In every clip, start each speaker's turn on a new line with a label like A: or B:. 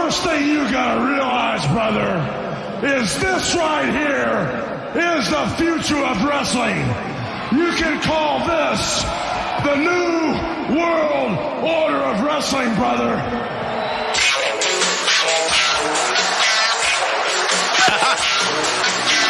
A: first thing you gotta realize, brother, is this right here is the future of wrestling. You can call this the new world order of wrestling, brother.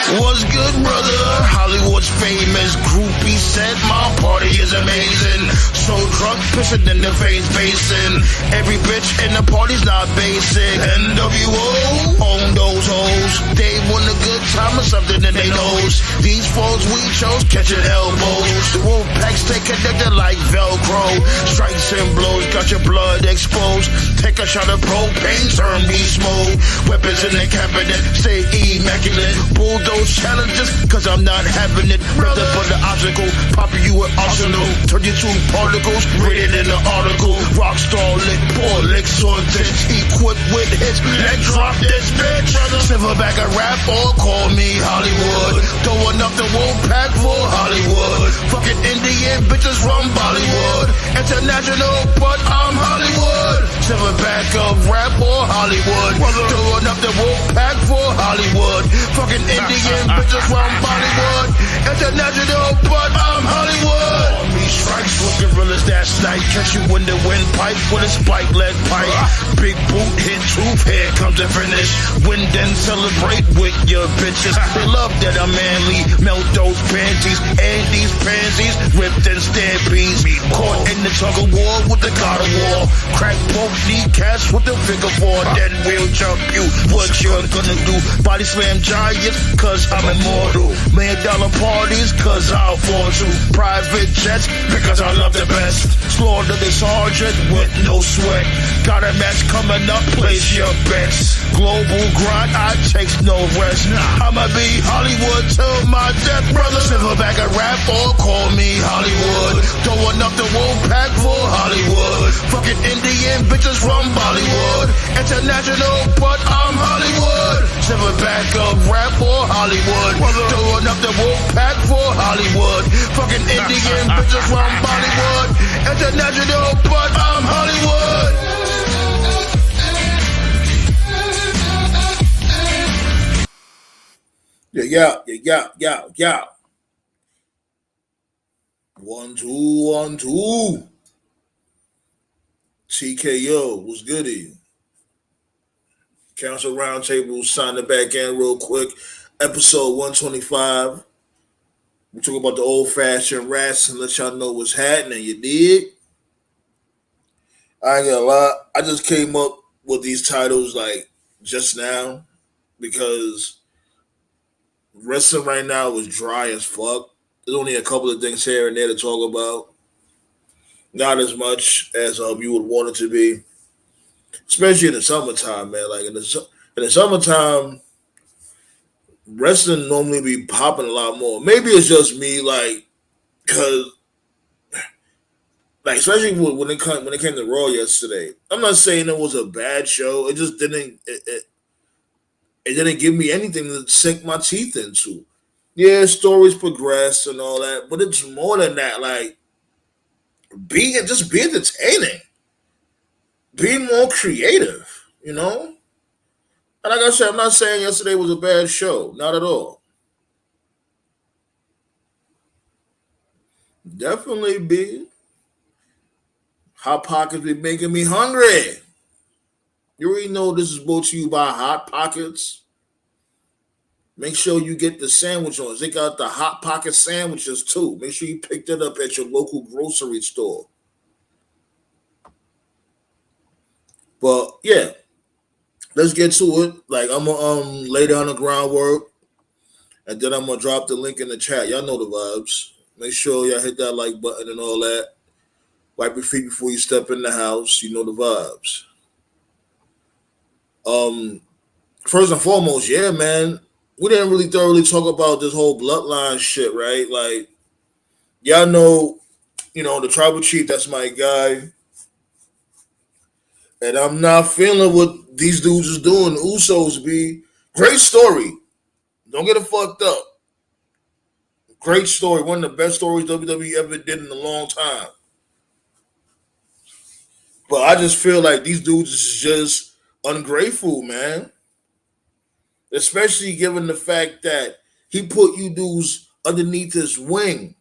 B: What's good, brother? Hollywood's famous groupie said my party is amazing. So drunk, pissing in the face basin. Every bitch in the party's not basic. NWO, own those hoes. They want a good time or something in their nose. These foes we chose catching elbows. The wolf packs stay connected like Velcro. Strikes and blows, got your blood exposed. Take a shot of propane, turn me smoke. Weapons in the cabinet, stay immaculate. Bulldoze challenges, cause I'm not having it. Rather for the obstacle, popping you an arsenal. 32 particles, rated in the article. Rockstar lick, poor licks on this. Equipped with hits, let drop this bitch. Silverback a rap or call me Hollywood. Throwing up the wolf pack for Hollywood. Fucking Indian bitches from Bollywood. International, but I'm Hollywood. Silverback of rap or Hollywood. Throwing up the wolf pack for Hollywood. Fucking Indian bitches from Bollywood. International, but I'm Hollywood. On me strikes with gorillas that snipe. Catch you in the windpipe with a spike leg pipe. Big boot hit tooth, here comes the finish. Win then celebrate with your bitches. They love that I'm manly. Melt those panties and these pansies. Ripped and stampedes. Caught in the tug of war with the God of war. Crack both kneecaps with the figure four. Then we'll jump you. What you're gonna do? Body slam giants, cause I'm immortal. $1 million parties, cause I'll afford to. Private jets, because I love the best. Slaughter the sergeant with no sweat. Got a match coming up, place your bets. Global grind, I take no rest. I'ma be Hollywood till my death, brother. Silverback a rap or call me Hollywood. Throwing up the wolf pack for Hollywood. Fucking Indian bitches from Bollywood. International, but I'm Hollywood. Silverback of rap or Hollywood. Throwing up the wolf pack for Hollywood. Fucking Indian bitches from Bollywood. International, but I'm Hollywood. Yeah. 1, 2, 1, 2. TKO, what's goody? Council Roundtable, signing back in real quick. Episode 125. We talk about the old-fashioned rats and let y'all know what's happening. You dig? I ain't gonna lie. I just came up with these titles like just now because wrestling right now is dry as fuck. There's only a couple of things here and there to talk about. Not as much as you would want it to be. Especially in the summertime, man. Like in the summertime, wrestling normally be popping a lot more. Maybe it's just me, like, cause, like, especially when it came to Raw yesterday. I'm not saying it was a bad show. It just didn't. It didn't give me anything to sink my teeth into. Yeah, stories progress and all that, but it's more than that. Like, be entertaining. Be more creative, you know? And like I said, I'm not saying yesterday was a bad show. Not at all. Definitely be. Hot Pockets be making me hungry. You already know this is brought to you by Hot Pockets. Make sure you get the sandwich ones. They got the Hot Pocket sandwiches too. Make sure you pick that up at your local grocery store. But yeah, let's get to it. Like I'm gonna lay down the groundwork, and then I'm gonna drop the link in the chat. Y'all know the vibes. Make sure y'all hit that like button and all that. Wipe your feet before you step in the house. You know the vibes. First and foremost, yeah, man. We didn't really thoroughly talk about this whole bloodline shit, right? Like, y'all know, the tribal chief. That's my guy. And I'm not feeling what these dudes is doing. The Usos be great story. Don't get it fucked up. Great story. One of the best stories WWE ever did in a long time. But I just feel like these dudes is just ungrateful, man. Especially given the fact that he put you dudes underneath his wing.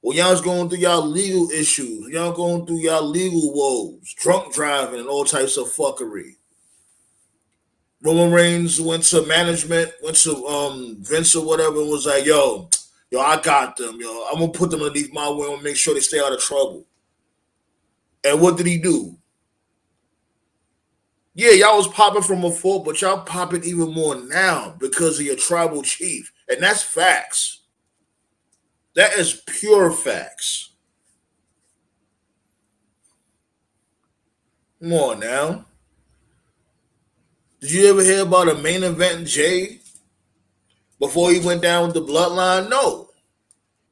B: Well, y'all's going through y'all legal issues. Y'all going through y'all legal woes, drunk driving, and all types of fuckery. Roman Reigns went to management, went to Vince or whatever, and was like, yo, I got them, yo. I'm gonna put them underneath my wing and make sure they stay out of trouble. And what did he do? Yeah, y'all was popping from before, but y'all popping even more now because of your tribal chief. And that's facts. That is pure facts. Come on now. Did you ever hear about a main event Jay before he went down with the Bloodline? No.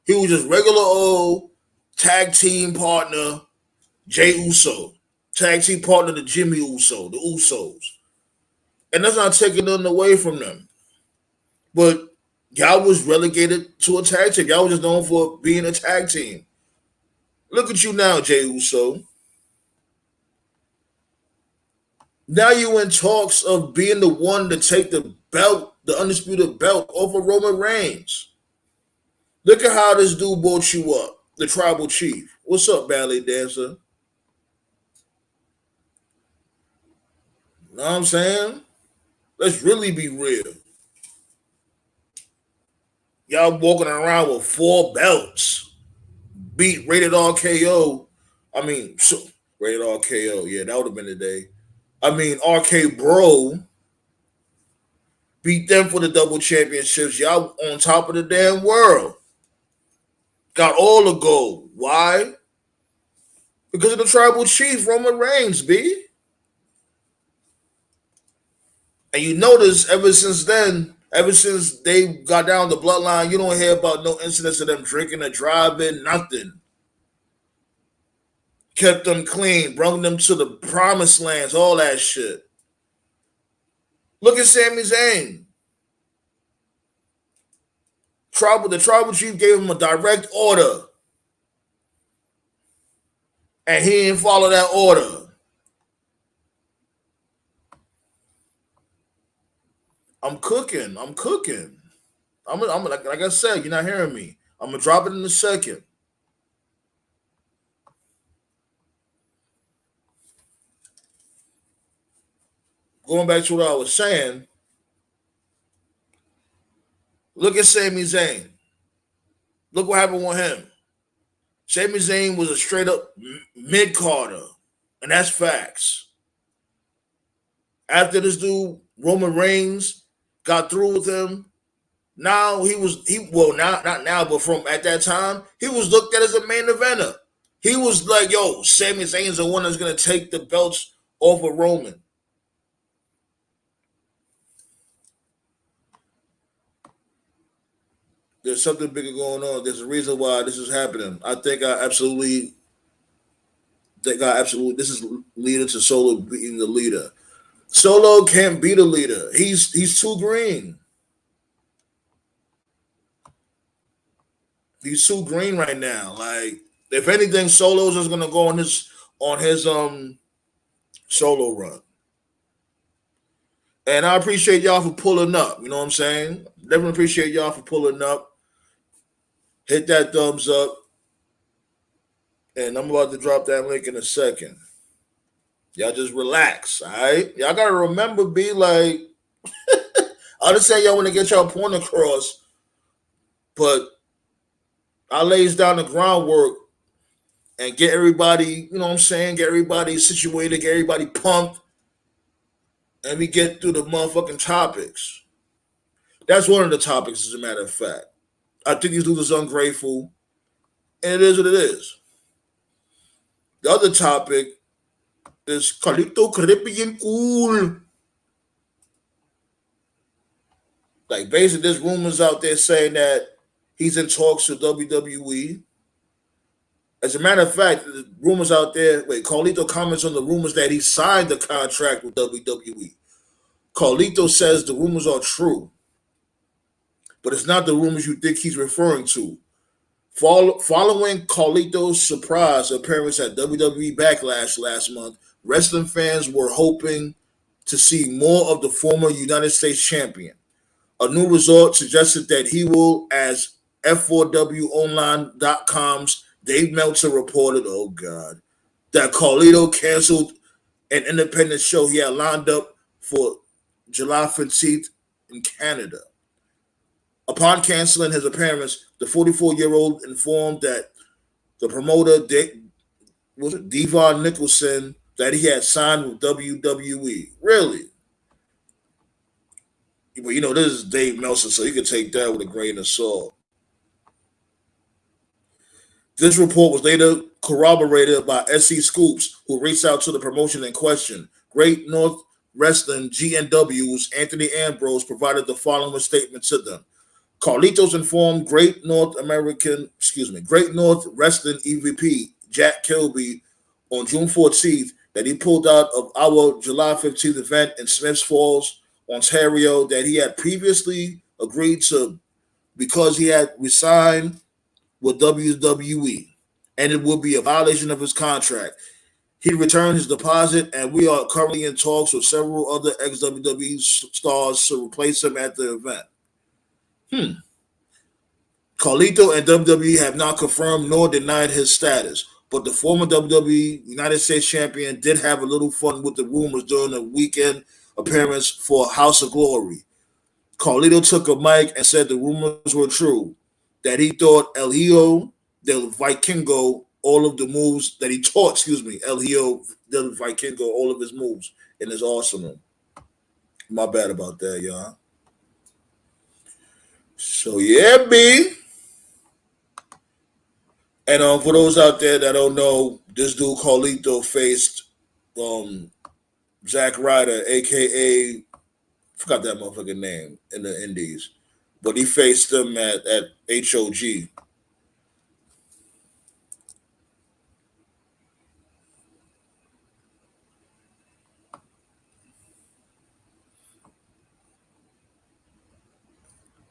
B: He was just regular old tag team partner Jay Uso. Tag team partner to Jimmy Uso, the Usos. And that's not taking nothing away from them. But y'all was relegated to a tag team. Y'all was just known for being a tag team. Look at you now, Jay Uso. Now you in talks of being the one to take the belt, the undisputed belt, over Roman Reigns. Look at how this dude brought you up, the tribal chief. What's up, ballet dancer? Know what I'm saying? Let's really be real. Y'all walking around with 4 belts. Beat Rated RKO. Rated RKO. Yeah, that would have been the day. RK Bro beat them for the double championships. Y'all on top of the damn world. Got all the gold. Why? Because of the tribal chief, Roman Reigns, B. And you notice ever since then, ever since they got down the Bloodline, you don't hear about no incidents of them drinking or driving, nothing. Kept them clean, brought them to the promised lands, all that shit. Look at Sami Zayn. The tribal chief gave him a direct order. And he didn't follow that order. I'm cooking. I'm like I said, you're not hearing me. I'm gonna drop it in a second. Going back to what I was saying, look at Sami Zayn. Look what happened with him. Sami Zayn was a straight up mid-carder, and that's facts. After this dude, Roman Reigns, got through with him, now not now, but from at that time, he was looked at as a main eventer. He was like, yo, Sami Zayn's the one that's going to take the belts off of Roman. There's something bigger going on. There's a reason why this is happening. I think this is leading to Solo being the leader. Solo can't be the leader. He's too green. He's too green right now. Like, if anything, Solo's just gonna go on his solo run. And I appreciate y'all for pulling up. You know what I'm saying? Definitely appreciate y'all for pulling up. Hit that thumbs up. And I'm about to drop that link in a second. Y'all just relax, all right? Y'all got to remember, be like, I understand y'all want to get y'all point across, but I lays down the groundwork and get everybody, you know what I'm saying, get everybody situated, get everybody pumped, and we get through the motherfucking topics. That's one of the topics, as a matter of fact. I think these dudes are ungrateful, and it is what it is. The other topic is Carlito Caribbean Cool. Like, basically, there's rumors out there saying that he's in talks with WWE. As a matter of fact, the rumors out there, Carlito comments on the rumors that he signed the contract with WWE. Carlito says the rumors are true, but it's not the rumors you think he's referring to. Following Carlito's surprise appearance at WWE Backlash last month,
C: wrestling fans were hoping to see more of the former United States champion. A new result suggested that he will, as F4WOnline.com's Dave Meltzer reported, oh God, that Carlito canceled an independent show he had lined up for July 15th in Canada. Upon canceling his appearance, the 44-year-old informed that the promoter, Devon Nicholson, that he had signed with WWE. Really? But this is Dave Meltzer, so you can take that with a grain of salt. This report was later corroborated by SC Scoops, who reached out to the promotion in question. Great North Wrestling GNW's Anthony Ambrose provided the following statement to them. Carlitos informed Great North Wrestling EVP Jack Kilby on June 14th that he pulled out of our July 15th event in Smiths Falls, Ontario, that he had previously agreed to because he had resigned with WWE, and it would be a violation of his contract. He returned his deposit, and we are currently in talks with several other ex-WWE stars to replace him at the event. Carlito and WWE have not confirmed nor denied his status, but the former WWE United States champion did have a little fun with the rumors during a weekend appearance for House of Glory. Carlito took a mic and said the rumors were true, that he thought El Hijo del Vikingo all of the moves that he taught, El Hijo del Vikingo all of his moves in his arsenal. My bad about that, y'all. So yeah, B. And for those out there that don't know, this dude Carlito faced Zack Ryder, aka forgot that motherfucking name in the Indies, but he faced him at HOG.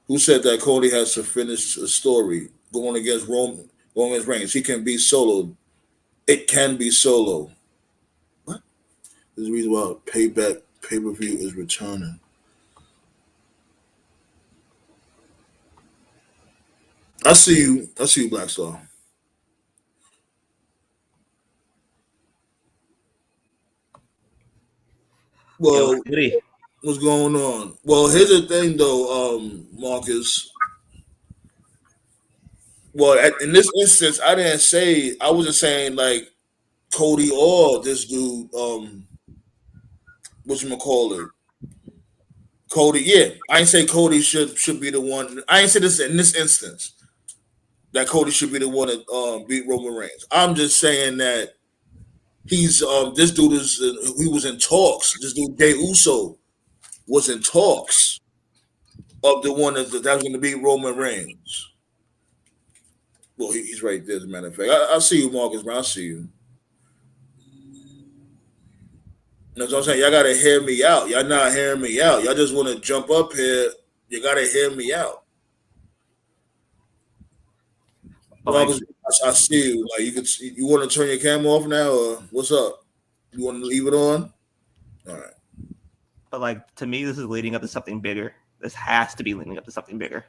C: Who said that Cody has to finish a story going against Roman Reigns? He can be solo. It can be solo. What? This is the reason why Payback pay-per-view is returning. I see you, Black Star. Well, what's going on? Well, here's the thing, though, Marcus. Well, in this instance, I wasn't saying like Cody or this dude, whatchamacallit? Cody, yeah. I ain't say Cody should be the one. I ain't say this in this instance that Cody should be the one that beat Roman Reigns. I'm just saying that he's this dude he was in talks. This dude Jey Uso was in talks of the one that was going to beat Roman Reigns. Well, he's right there, as a matter of fact. I see you, Marcus, man. I see you. You know what I'm saying? Y'all got to hear me out. Y'all not hearing me out. Y'all just want to jump up here. You got to hear me out. Marcus, I see you. Like you want to turn your camera off now, or what's up? You want to leave it on? All right.
D: But to me, this is leading up to something bigger. This has to be leading up to something bigger.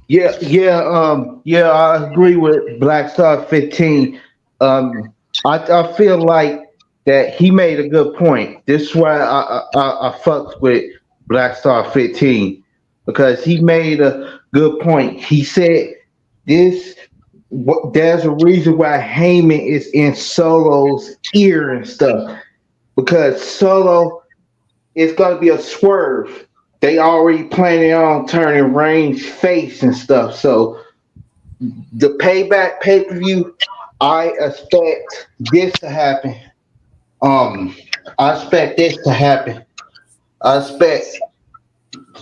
E: Yeah. I agree with Black Star 15. I feel like that he made a good point. This is why I fucked with Black Star 15, because he made a good point. He said there's a reason why Heyman is in Solo's ear and stuff, because Solo is going to be a swerve. They already planning on turning Reigns face and stuff. So the Payback pay-per-view, I expect this to happen. I expect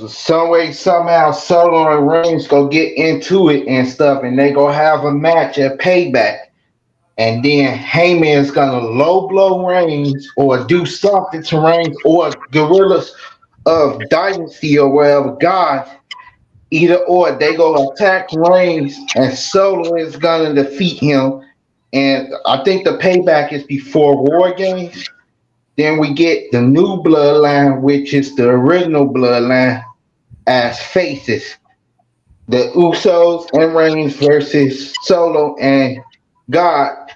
E: some way, somehow, Solo and Reigns go get into it and stuff, and they go have a match at Payback. And then Heyman is going to low blow Reigns or do something to Reigns, or Guerrillas of Dynasty or whatever, God, either or, they go attack Reigns and Solo is going to defeat him. And I think the Payback is before War Games. Then we get the new Bloodline, which is the original Bloodline, as faces. The Usos and Reigns versus Solo and God,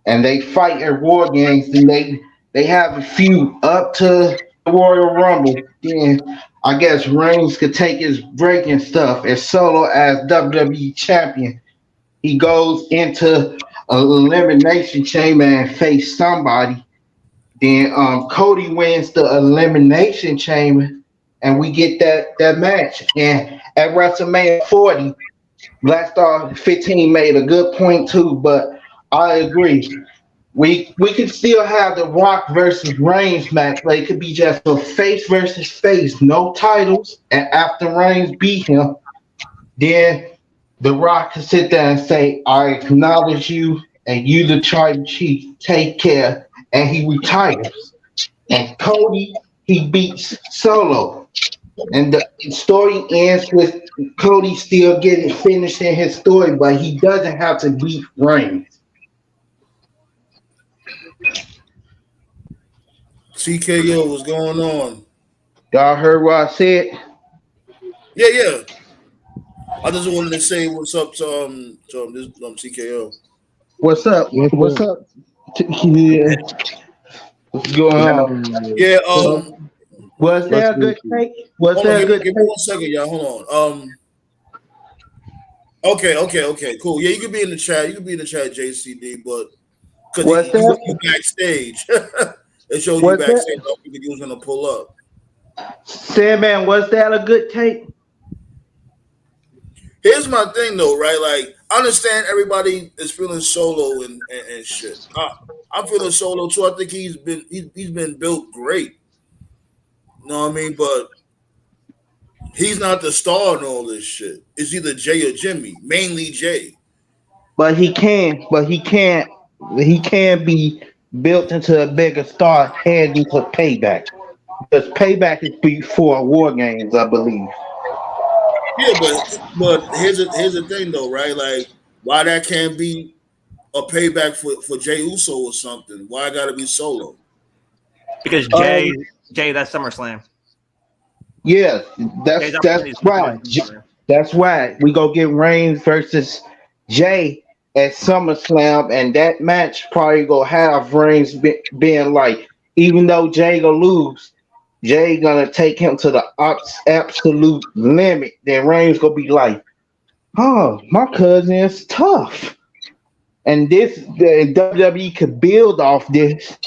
E: and they fight in War Games, and they have a feud up to the Royal Rumble. Then I guess Reigns could take his break and stuff. And Solo as WWE champion, he goes into an elimination chamber and face somebody. Then Cody wins the elimination chamber, and we get that match. And at WrestleMania 40, Black Star 15 made a good point too, but I agree. We could still have the Rock versus Reigns match, but it could be just a face versus face, no titles. And after Reigns beat him, then the Rock could sit there and say, "I acknowledge you, and you, the tribal chief, take care." And he retires. And Cody, he beats Solo. And the story ends with Cody still getting finished in his story, but he doesn't have to beat Reigns.
C: TKO, what's going on?
E: Y'all heard what I said?
C: Yeah. I just wanted to say what's up to this TKO.
E: What's up? What's up? Yeah. What's going on?
C: Yeah,
E: was there a good take? Was there a good
C: give me 1 second, y'all. Hold on. Okay, cool. Yeah, you can be in the chat. You can be in the chat, JCD, but because you backstage. It showed you backstage. I don't think he was gonna pull up.
E: Sandman, was that a good take?
C: Here's my thing though, right? Like, I understand everybody is feeling Solo and shit. I'm feeling Solo too. I think he's been built great. You know what I mean? But he's not the star in all this shit. It's either Jay or Jimmy, mainly Jay.
E: But he can't be built into a bigger star heading to Payback. Because Payback is before War Games, I believe.
C: Yeah, but here's the thing though, right? Like, why that can't be a payback for Jay Uso or something? Why it gotta be Solo?
D: Because Jay, that's SummerSlam.
E: Yeah, that's right. That's right. We go get Reigns versus Jay at SummerSlam, and that match probably gonna have Reigns being like, even though Jay gonna lose, Jay gonna take him to the absolute limit. Then Reigns gonna be like, "Oh, my cousin is tough," and the WWE could build off this,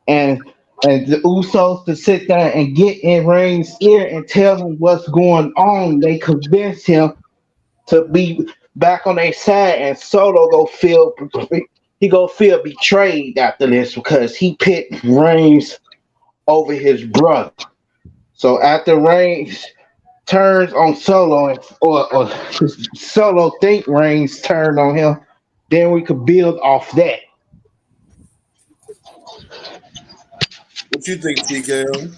E: and the Usos to sit there and get in Reigns' ear and tell him what's going on. They convince him to be back on their side, and Solo go feel betrayed after this because he picked Reigns over his brother. So after Reigns turns on Solo, or Solo think Reigns turned on him, then we could build off that.
C: What you think, TKO?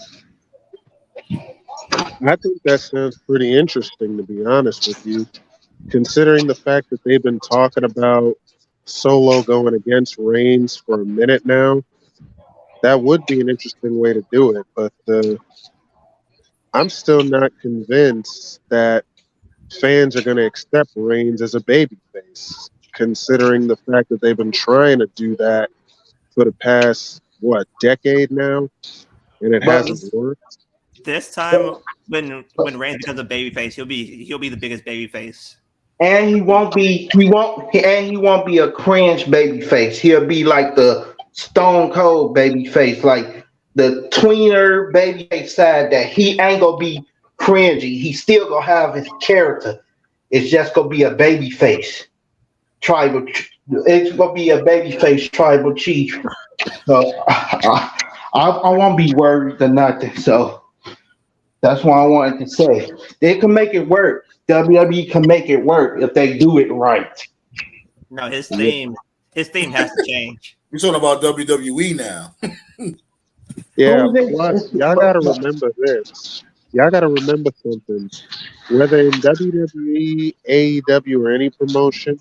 F: I think that sounds pretty interesting, to be honest with you, considering the fact that they've been talking about Solo going against Reigns for a minute now. That would be an interesting way to do it, but I'm still not convinced that fans are going to accept Reigns as a babyface, considering the fact that they've been trying to do that for the past, decade now, and it hasn't worked.
D: This time, when Reigns becomes a babyface, he'll be the biggest babyface.
E: And he won't be a cringe babyface. He'll be like the Stone Cold babyface, like the tweener babyface side that he ain't gonna be cringy. He still gonna have his character. It's just gonna be a babyface tribal. It's gonna be a babyface tribal chief. So I won't be worried or nothing. So that's what I wanted to say. They can make it work. WWE can make it work if they do it right.
D: No, his theme has to change.
C: We're talking about WWE now.
F: Yeah, plus, y'all gotta remember this. Y'all gotta remember something. Whether in WWE, AEW, or any promotion,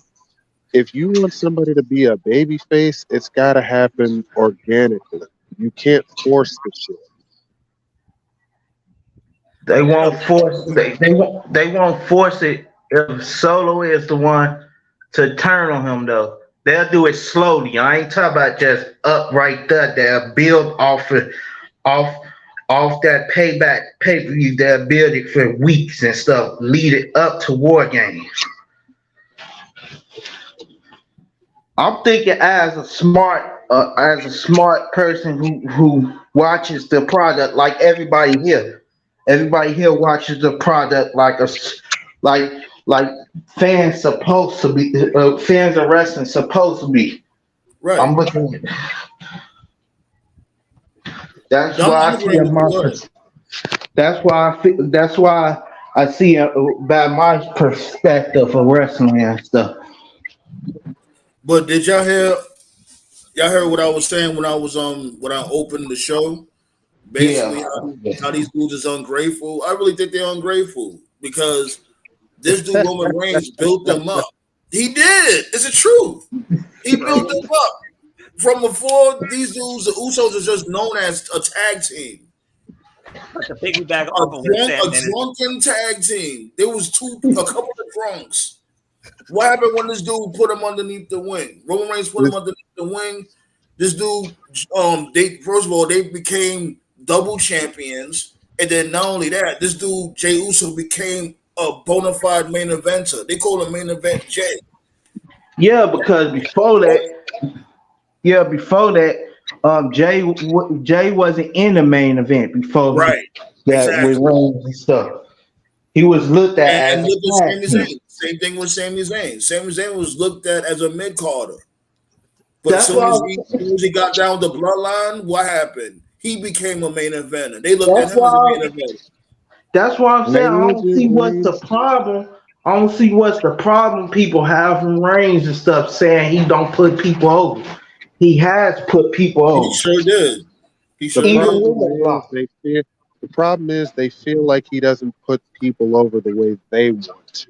F: if you want somebody to be a babyface, it's gotta happen organically. You can't force the shit.
E: They won't force. They won't force it if Solo is the one to turn on him though. They'll do it slowly. I ain't talking about just up right there. They'll build off off that payback pay-per-view. They'll build it for weeks and stuff. Lead it up to War Games. I'm thinking as a smart person who watches the product like everybody here. Everybody here watches the product like fans supposed to be. Fans of wrestling supposed to be.
C: Right.
E: I'm looking at. That's why I see a market. That's why I see by my perspective of wrestling and stuff.
C: But did y'all hear? Y'all heard what I was saying when I opened the show? Basically, how these dudes is ungrateful. I really think they're ungrateful because this dude Roman Reigns built them up. He did. It's the truth. He built them up. From before these dudes, the Usos are just known as a tag team.
D: Like a piggyback
C: A
D: off of
C: drunken tag team. There was a couple of drunks. What happened when this dude put him underneath the wing? Roman Reigns put him underneath the wing. This dude, first of all, they became double champions, and then not only that, this dude Jey Uso became a bona fide main eventer. They call him main event Jay.
E: Yeah, because before that, Jay wasn't in the main event before
C: Right.
E: that
C: Exactly.
E: with Reigns and stuff. He was looked at
C: And
E: as
C: look at Sami Zayn. Same thing with Sami Zayn. Sami Zayn was looked at as a mid-carder. But as soon as he got down the bloodline, what happened? He became a main eventer. They looked at him as a main eventer.
E: That's why I'm saying I don't see what's the problem. I don't see what's the problem people have from Reigns and stuff saying he don't put people over. He has put people over.
C: He sure did.
F: The problem is they feel like he doesn't put people over the way they want to.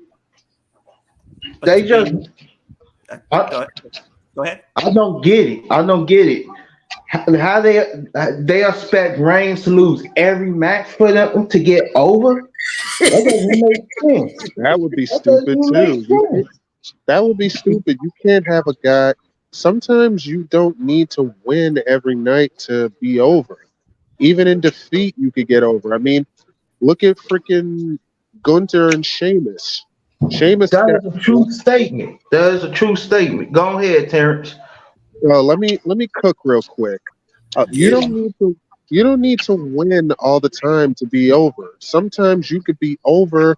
E: They just
D: go ahead.
E: I don't get it. How they expect Reigns to lose every match for them to get over? That doesn't make sense.
F: That would be stupid too. That would be stupid. You can't have a guy. Sometimes you don't need to win every night to be over. Even in defeat, you could get over. I mean, look at freaking Gunther and Sheamus.
E: That is a true statement. That is a true statement. Go ahead, Terrence.
F: Let me cook real quick. You don't need to win all the time to be over. Sometimes you could be over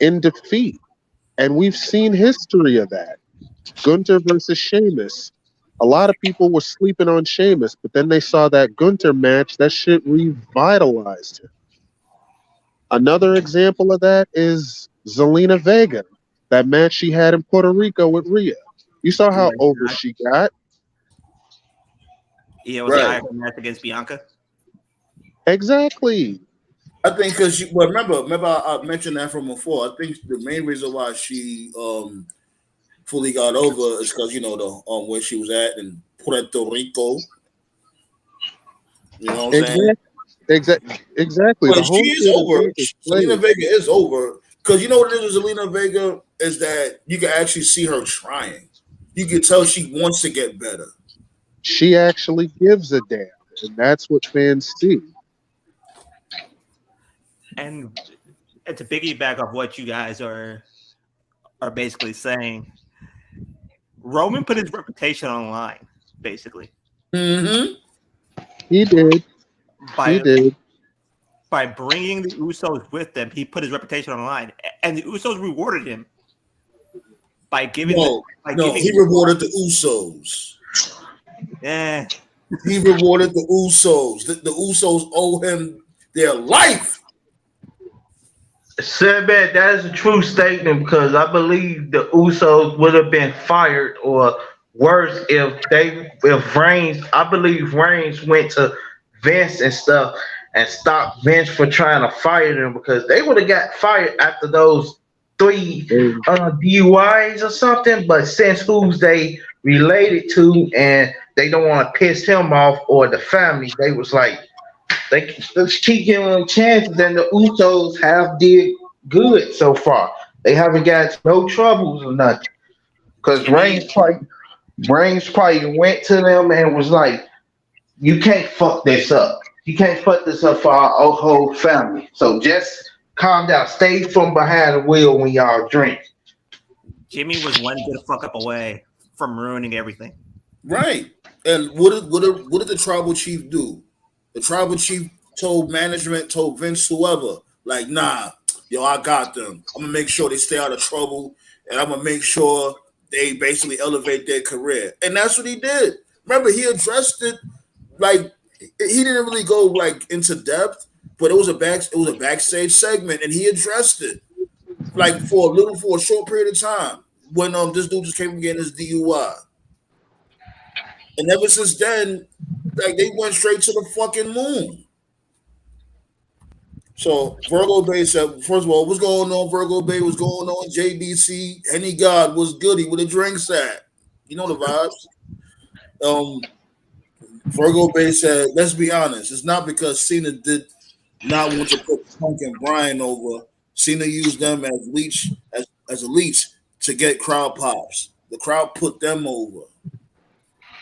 F: in defeat, and we've seen history of that. Gunther versus Sheamus. A lot of people were sleeping on Sheamus, but then they saw that Gunther match. That shit revitalized him. Another example of that is Zelina Vega. That match she had in Puerto Rico with Rhea. You saw how over she got.
D: Yeah, it was the Iron match against Bianca.
F: Exactly.
C: I think because remember I mentioned that from before. I think the main reason why she fully got over is because the where she was at in Puerto Rico. You know what I'm saying?
F: Exactly.
C: But she is over. Zelina Vega is over. Because you know what it is with Zelina Vega is that you can actually see her trying. You can tell she wants to get better.
F: She actually gives a damn, and that's what fans see.
D: And to piggyback off what you guys are basically saying, Roman put his reputation on the line, basically.
C: Mm-hmm.
F: He did.
D: By bringing the Usos with them, he put his reputation on the line, and the Usos rewarded him by giving.
C: He rewarded the Usos.
D: Yeah,
C: he rewarded the Usos. The Usos owe him their life.
E: Sinbad, that is a true statement because I believe the Usos would have been fired or worse if Reigns. I believe Reigns went to Vince and stuff and stopped Vince for trying to fire them because they would have got fired after those 3 DUIs or something. But since who's they related to and they don't want to piss him off or the family. They was like, let's keep giving them chances. And the Usos have did good so far. They haven't got no troubles or nothing. Because Reigns probably went to them and was like, you can't fuck this up. You can't fuck this up for our whole family. So just calm down. Stay from behind the wheel when y'all drink.
D: Jimmy was one good fuck up away from ruining everything.
C: Right. And what did the tribal chief do? The tribal chief told management, told Vince, whoever, like, nah, yo, I got them. I'm gonna make sure they stay out of trouble, and I'm gonna make sure they basically elevate their career. And that's what he did. Remember, he addressed it like he didn't really go like into depth, but it was a backstage segment, and he addressed it like for a short period of time when this dude just came from getting his DUI. And ever since then, like they went straight to the fucking moon. So Virgo Bay said, first of all, what's going on, Virgo Bay? What's going on, JDC? Any God was goody with the drinks at. You know the vibes. Virgo Bay said, let's be honest, it's not because Cena did not want to put Punk and Bryan over. Cena used them as a leech to get crowd pops. The crowd put them over.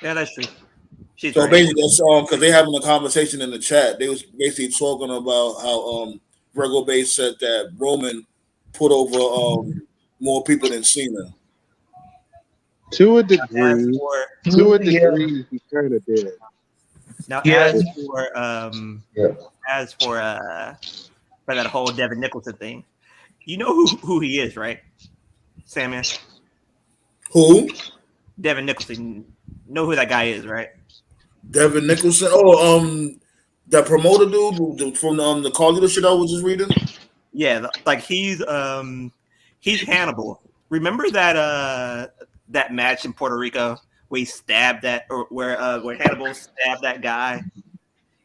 D: Yeah, that's true.
C: So basically, that's because they having a conversation in the chat. They was basically talking about how Virgo Bay said that Roman put over more people than Cena.
F: To a degree, he kind of did.
D: Now, as for that whole Devin Nicholson thing, you know who he is, right, Samuel?
C: Who?
D: Devin Nicholson. Know who that guy is, right?
C: Devin Nicholson. Oh, that promoter dude from the Carlito shit I was just reading.
D: Yeah, like he's Hannibal. Remember that match in Puerto Rico where he stabbed where Hannibal stabbed that guy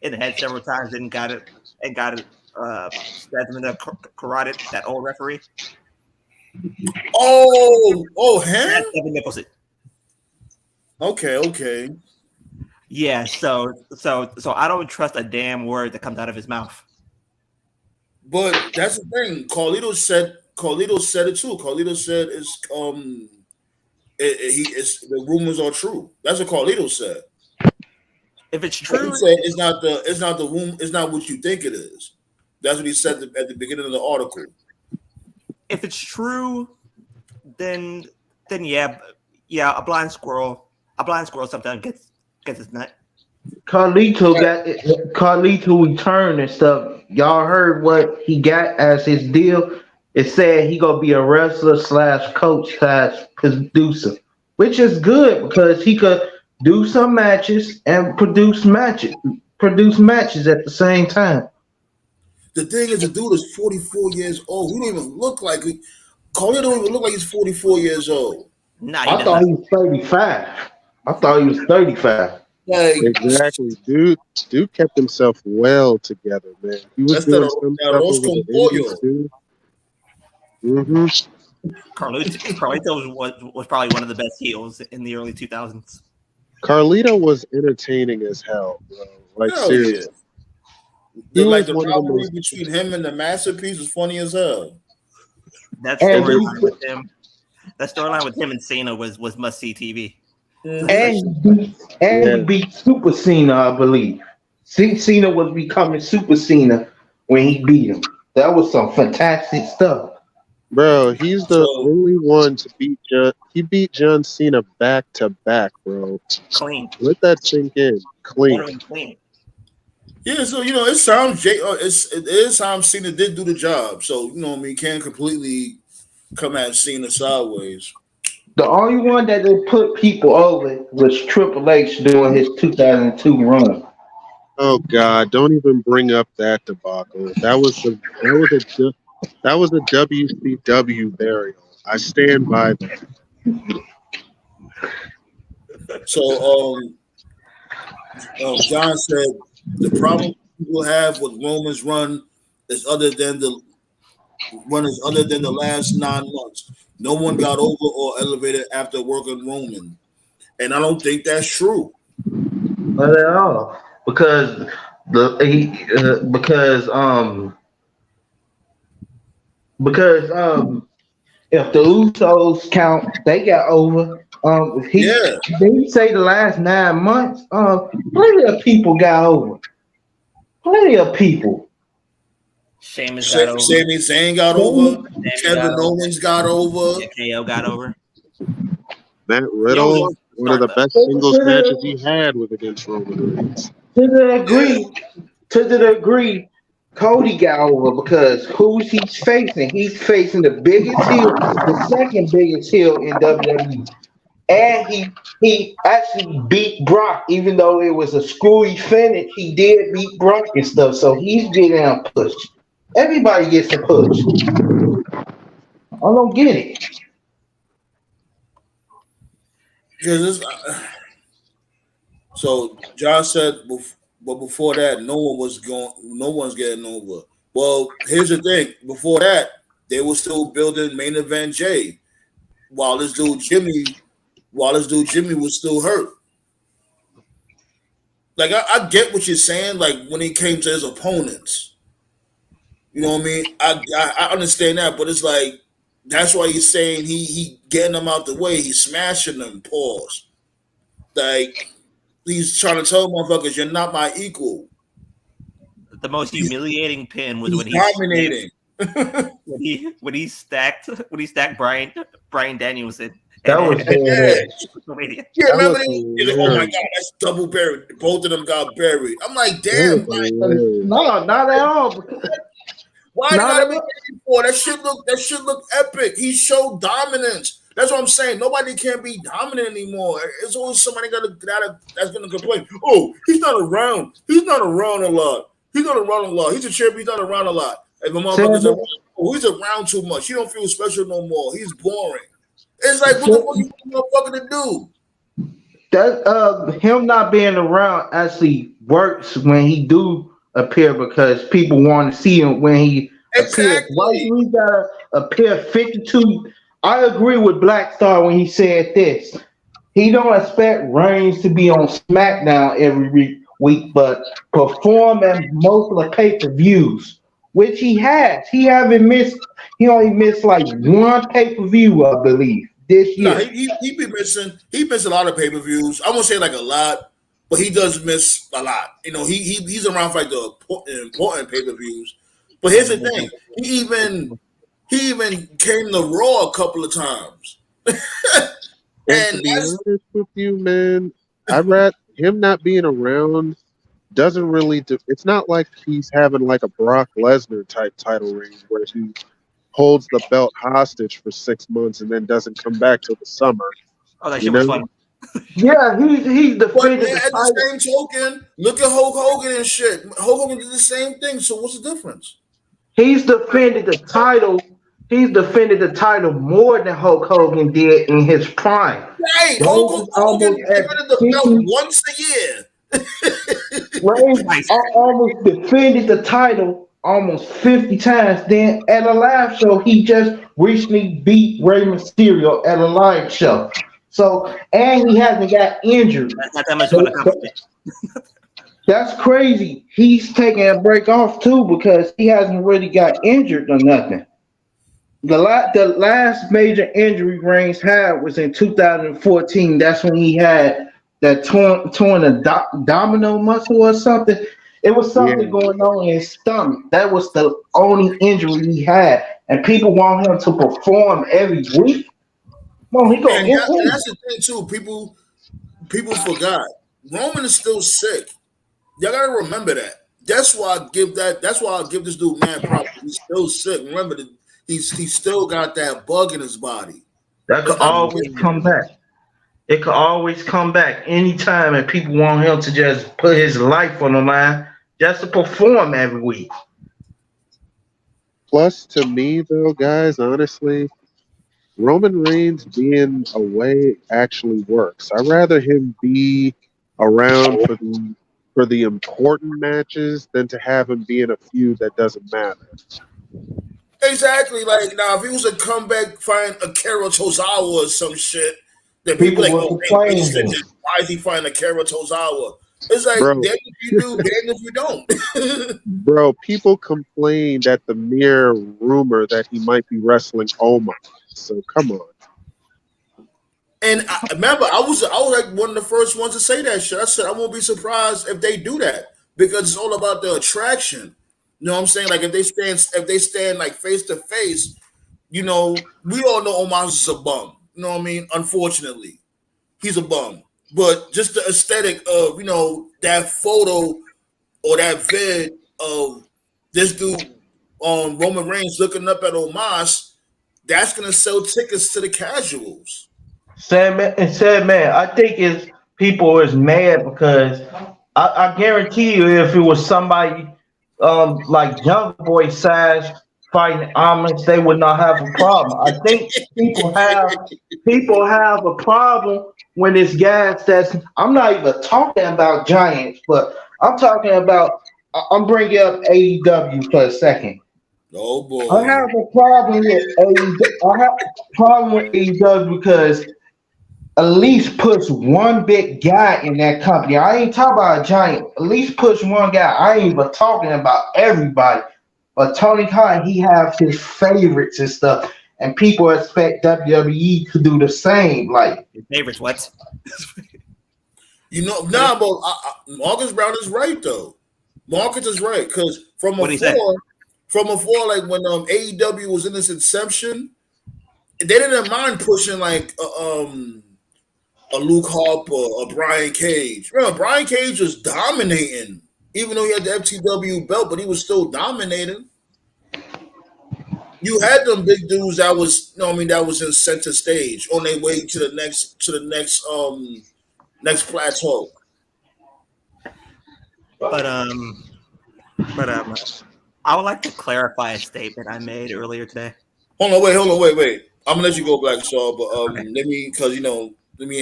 D: in the head several times and got it stabbed him in the carotid, that old referee.
C: Oh, him?
D: That's Devin Nicholson.
C: Okay.
D: Yeah, so I don't trust a damn word that comes out of his mouth.
C: But that's the thing. Carlito said it too. Carlito said the rumors are true. That's what Carlito said.
D: If it's true,
C: he said it's not the room. It's not what you think it is. That's what he said at the beginning of the article.
D: If it's true, then yeah, a blind squirrel sometimes gets his nut.
E: Carlito returned and stuff. Y'all heard what he got as his deal? It said he gonna be a wrestler / coach / producer, which is good because he could do some matches and produce matches at the same time.
C: The thing is, the dude is 44 years old. He don't even look like Carlito don't even look like he's 44 years old.
D: Nah,
E: I thought he was 35. I thought he was 35.
C: Like,
F: exactly, dude kept himself well together, man. He was doing some stuff over the Indies, too. Mm-hmm.
D: Carlito was probably one of the best heels in the early 2000s.
F: Carlito was entertaining as hell, bro. Like, seriously.
C: Yeah. The rivalry between him and the Masterpiece was funny as hell.
D: That storyline with him and Cena was must see TV.
E: And he beat Super Cena, I believe. Cena was becoming Super Cena when he beat him. That was some fantastic stuff.
F: Bro, he's the only one to beat John. He beat John Cena back to back, bro.
D: Clean.
F: Let that sink in. Clean.
C: Yeah, so it sounds it is time Cena did do the job. So can't completely come at Cena sideways.
E: The only one that they put people over was Triple H during his 2002 run.
F: Oh God! Don't even bring up that debacle. That was a WCW burial. I stand by that.
C: So, John said the problem people have with Roman's run is other than the last 9 months. No one got over or elevated after working Roman, and I don't think that's true.
E: Not at all. Because because if the Usos count, they got over.
C: Yeah.
E: He say the last 9 months. Plenty of people got over. Plenty of people.
D: Sheamus got over.
C: Sami Zayn got over. Kevin Owens got over.
D: Yeah, KO got over.
F: Matt Riddle, one of the best singles matches he had was against Roman Reigns.
E: To the degree, Cody got over because who's he's facing? He's facing the biggest heel, the second biggest heel in WWE. And he actually beat Brock, even though it was a screwy finish. He did beat Brock and stuff, so he's getting pushed. Everybody gets a push. I don't get it.
C: Because so John said, but before that, no one's getting over. Well, here's the thing. Before that, they were still building main event Jay, while this dude Jimmy was still hurt. Like I get what you're saying. Like when he came to his opponents, you know what I mean. I understand that, but it's like that's why he's saying he getting them out the way. He's smashing them. Pause. Like he's trying to tell motherfuckers, you're not my equal.
D: The most humiliating pin was when he
C: dominating.
D: when he stacked Brian Danielson.
E: That was
C: yeah, remember oh my god, that's double buried. Both of them got buried. I'm like, damn,
E: no, not at all.
C: Why did I be for that shit look epic. He showed dominance. That's what I'm saying. Nobody can be dominant anymore. It's always somebody that's gonna complain. Oh, he's not around. He's not around a lot. He's not around a lot. He's a champion. He's not around a lot. If a motherfucker's around, he's around too much. He don't feel special no more. He's boring. It's like, what the fuck you motherfucker to do?
E: That him not being around actually works when he do appear because people want to see him when he appears. Why we gotta appear 52? I agree with Black Star when he said this. He don't expect Reigns to be on SmackDown every week, but perform at most of the pay-per-views, which he has. He only missed like one pay-per-view, I believe. This year.
C: No, he be missing. He missed a lot of pay-per-views. I won't say like a lot, but he does miss a lot. You know, he's around for like the important pay-per-views. But here's the thing: he even came to Raw a couple of times.
F: And to be honest with you, man, I'd rather him not being around doesn't really do. It's not like he's having like a Brock Lesnar type title reign where he holds the belt hostage for 6 months and then doesn't come back till the summer.
D: Oh, that shit was fun.
E: Yeah, he's defended.
C: But at the same token, look at Hulk Hogan and shit. Hulk Hogan did the same thing. So what's the difference?
E: He's defended the title. He's defended the title more than Hulk Hogan did in his prime.
C: Right, Hulk Hogan defended the belt once a year.
E: Reigns almost defended the title almost 50 times. Then at a live show, he just recently beat Rey Mysterio at a live show. So, and he hasn't got injured.
D: That's not that much of an accomplishment.
E: That's crazy. He's taking a break off too because he hasn't really got injured or nothing. The last major injury Reigns had was in 2014. That's when he had that torn abdominal muscle or something. It was something going on in his stomach. That was the only injury he had. And people want him to perform every week. No, he
C: and that's the thing too. People forgot. Roman is still sick. Y'all gotta remember that. That's why I give this dude mad props. He's still sick. Remember that he's still got that bug in his body.
E: That could always come back. It could always come back anytime, and people want him to just put his life on the line just to perform every week.
F: Plus, to me, though, guys, honestly, Roman Reigns being away actually works. I'd rather him be around for the important matches than to have him be in a feud that doesn't matter.
C: Exactly. Like now, if he was to come back, find Akira Tozawa or some shit, The people
E: People
C: like,
E: were
C: oh, they wasted
E: complaining.
C: it. Why is he fighting Akira Tozawa? It's like,
F: Bro,
C: damn if you do, damn if you don't.
F: bro, people complained at the mere rumor that he might be wrestling Omos. So come on.
C: And I remember, I was like one of the first ones to say that shit. I said I won't be surprised if they do that because it's all about the attraction. You know what I'm saying? Like if they stand like face to face, you know, we all know Omos is a bum. You know what I mean? Unfortunately, he's a bum. But just the aesthetic of, you know, that photo or that vid of this dude Roman Reigns looking up at Omos, that's gonna sell tickets to the casuals.
E: Said man, I think it's people is mad because I guarantee you if it was somebody like Young Boy size fighting Amish, they would not have a problem. I think people have a problem when it's guys that's I'm not even talking about giants, but I'm talking about I'm bringing up AEW for a second.
C: Oh
E: I
C: boy.
E: have a problem with AEW. I have a problem with AEW because at least push one big guy in that company. I ain't talking about a giant. At least push one guy. I ain't even talking about everybody. But Tony Khan, he has his favorites and stuff, and people expect WWE to do the same. Like
D: Your favorites, what?
C: You know, nah, but Marcus Brown is right though. Marcus is right because
D: What'd he say?
C: from before, like when AEW was in its inception, they didn't mind pushing like a Luke Harper, a Brian Cage. Remember, Brian Cage was dominating, even though he had the FTW belt, but he was still dominating. You had them big dudes that was, you know what I mean, that was in center stage on their way to the next plateau.
D: But I would like to clarify a statement I made earlier today.
C: Hold on, wait. I'm gonna let you go, Black Shaw, but
D: Okay.
C: let me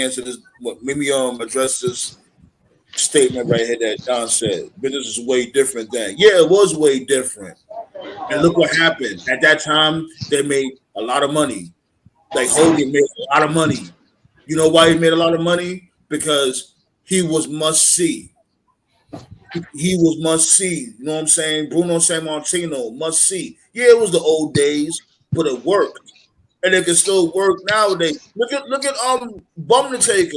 C: answer this. Let me address this statement right here that Don said. Business is way different then. Yeah, it was way different. And look what happened. At that time, they made a lot of money. Like Hogan made a lot of money. You know why he made a lot of money? Because he was must see. He was must see. You know what I'm saying? Bruno Sammartino, must see. Yeah, it was the old days, but it worked. And it can still work nowadays. Look at Bum the Taker.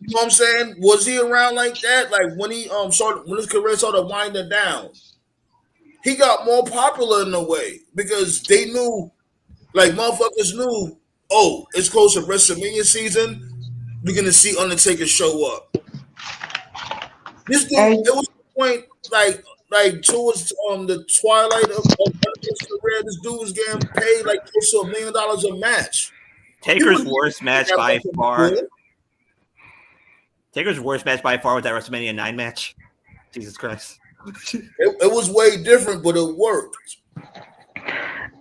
C: You know what I'm saying? Was he around like that? Like when he when his career started winding down, he got more popular in a way because they knew, like motherfuckers knew, oh, it's close to WrestleMania season. We're gonna see Undertaker show up. This dude,
E: and
C: it was the point like towards the twilight of his career, this dude was getting paid like close to $1 million a match.
D: Taker's worst match
C: that
D: by
C: much
D: far.
C: before.
D: Taker's worst match by far was that WrestleMania 9 match. Jesus Christ.
C: It was way different, but it worked.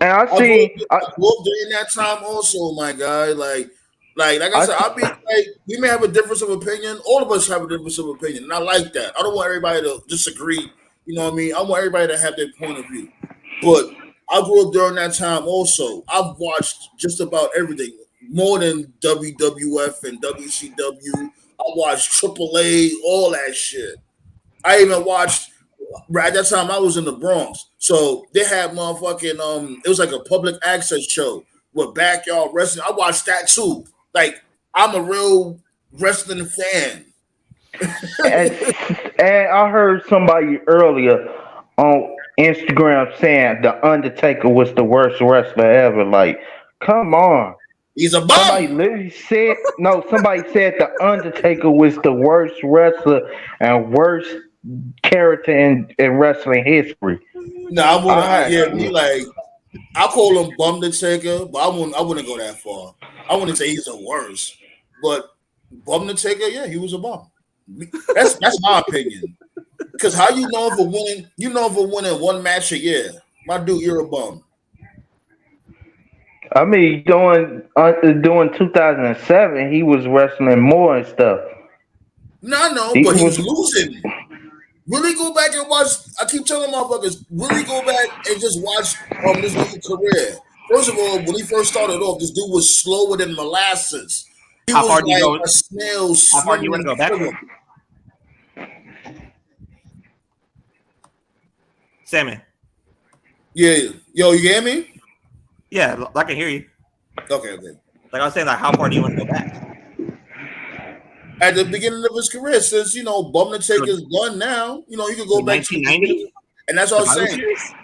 E: I
C: I
E: see.
C: grew up during that time also, my guy. Like I said, I'll be like, we may have a difference of opinion. All of us have a difference of opinion, and I like that. I don't want everybody to disagree. You know what I mean? I want everybody to have their point of view. But I grew up during that time also. I've watched just about everything, more than WWF and WCW. I watched AAA, all that shit. I even watched. At that time, I was in the Bronx, so they had motherfucking It was like a public access show with backyard wrestling. I watched that too. Like I'm a real wrestling fan.
E: And, and I heard somebody earlier on Instagram saying the Undertaker was the worst wrestler ever. Like, come on.
C: He's a
E: Somebody
C: bum.
E: literally said no. Somebody said the Undertaker was the worst wrestler and worst character in wrestling history.
C: No, I
E: I
C: wouldn't. Yeah, me like I call him Bum the Taker, but I wouldn't go that far. I wouldn't say he's the worst, but Bum the Taker, yeah, he was a bum. That's my opinion. Because how you know if a winning one match a year, my dude, you're a bum.
E: I mean, during 2007, he was wrestling more and stuff.
C: No,
E: He
C: but he was
E: was
C: losing. Really go back and watch. I keep telling motherfuckers, really go back and just watch this dude's career First of all, when he first started off, this dude was slower than molasses. He
D: How
C: was
D: far do you
C: like
D: go?
C: a snail
D: How far do you want
C: swimming
D: to go
C: in
D: back?
C: sugar.
D: Sammy.
C: Yeah. Yo, you hear me?
D: Yeah, I can hear you.
C: Okay.
D: Like I was saying, like how far do you want to go back?
C: At the beginning of his career, since Bum the Take is done now, you can go back to the
D: 1990?
C: beginning. And that's what I was
D: Survivor
C: saying.
D: Series?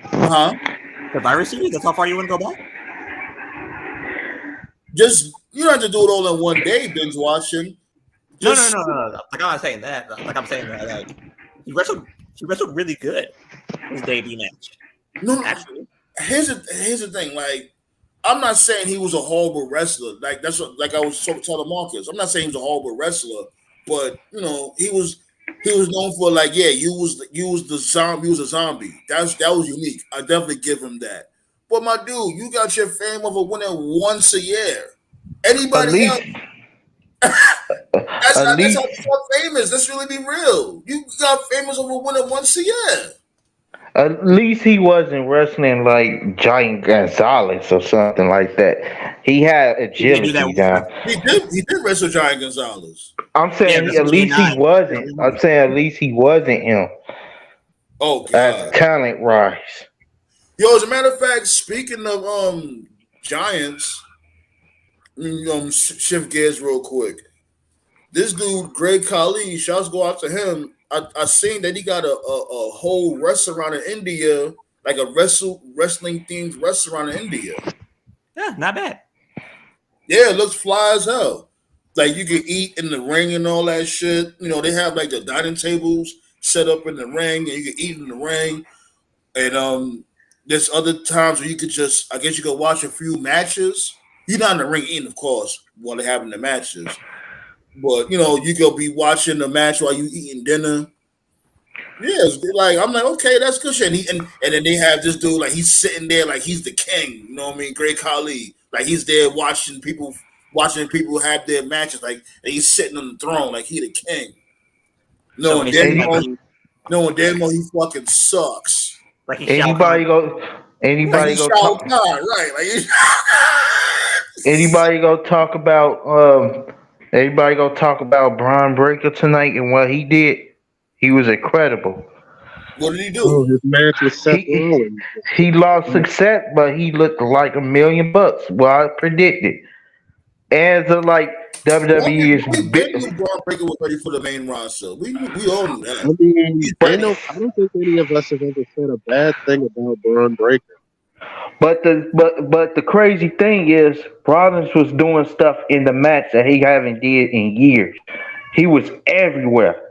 C: Huh?
D: Survivor Series? That's how far you want to go back?
C: Just you don't have to do it all in one day, binge watching.
D: No.
C: Just
D: Like I'm not saying that. Like I'm saying that like he wrestled really good his debut match.
C: no.
D: Actually.
C: Here's the thing. Like, I'm not saying he was a horrible wrestler. Like that's what, like I was telling Marcus. I'm not saying he was a horrible wrestler, but he was known for like, yeah, you was the zombie. He was a zombie. That was unique. I definitely give him that. But my dude, you got your fame of a winner once a year.
E: At
C: Anybody else?
E: least,
C: That's
E: at
C: how you
E: least,
C: got famous. Let's really be real. You got famous of a winner once a year.
E: at least he wasn't wrestling like Giant Gonzalez or something like that. He had
D: He did do that
E: agility
D: with
E: down.
C: He did wrestle Giant Gonzalez.
E: I'm saying at least he wasn't. I'm saying at least he wasn't him
C: Oh
E: as
C: God.
E: talent rise.
C: Yo, as a matter of fact, speaking of Giants, shift gears real quick. This dude, Greg Khali, shouts go out to him. I seen that he got a whole restaurant in India, like a wrestling themed restaurant in India.
D: Yeah, not bad.
C: Yeah, it looks fly as hell. Like you can eat in the ring and all that shit. They have like the dining tables set up in the ring, and you can eat in the ring. And there's other times where you could just, I guess you could watch a few matches. You're not in the ring eating, of course, while they're having the matches. But you could be watching the match while you eating dinner. Yes, like I'm like, okay, that's good shit. And then they have this dude like he's sitting there like he's the king. You know what I mean? Great Khali, like he's there watching people have their matches. Like and he's sitting on the throne like he the king.
D: So when
C: Knowing damn well he fucking sucks.
D: like he
E: Anybody go
C: Like he's Shao
E: talk
C: Kahn, right? Like
E: anybody go talk about Braun Breaker tonight and what he did? He was incredible.
C: What did he do?
F: Oh, his match with Seth Rollins.
E: He lost success, but he looked like $1 million. Well, I predicted. As of like WWE is
C: We
E: big,
C: knew Braun Breaker was ready for the main roster. We all knew that.
F: I mean, I don't think any of us have ever said a bad thing about Braun Breaker.
E: but the crazy thing is, Rollins was doing stuff in the match that he haven't did in years. He was everywhere.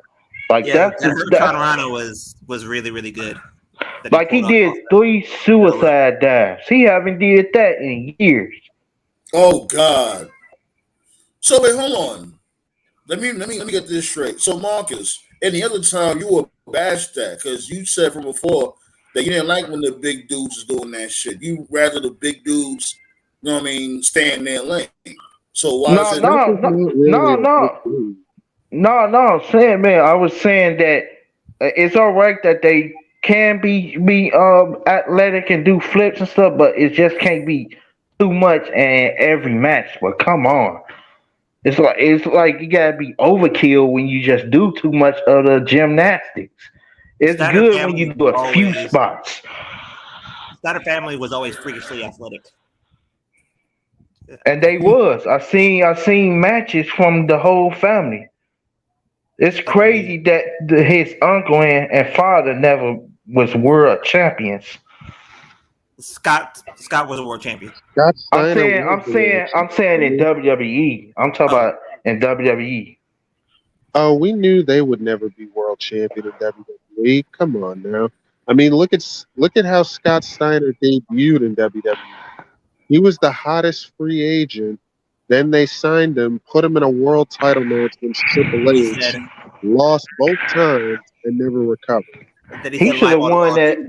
E: Like
D: that Colorado was really, really good.
E: Like he did 3 suicide dives. He haven't did that in years.
C: Oh God. So wait, hold on. Let me get this straight. So Marcus, any other time you would bash that because you said from before that you didn't like when the big dudes is doing that shit. You rather the big dudes, stay in their lane. So why is it?
E: No, saying man, I was saying that it's all right that they can be athletic and do flips and stuff, but it just can't be too much in every match. But come on. It's like you gotta be overkill when you just do too much of the gymnastics. It's good when you do a few spots.
D: Snyder family was always freakishly athletic.
E: And they was. I seen matches from the whole family. It's crazy that his uncle and father never was world champions.
D: Scott was a world champion.
E: I'm saying in WWE. I'm talking about in WWE.
F: Oh, we knew they would never be world champion in WWE. Come on now. I mean, look at how Scott Steiner debuted in WWE. He was the hottest free agent. Then they signed him, put him in a world title match against Triple H, lost both times, and never recovered.
E: He should have won that.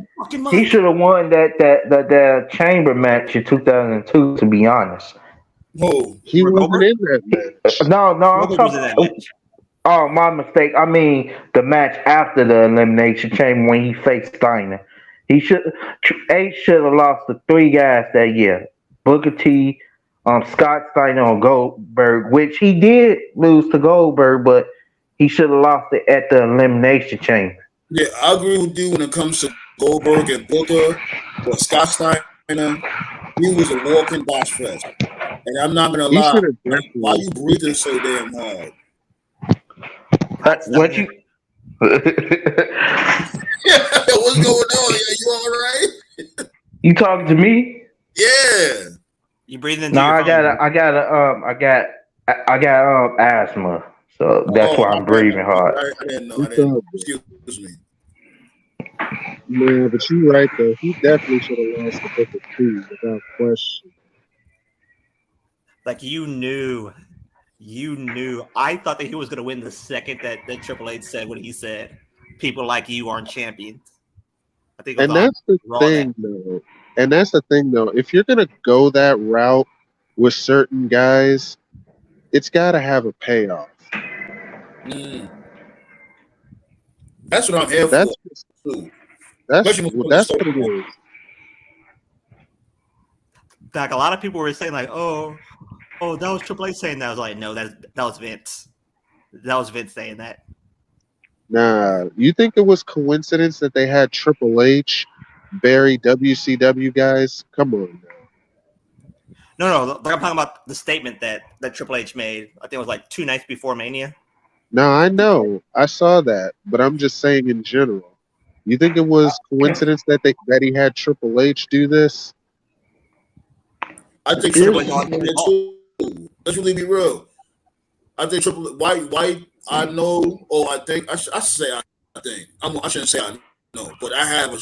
E: He should have won that chamber match in 2002. To be honest,
C: whoa,
F: he wasn't in that match.
E: No, I'm talking. Oh, my mistake. I mean the match after the Elimination Chamber when he faced Steiner. He should H should have lost to three guys that year. Booker T, Scott Steiner on Goldberg, which he did lose to Goldberg, but he should have lost it at the elimination chamber.
C: Yeah, I agree with you when it comes to Goldberg and Booker, but Scott Steiner, he was a walking boss fest. And I'm not gonna
F: He
C: lie,
F: should have
C: why
F: definitely.
C: you breathing so damn hard?
E: What you?
C: What's going on? You all right?
E: You talking to me?
C: Yeah.
D: You breathe into
E: No,
D: your phone.
E: I got asthma, so that's why
C: my
E: I'm
C: bad.
E: breathing hard.
C: I didn't know. I
F: It's
C: didn't.
F: all good.
C: Excuse me.
F: No, but you're right though. He definitely should have lost the Booker T without question.
D: Like you knew. I thought that he was going to win the second that Triple H said what he said. People like you aren't champions. I think.
F: And that's the thing, though. And that's the thing, though. If you're gonna go that route with certain guys, it's got to have a payoff.
C: That's what I'm here
F: That's
C: for. Too.
F: that's
C: Especially when
F: that's
C: it's
F: what it is.
D: Like a lot of people were saying, like, "Oh, that was Triple H saying that." I was like, "No, that was Vince. That was Vince saying that."
F: Nah, you think it was coincidence that they had Triple H bury WCW guys? Come on, now.
D: No. Like I'm talking about the statement that Triple H made. I think it was like 2 nights before Mania.
F: No, I know, I saw that, but I'm just saying in general. You think it was coincidence that he had Triple H do this?
C: I think Triple H too. Let's really be real. I think Triple why I know, or I think I should say I think I shouldn't say I know, but I have a,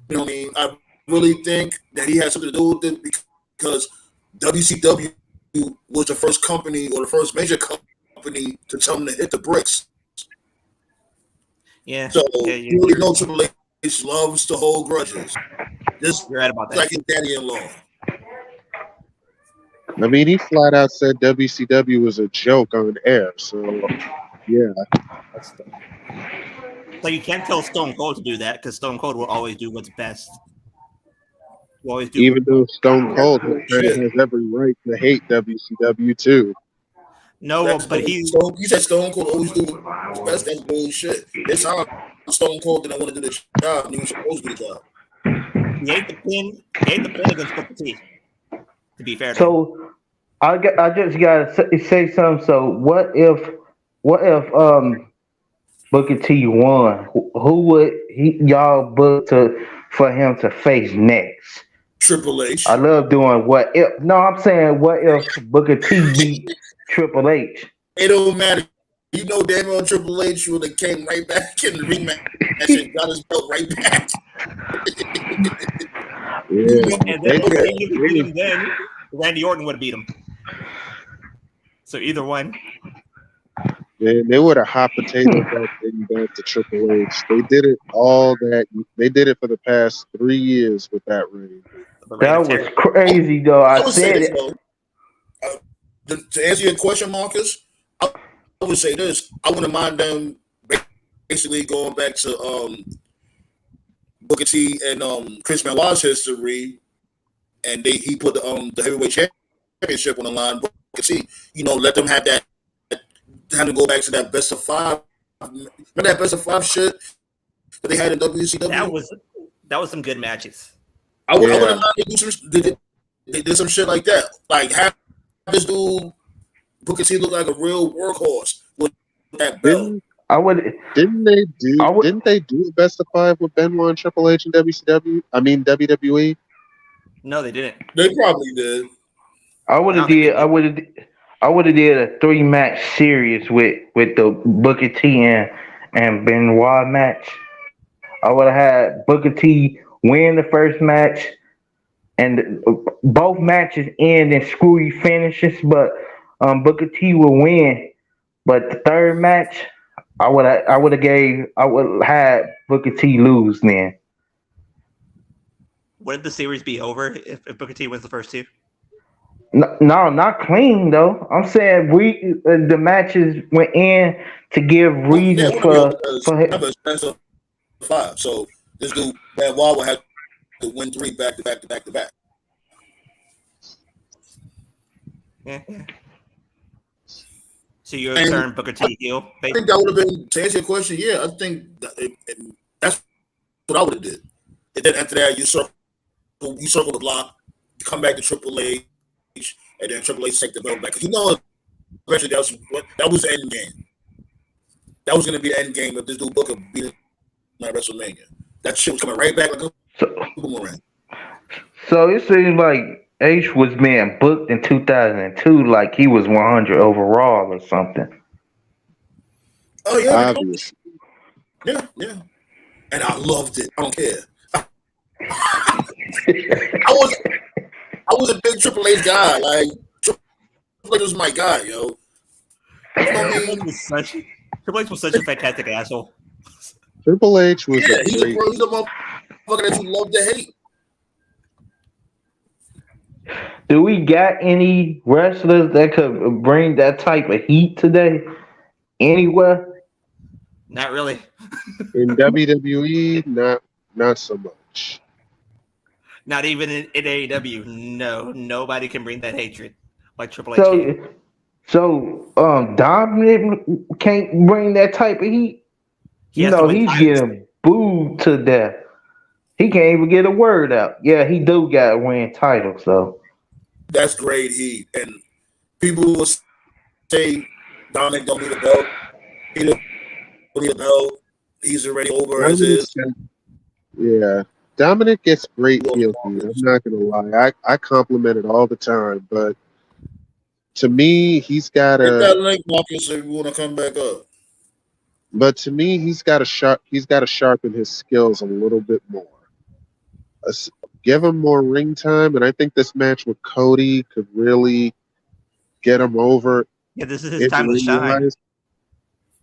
C: you know what I mean. I really think that he had something to do with it because WCW was the first company or the first major company to tell him to hit the bricks.
D: Yeah.
C: So
D: yeah,
C: you really know Triple H loves to hold grudges. Just
D: You're right about that.
C: like his daddy-in-law.
F: I mean, he flat out said WCW was a joke on air. So, yeah.
D: So you can't tell Stone Cold to do that because Stone Cold will always do what's best. Will always do.
F: Even though Stone Cold has every right to hate WCW too.
D: No, but he
C: said Stone Cold always do what's best. That's bullshit. It's how Stone Cold didn't want to do the job. And he was supposed to do the job.
D: He ate the pin against Booker T. To be fair.
E: So I just gotta say something. So what if Booker T won? Who would y'all book for him to face next?
C: Triple H.
E: I love doing what if. No, I'm saying what if Booker T beat Triple H?
C: It don't matter. You know damn well Triple H would have came right back in the rematch and got his belt right back.
D: And then Randy Orton would have beat him. So either one.
F: Man, they would have hot potato that thing back to Triple H. They did it they did it for the past 3 years with that reign.
E: That was crazy, though. I said it.
C: To answer your question, Marcus, I would say this. I wouldn't mind them basically going back to Booker T and Chris Benoit's history, and he put the heavyweight championship on the line. Booker T, let them have that. Have to go back to that best of 5. Remember that best of 5 shit that they had in WCW?
D: That was some good matches.
C: I wouldn't mind they did some shit like that. Like have this dude Booker T look like a real workhorse with that belt.
F: Didn't they do the best of 5 with Benoit and Triple H and WWE?
D: No, they didn't.
C: They probably did.
E: I would have did a 3-match series with the Booker T and Benoit match. I would have had Booker T win the first match, and both matches end in screwy finishes. But Booker T will win. But the third match, I would have had Booker T lose then.
D: Wouldn't the series be over if Booker T wins the first 2?
E: No, not clean though. I'm saying the matches went in to give reason for him.
C: Best of 5. So this dude, Bad Wawa, had to win 3 back to back.
D: Yeah. So you're turn Booker T heel?
C: I think that would have been, to answer your question, yeah, I think that's what I would have did. And then after that, you circle the block, you come back to Triple H, and then Triple H take the belt back. Because eventually that was the end game. That was going to be the end game of this dude Booker beating at WrestleMania. That shit was coming right back like a boomerang.
E: So it seems like H was being booked in 2002 like he was 100 overall or something.
C: Oh, yeah.
F: Obvious.
C: Yeah. And I loved it. I don't care. I was a big Triple H guy. Like, Triple H was my guy, yo. You know what I mean?
D: Triple H was such a fantastic asshole.
F: Triple H was
C: he's a motherfucker that you love to hate.
E: Do we got any wrestlers that could bring that type of heat today? Anywhere?
D: Not really.
F: In WWE, not so much.
D: Not even in AEW. No, nobody can bring that hatred like Triple H.
E: So Dominic can't bring that type of heat. He's getting booed to death. He can't even get a word out. Yeah, he do got to win titles though.
C: That's great heat, and people will say Dominic don't need a belt. He don't need a belt. He's already over as is.
F: Yeah. Dominic gets great heel heat. I'm not gonna lie. I compliment it all the time, but to me, he's got
C: Get that link, Marcus, if you want to come back up.
F: But to me, he's got to sharpen his skills a little bit more. Give him more ring time, and I think this match with Cody could really get him over.
D: Yeah, this is his time to shine.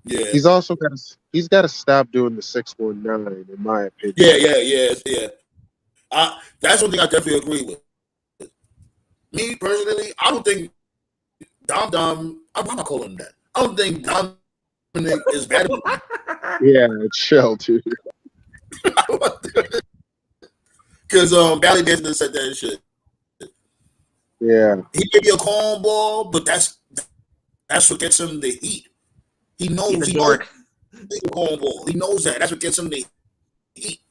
C: Yeah,
F: he's got to stop doing the 619, in my opinion.
C: Yeah. That's one thing I definitely agree with. Me personally, I don't think Dom. I'm not calling him that. I don't think Dominic is bad.
F: Yeah, chill, dude.
C: Because Bally Davidson said that shit.
F: Yeah,
C: he may be a cornball, but that's what gets him the heat. He knows he's a dork. He's a cornball. He knows that. That's what gets him the heat.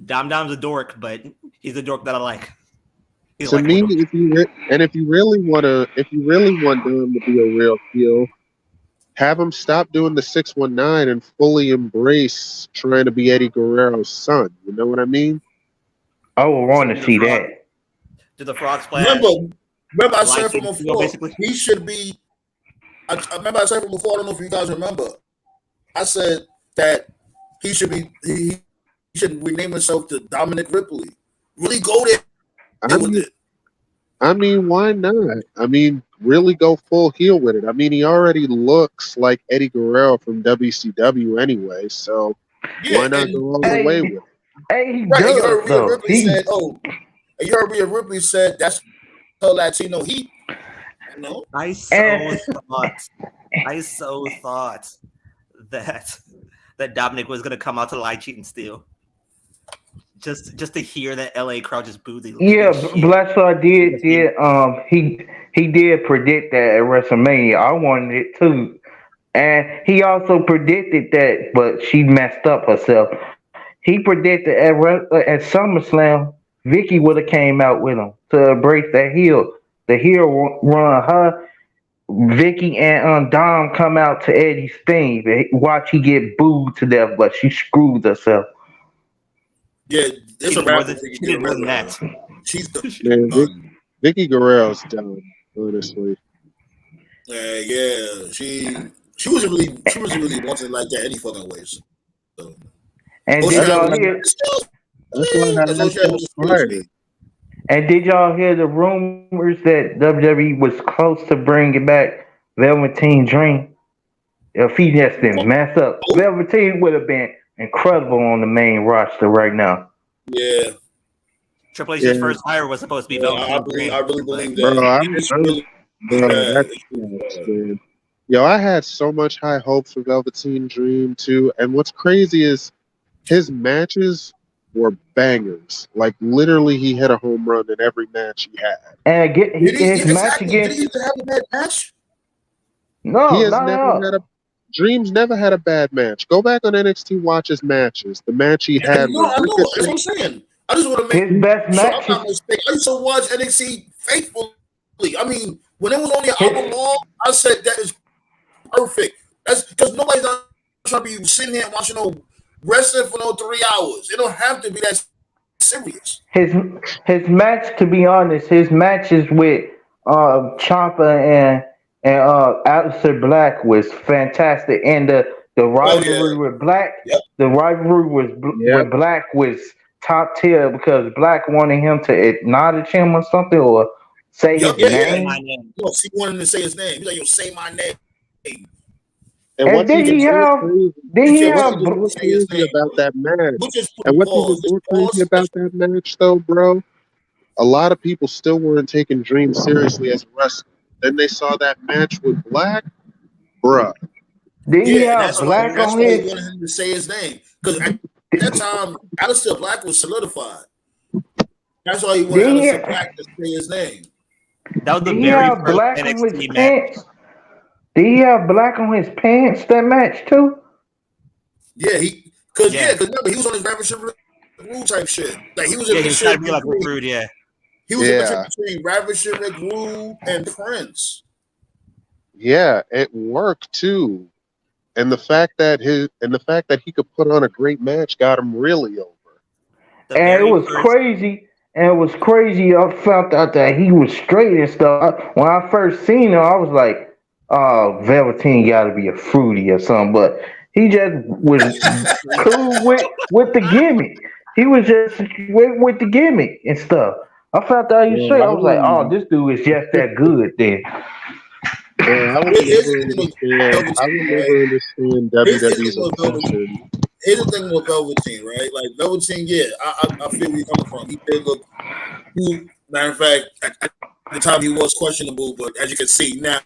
D: Dom's a dork, but he's a dork that I like.
F: To me, if you really want Dom to be a real heel, have him stop doing the 619 and fully embrace trying to be Eddie Guerrero's son. You know what I mean?
E: I would want to see that.
D: Do the frog splash?
C: Remember I said from before, he should be. I remember I said from before. I don't know if you guys remember. I said that he should be. He should rename himself to Dominic Ripley. Really go there.
F: I mean, why not? I mean, really go full heel with it. I mean, he already looks like Eddie Guerrero from WCW anyway, so why not go all the way with it?
E: Hey, he does,
C: you heard Rhea Ripley said, you heard Rhea Ripley said that's her Latino heat. You know?
D: I so thought that Dominic was gonna come out to lie, cheat, and steal. Just to hear that LA crowd just boo the
E: Blackstar did he did predict that at WrestleMania. I wanted it too. And he also predicted that, but she messed up herself. He predicted at SummerSlam, Vicky would have came out with him to embrace that heel. The heel run her, Vicky and Dom come out to Eddie's thing. Watch he get booed to death, but she screwed herself.
C: Yeah, it's a rap.
F: She's Vicky Guerrero's done, honestly.
C: Yeah, she wasn't really wanting like that any fucking ways. So.
E: And did y'all hear? And did y'all hear the rumors that WWE was close to bringing back Velveteen Dream? If he just didn't mess up, Velveteen would have been incredible on the main roster right now.
C: Yeah.
D: Triple H's first hire was supposed to be Velveteen.
C: I really believe that.
F: Yo, I had so much high hopes for Velveteen Dream too, and what's crazy is his matches were bangers. Like literally, he hit a home run in every match he had.
E: And his match
C: Exactly. Did he
E: against
C: even have a bad match?
F: He
E: no,
F: has
E: not at
F: never had a
E: all.
F: Dreams never had a bad match. Go back on NXT, watch his matches. The match he
C: I
F: had
C: know,
F: with
C: I know. That's what
F: Ricochet.
C: I'm saying. I just want to make
E: His best
C: sure I'm
E: matches,
C: not mistaken. I used to watch NXT faithfully. I mean, when it was only an
E: his
C: hour long, I said that is perfect. That's because nobody's not trying to be sitting here watching no wrestling for no 3 hours. It don't have to be that serious.
E: his his match. To be honest, his matches with Ciampa and Aleister Black was fantastic, and the
C: Oh yeah,
E: rivalry with Black,
C: yep,
E: the rivalry
F: Yep.
E: with Black was top tier because Black wanted him to acknowledge him or something or say
C: yep,
E: his
C: yeah,
D: Say
C: yeah.
D: my
E: name.
D: name.
C: You know, he wanted to say his name. He's like, "Yo, say my name."
F: And
E: And
F: what's
E: then
F: even
E: he
F: more
E: have
F: crazy,
E: then
C: He
E: he
C: kept
F: what's
E: have
C: telling
F: even
C: him to
F: more
C: say his
F: crazy
C: name,
F: about
C: bro.
F: that match,
C: But just put
F: and
C: a
F: what's even
C: pause. Just
F: more crazy
C: pause.
F: about that match, though, bro, a lot of people still weren't taking Dream seriously as a wrestler. Then they saw that match with Black, bruh.
E: then he
C: Yeah, and
E: have Black
C: that's
E: on
C: why he
E: his.
C: wanted him to say his name. Because at that time, Aleister Black was solidified. That's why he wanted
E: Then
C: Aleister
E: he
C: Black to say his name.
D: That was the
E: did he
D: very
E: have
D: first
E: Black on his
D: NXT match.
E: pants? Did he have Black on his pants that match too?
C: Yeah,
D: Yeah,
C: because remember he was on his Ravishing Rule type shit. Like he was
D: yeah,
C: in
D: he was trying to
C: between.
D: be like Rick Rude. Yeah,
C: He was in
F: Yeah,
C: between Ravishing Rick Rude and Prince.
F: yeah, it worked too. And the fact that he could put on a great match got him really over.
D: the
E: And it
D: very
E: was
D: first.
E: crazy. And it was crazy. I found out that he was straight and stuff. When I first seen him, I was like, "Oh, Velveteen got to be a fruity or something." But he just was cool with the gimmick. He was just with the gimmick and stuff. I found out he was straight.
F: Bro,
E: I was like, "Oh, this dude is just that good." Then
F: I would
C: Here's
F: never
C: the thing with
F: understand. I
C: Velveteen,
F: would
C: right?
F: never understand
C: Here's the thing
F: WWE's
C: with Velveteen.
F: obsession.
C: Here's the thing with Velveteen, right? Like Velveteen, yeah, I feel where you're coming from. He did look cool. Matter of fact, at the time he was questionable, but as you can see now,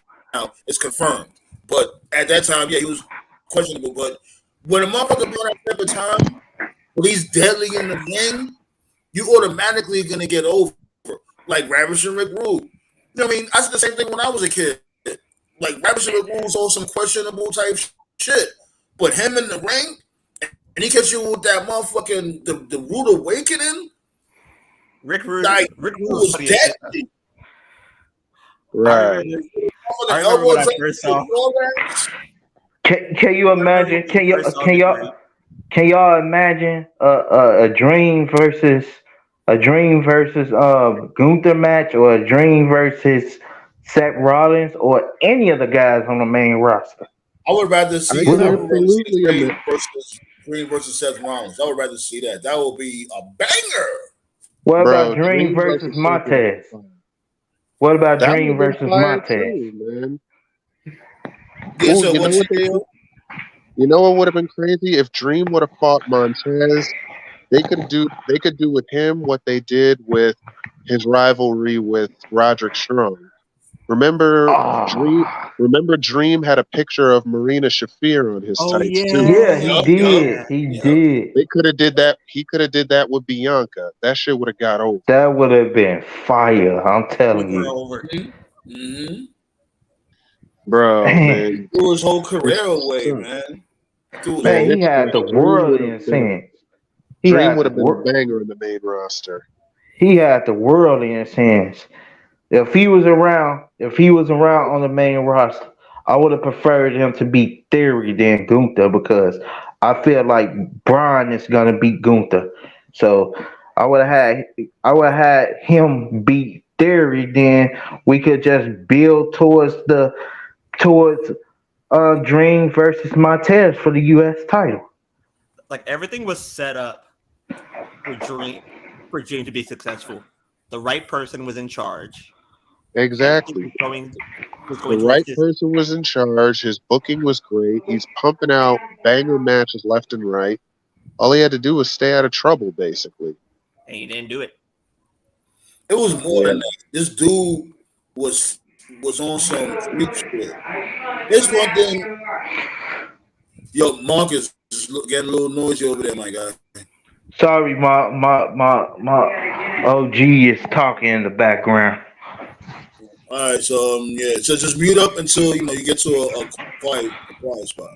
C: it's confirmed. But at that time, yeah, he was questionable. But when a motherfucker brought that type of time, when he's deadly in the ring, you automatically gonna get over. Like Ravishing Rick Rude. You know what I mean? I said the same thing when I was a kid. Like Ravishing Rick Rude was on some questionable type shit. But him in the ring, and he catch you with that motherfucking the rude awakening,
D: Rick Rude.
C: like
D: Rick
C: it
D: Rude was
C: was
D: funny as shit.
C: deadly.
D: I
F: Right.
D: remember. I
C: Motherfucking
D: remember when
C: elbow
D: I
C: drop
D: first
C: to the
D: saw.
C: forearms.
E: can you
D: I remember
E: imagine?
D: when we first saw Rick Rude.
E: Can y'all imagine a dream versus Gunther match or a dream versus Seth Rollins or any of the guys on the main roster?
C: I would rather
F: I
C: see
F: can
E: Would-
F: absolutely
C: Green
F: imagine.
C: versus Seth Rollins. I would rather see that. That would be a banger.
E: What about
F: Bro,
E: Dream
F: Dream
E: versus
F: versus Seth would have been
E: Montez?
F: fire.
E: What about
F: That would
E: Dream
F: have been
E: versus
F: fire
E: Montez?
F: too, man.
C: Yeah,
F: Oh,
C: so
F: you know
C: what
F: what
C: you
F: they
C: do?
F: could, you know what would have been crazy if Dream would have fought Montez. They could do with him what they did with his rivalry with Roderick Strong. Remember Dream
E: Oh,
F: remember Dream had a picture of Marina Shafir on his
D: Oh
F: tights too.
E: yeah, he
C: Yup,
D: yeah,
C: yup,
D: yeah.
E: did. He
C: yup.
E: did.
F: They could have did that. He could have did that with Bianca. That shit would have got over.
E: That would have been fire. I'm
D: With
E: telling
D: her
E: you.
D: over.
C: Mm-hmm.
F: Bro,
E: Man,
F: man.
C: Threw his whole
F: It's
C: career away,
F: son.
C: man. Threw his
F: Man,
E: man,
C: whole
E: he had the
F: Dream
E: world
F: would
E: in
F: have
E: his
F: been a
E: hands. He
F: Dream
E: had
F: would
E: the
F: have been a
E: world.
F: banger in the main roster.
E: He had the world in his hands. If he was around on the main roster, I would have preferred him to beat Theory than Gunther because I feel like Braun is gonna beat Gunther. So I would have had him beat Theory. Then we could just build towards Dream versus Montez for the U.S. title.
D: Like everything was set up for Dream to be successful. The right person was in charge. Everything
F: Exactly.
D: was
F: The
D: going towards
F: right
D: this.
F: person was in charge. His booking was great. He's pumping out banger matches left and right. All he had to do was stay out of trouble, basically.
D: And he didn't do it.
C: It was more
F: Yeah.
C: than that. This dude was on some freak shit. This one thing, yo, Marcus is getting a little noisy over there, my guy.
E: Sorry, my OG is talking in the background.
C: All right, so yeah, so just mute up until you get to a quiet spot.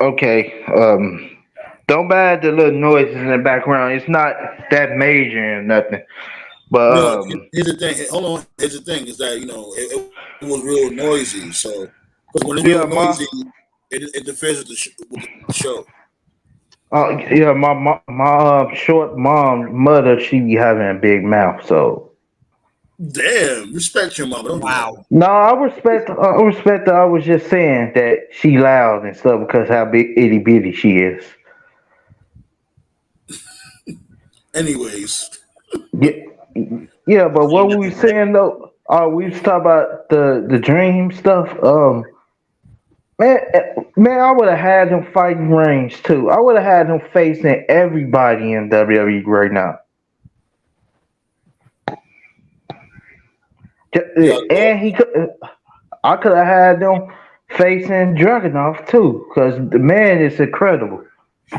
E: Okay. Don't bad the little noises in the background. It's not that major or nothing. But
C: No, here's the thing. Hold on. Here's the thing is that it was real noisy. So because when it's
E: yeah,
C: real
E: my
C: noisy, it interferes with the show.
E: yeah, my short mother, she be having a big mouth. So
C: Damn, respect your mama. Don't do that.
D: Wow.
E: no, I respect her. I was just saying that she loud and stuff because how big itty bitty she is.
C: Anyways,
E: Yeah, yeah, but
D: Ain't
E: what we
D: nothing
E: was
D: to it.
E: saying though, we was talking about the dream stuff. Man, I would have had him fighting Reigns too. I would have had him facing everybody in WWE right now.
C: yeah,
E: And he could, I could have had them facing Dragunov too, because the man is incredible.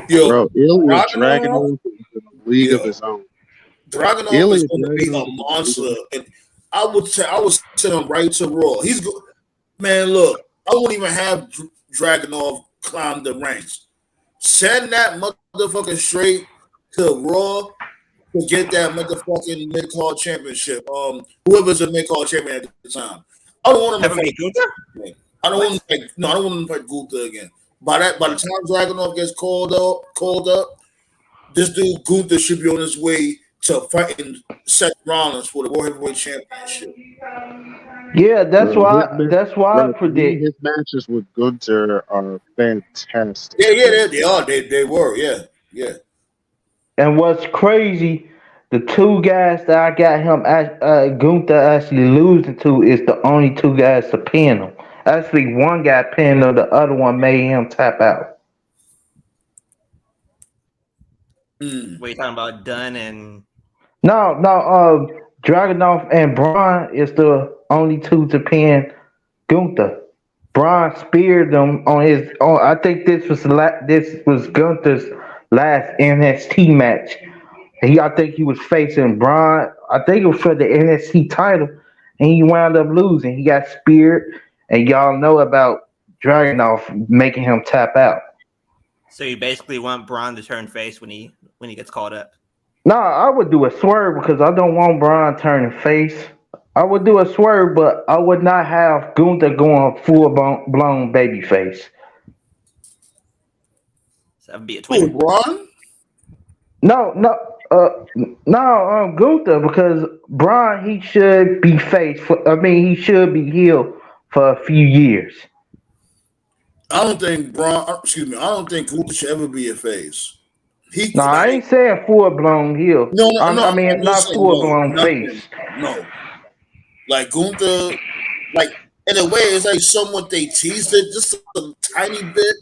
C: yo,
F: Bro, Ilya
C: Dragunov,
F: Dragunov is in a league of
C: yo,
F: his own.
C: Dragunov is
F: Ilya
C: going to be
F: Dragunov
C: a
F: is in a league of
C: monster,
F: his
C: and I would send him right to Raw. He's good, man. Look, I wouldn't even have Dragunov climb the ranks. Send that motherfucker straight to Raw to get that motherfucking mid card championship. Whoever's the mid card champion at the time. I don't want him
D: Have
C: to
D: him
C: fight.
D: beat Gunther?
C: I don't
D: What?
C: want him to fight. No, I don't want him to fight Gunther again. By the time Dragunov gets called up, this dude Gunther should be on his way to fighting Seth Rollins for the World Heavyweight Championship.
E: Yeah,
F: Bro,
E: that's why I
F: bro, to me,
E: predict.
F: his matches with Gunther are fantastic.
C: Yeah, they are. They were. Yeah, yeah.
E: And what's crazy, the two guys that I got him Gunther actually losing to is the only two guys to pin him. Actually, one guy pinned him, the other one made him tap out.
C: Mm.
D: What are you talking about? Dunn and
E: No, Dragunov and Braun is the only two to pin Gunther. Braun speared them on his. On, I think this was Gunther's last NXT match. I think he was facing Braun. I think it was for the NXT title, and he wound up losing. He got speared, and y'all know about Dragunov making him tap out.
D: so you basically want Braun to turn face when he gets called up.
E: No, I would do a swerve because I don't want Braun turning face. I would do a swerve, but I would not have Gunther going full blown baby face.
D: So that would be a
C: Who,
D: twist.
C: Braun?
E: No, no, Gunther because Braun he should be face. I mean, he should be healed for a few years.
C: I don't think Braun. Excuse me. I don't think Gunther should ever be a face. He
E: No, I
C: like
E: ain't saying full blown heel.
C: no, no, no.
E: I
C: I'm
E: mean,
C: just
E: not
C: saying
E: full
C: no,
E: blown
C: nothing.
E: face.
C: No, like Gunther, like in a way, it's like somewhat they teased it just a tiny bit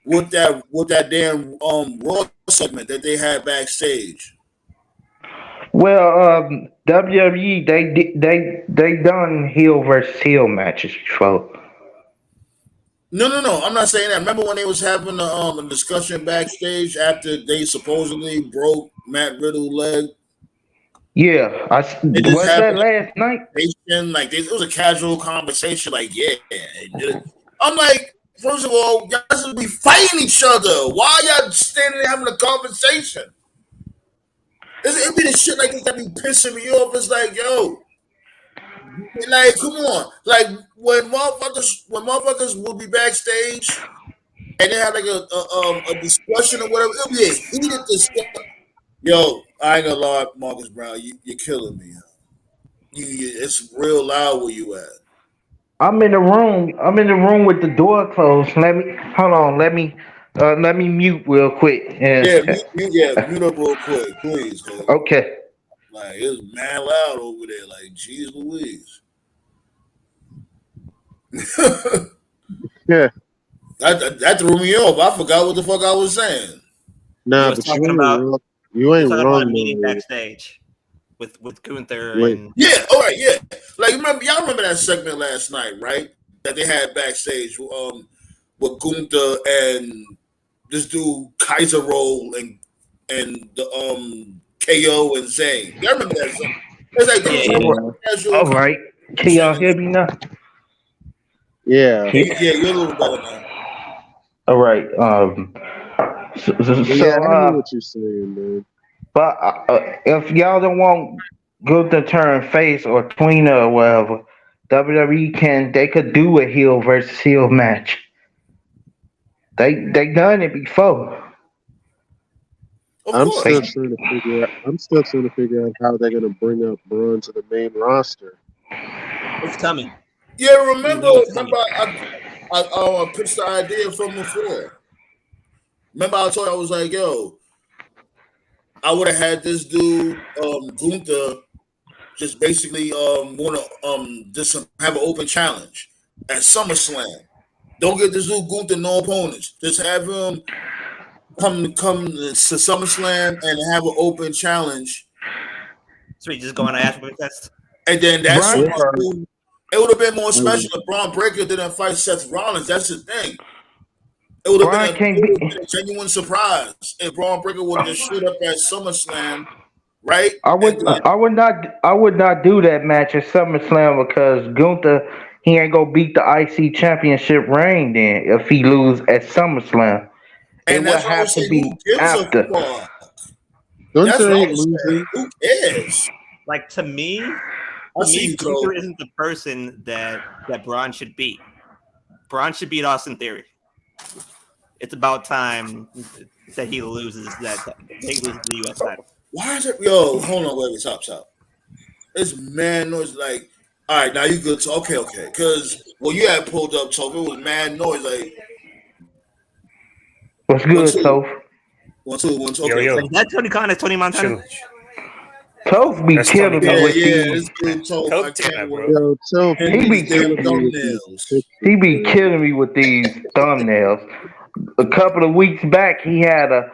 C: with that damn Raw segment that they had backstage.
E: Well, WWE they done heel versus heel matches before.
C: No. I'm not saying that. Remember when they was having a discussion backstage after they supposedly broke Matt Riddle's leg?
E: Yeah,
C: They just
E: was that
C: happened
E: last night?
C: like it was a casual conversation. Like, yeah, I'm like, first of all, y'all should be fighting each other. Why y'all standing there having a conversation? It be the shit like this that be pissing me off. It's like, yo, like, come on, like when motherfuckers will be backstage and they have like a discussion or whatever, it'll be a heated discussion. Yo, I ain't gonna lie, Marcus Brown, you're killing me. It's real loud where you at.
E: I'm in the room. I'm in the room with the door closed. Let me hold on. Let me mute real quick.
C: Yeah,
E: And
C: mute up real quick, please. Cause
E: okay.
C: like it's mad loud over there. Like, geez Louise.
F: Yeah,
C: that threw me off. I forgot what the fuck I was saying.
F: nah,
D: was
F: but
D: talking about
F: you ain't
D: talking about a
F: wrong
D: meeting
F: though.
D: backstage with Gunther
F: Wait,
D: and
C: Yeah, all right, yeah. Like y'all remember that segment last night, right? That they had backstage with Gunther and this dude Kaiser Roll and the KO and Zayn. Y'all remember that? It's like
E: Yeah. All right. Can y'all hear me now?
F: Yeah.
C: Yeah, you're a little better now.
E: All right. So,
F: Yeah, I hear what you're saying, man.
E: but if y'all don't want good to turn face or tweener or whatever, they could do a heel versus heel match. They done it before.
C: Of
F: I'm
C: course.
F: still trying to figure out how they're gonna bring up Braun to the main roster.
D: It's coming.
C: Yeah, remember I pitched the idea from before. Remember I told you I was like, yo, I would have had this dude, Gunther, just basically want to just have an open challenge at SummerSlam. Don't get this dude Gunther no opponents. Just have him come to SummerSlam and have an open challenge.
D: So you just going to ask for a test?
C: And then that's
E: Right.
C: what it would have been more special if Braun Breaker didn't fight Seth Rollins. That's the thing. It would have been a genuine surprise if Braun Breaker would have just showed up at SummerSlam, right?
E: I would not do that match at SummerSlam because Gunther he ain't gonna beat the IC Championship reign then if he lose at SummerSlam.
C: And that's why I was saying, who gives a fuck?
F: Gunther ain't losing.
C: Who cares?
D: Like to me, Gunther isn't the person that Braun should beat. Braun should beat Austin Theory. It's about time that he loses the U.S. title.
C: Why is it? Yo, hold on, wait, top. It's mad noise. Like, all right, now you good? Okay. Because when you had pulled up, Toph, it was mad noise. Like,
E: what's good, Toph?
C: 1 2 1 2. Okay.
D: Yo. Is that Tony Khan? That's Tony Montana.
E: Toph be killing me with these. He be killing me with these thumbnails. A couple of weeks back, he had a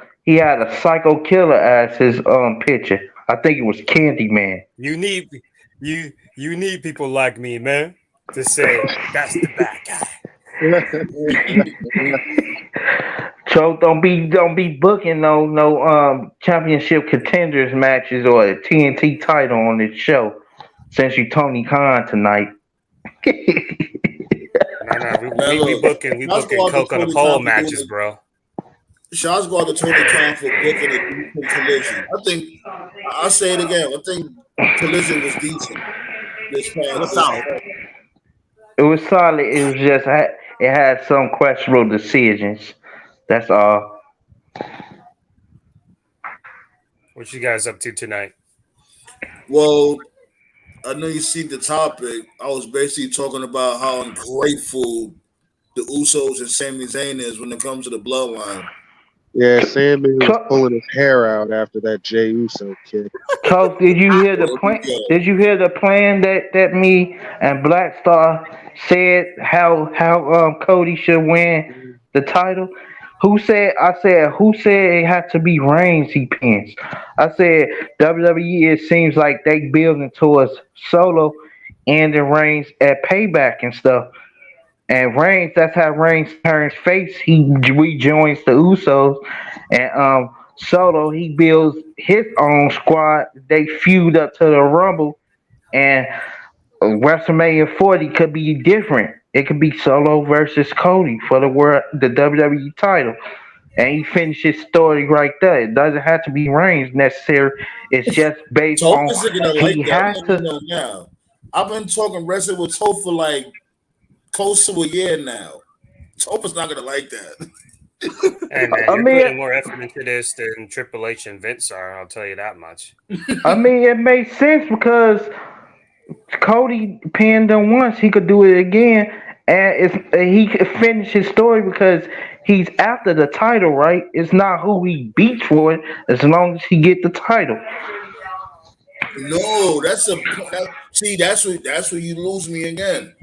E: Psycho Killer as his picture. I think it was Candyman.
G: You need people like me, man, to say that's the bad guy.
E: So don't be booking no championship contenders matches or a TNT title on this show since you Tony Khan tonight.
G: No, we booking Coke on the pole matches, bro.
C: Shots go out to Tony Khan for booking a decent Collision. I think I'll say it again. I think Collision was decent. It was solid.
E: It was solid. It was just it had some questionable decisions. That's all.
G: What you guys up to tonight?
C: Well, I know you see the topic. I was basically talking about how ungrateful the Usos and Sami Zayn is when it comes to the bloodline.
F: Yeah, Sami was pulling his hair out after that Jey Uso kick.
E: So did you hear the plan? Did you hear the plan that me and Black Star said how Cody should win the title? Who said it had to be Reigns he pins? I said WWE, it seems like they building towards Solo and the Reigns at Payback and stuff. And Reigns, that's how Reigns turns face. He rejoins the Usos, and Solo he builds his own squad. They feud up to the Rumble, and WrestleMania 40 could be different. It could be Solo versus Cody for the WWE title, and he finishes his story right there. It doesn't have to be Reigns necessary. It's just based on he has to.
C: Now, I've been talking wrestling with Toph for like close to a year now. Topher's not gonna like that.
G: Hey man, you're putting more effort into this than Triple H and Vince are. I'll tell you that much.
E: I mean, it makes sense because Cody pinned him once. He could do it again, and he could finish his story because he's after the title, right? It's not who he beats for it, as long as he get the title.
C: No, that's where you lose me again.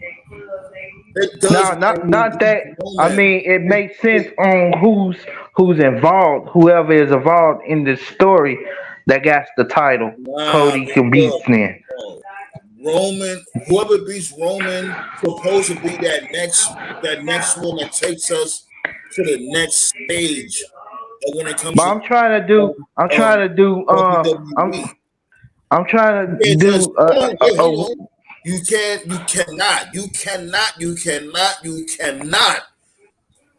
E: No, not that. I mean, it makes sense on who's involved. Whoever is involved in this story that got the title, Cody can beat then.
C: Roman, whoever beats Roman, supposed to be that next one that takes us to the next stage when it comes
E: But
C: to
E: I'm trying to do. I'm trying to do.
C: WWE.
E: I'm trying
C: You
E: to
C: can't just
E: do.
C: wait, hold on. You cannot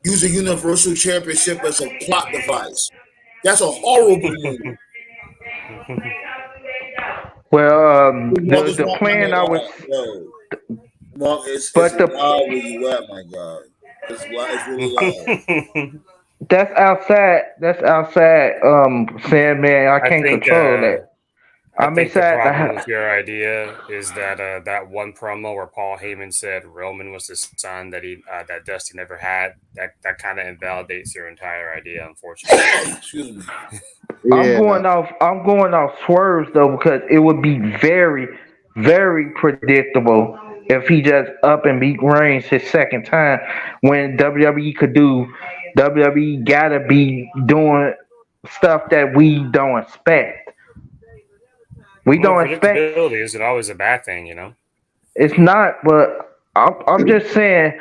C: use a Universal Championship as a plot device. That's a horrible move.
E: Well,
C: Marcus,
E: the plan I was,
C: Mark, it's
E: but
C: loud where you at, my God. It's loud. It's really loud.
E: that's outside. That's outside. Saying man, I
G: I
E: can't
G: think
E: control that.
G: I
E: I'm
G: think the
E: inside the
G: problem with
E: house.
G: your idea is that that one promo where Paul Heyman said Roman was the son that that Dusty never had. That kind of invalidates your entire idea, unfortunately.
C: Excuse me.
E: I'm
F: Yeah,
E: going off. I'm going off swerves though because it would be very, very predictable if he just up and beat Reigns his second time when WWE could do. WWE gotta be doing stuff that we don't expect. We
G: Well,
E: don't expect.
G: predictability isn't always a bad thing, you know.
E: It's not, but I'm just saying.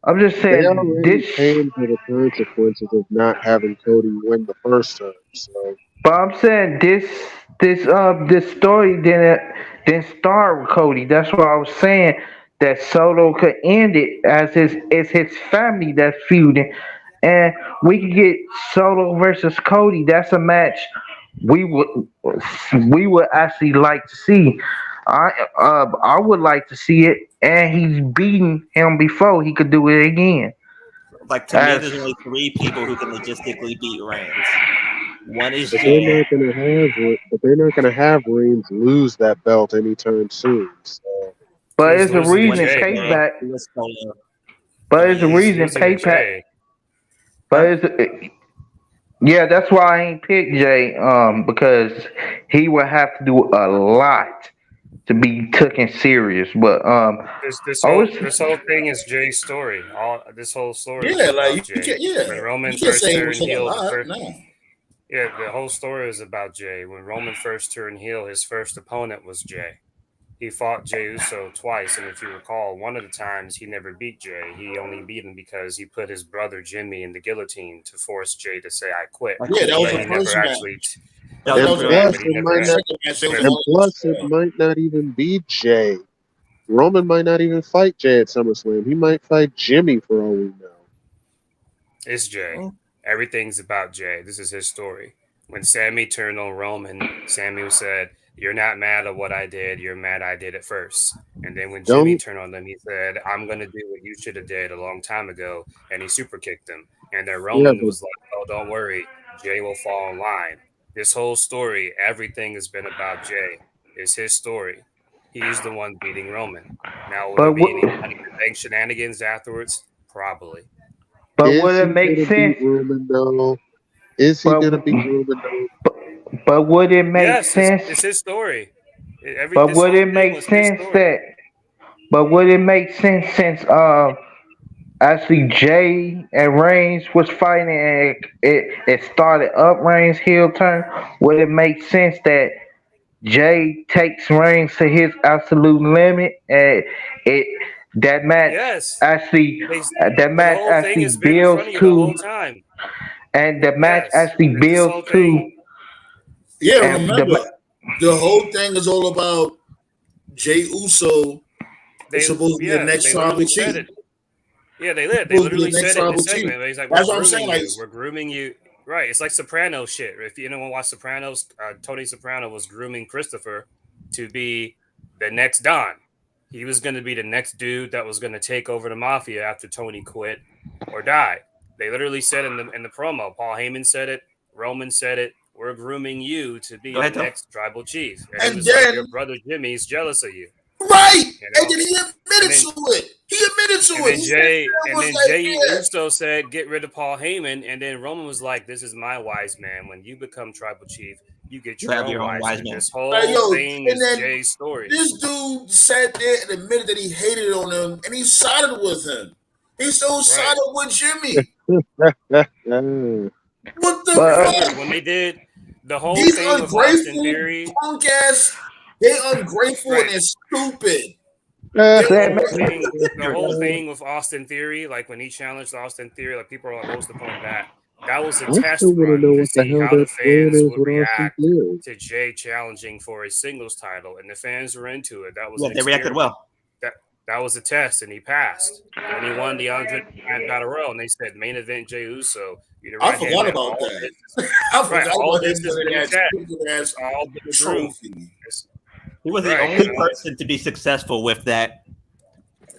E: I'm just
F: they
E: saying
F: already
E: this.
F: paying for the consequences of not having Cody win the first time. So
E: But I'm saying this story didn't start with Cody. That's why I was saying that Solo could end it as it's his family that's feuding, and we could get Solo versus Cody. That's a match we would we would actually like to see. I would like to see it, and he's beaten him before. He could do it again.
D: Like to me,
E: As
D: there's only three people who can logistically beat Reigns. One is
F: but they're
D: Jay.
F: not gonna have Reigns lose that belt anytime soon. So
E: but
G: Who's
E: it's a
G: losing to
D: One
E: reason
D: is
G: Jay, bro?
E: payback.
D: Jay. Who is Solo.
E: But it's a
D: Three is
G: Who's
E: reason
G: losing to
E: payback.
G: Jay?
E: But
D: huh?
E: yeah, that's why I ain't picked Jay. Because he would have to do a lot to be taken serious. But I was,
G: This whole thing is Jay's story. All this whole story is
C: Yeah, like
G: about Jay. When Roman
C: you can't
G: first
C: say he was
G: turned
C: saying a
G: heel,
C: lot. No.
G: the whole story is about Jay. When Roman first turned heel, his first opponent was Jay. He fought Jey Uso twice, and if you recall, one of the times he never beat Jay. He only beat him because he put his brother Jimmy in the guillotine to force Jay to say "I quit."
D: I
C: Yeah,
D: quit.
C: that was
G: But
C: the
G: he
D: Yeah,
G: never
C: first
G: actually.
C: match.
D: that was
F: and
D: the
C: That was
D: first
C: the
G: Right,
F: plus
G: but
D: match.
G: he
F: it
G: never.
F: might not
C: second match. It was
F: and
C: all
F: plus it might not even be Jay. Roman might not even fight Jay at SummerSlam. He might fight Jimmy for all we know.
G: It's Jay. Everything's about Jay. This is his story. When Sammy turned on Roman, Sammy said, "You're not mad at what I did. You're mad I did it first." And then when Jimmy
F: Don't
G: turned on them, he said, "I'm gonna do what you should have did a long time ago," and he super kicked him. And then
F: yeah,
G: Roman
F: but
G: was like, "Oh, don't worry, Jay will fall in line." This whole story, everything has been about Jay. It's his story. He's the one beating Roman. Now, will there
E: but
G: be any money in the bank shenanigans afterwards? Probably.
E: would
F: is
E: it
F: he
E: make
F: gonna beat
E: sense?
F: Roman though? Is he
E: But
F: gonna beat Roman though?
E: but would it make
G: Yes,
E: sense?
G: it's his story.
E: But
G: This
E: would
G: whole
E: it
G: thing
E: make
G: was his
E: sense
G: story.
E: that? But would it make sense since actually Jay and Reigns was fighting and it started up Reigns heel turn? Would it make sense that Jay takes Reigns to his absolute limit and it that match
G: Yes,
E: actually
G: they,
E: that
G: the
E: match
G: whole thing
E: actually
G: has been in
E: builds
G: front of you the
E: to
G: whole time.
E: and the match
G: Yes,
E: actually
G: this
E: builds
G: whole thing.
E: to
C: Yeah,
E: and
C: remember, the whole thing is all about Jay Uso is supposed to be the next
G: They
C: tribal
G: literally said
C: chief.
G: it. Yeah, they did. They
C: Supposed to be
G: literally
C: the next
G: said it in the
C: tribal chief.
G: segment. He's like, "We're
C: That's what I'm saying.
G: grooming
C: Like,
G: you. We're grooming you." Right. It's like Soprano shit. If you don't watch Sopranos, Tony Soprano was grooming Christopher to be the next Don. He was going to be the next dude that was going to take over the mafia after Tony quit or died. They literally said in the promo. Paul Heyman said it. Roman said it. We're grooming you to be
D: Go
G: the
D: ahead, Tom.
G: next tribal chief. And he
C: and
G: was like,
C: then
G: "Your brother Jimmy's jealous of you."
C: right,
G: You
C: and
G: know.
C: then he
G: And
C: admitted
G: then
C: to it. He admitted to it. He said that was like,
G: Jay
C: yeah,
G: Uso said, "Get rid of Paul Heyman," and then Roman was like, "This is my wise man. When you become tribal chief, you get
D: You
G: your
D: have
G: own
D: your own
G: wise
D: wise
G: man."
D: man.
G: This
C: like
G: whole
C: yo,
G: thing
C: and
G: is
C: then
G: Jay's story.
C: this dude sat there and admitted that he hated on him, and he sided with him. He still
G: Right.
C: sided with Jimmy.
F: Uh,
C: What the
E: but
C: fuck?
G: When they did the whole
C: These
G: thing with Austin
C: ungrateful
G: Theory,
C: punk ass, they ungrateful and
G: right?
C: they're stupid.
G: The whole thing with Austin Theory, like when he challenged Austin Theory, like people are like, what was the point of that? That was a test
F: still want to
G: run
F: know
G: to
F: what the
G: see
F: hell
G: how the
F: that plan
G: fans
F: is
G: would
F: with Austin
G: react
F: Theory.
G: to Jay challenging for a singles title, and the fans were into it. That was
D: Yeah,
G: an
D: they reacted
G: experiment.
D: well.
G: That was a test, and he passed. And then he won the Andre Battle Royal, and they said main event Jay Uso.
C: I forgot about that. I forgot
G: all
C: about
G: this
C: him
G: has
C: winning
G: been a
C: that
G: test.
C: stupid ass
G: It's all been a groom.
C: trophy.
D: He was the
G: Right,
D: only
G: you know.
D: person to be successful with that.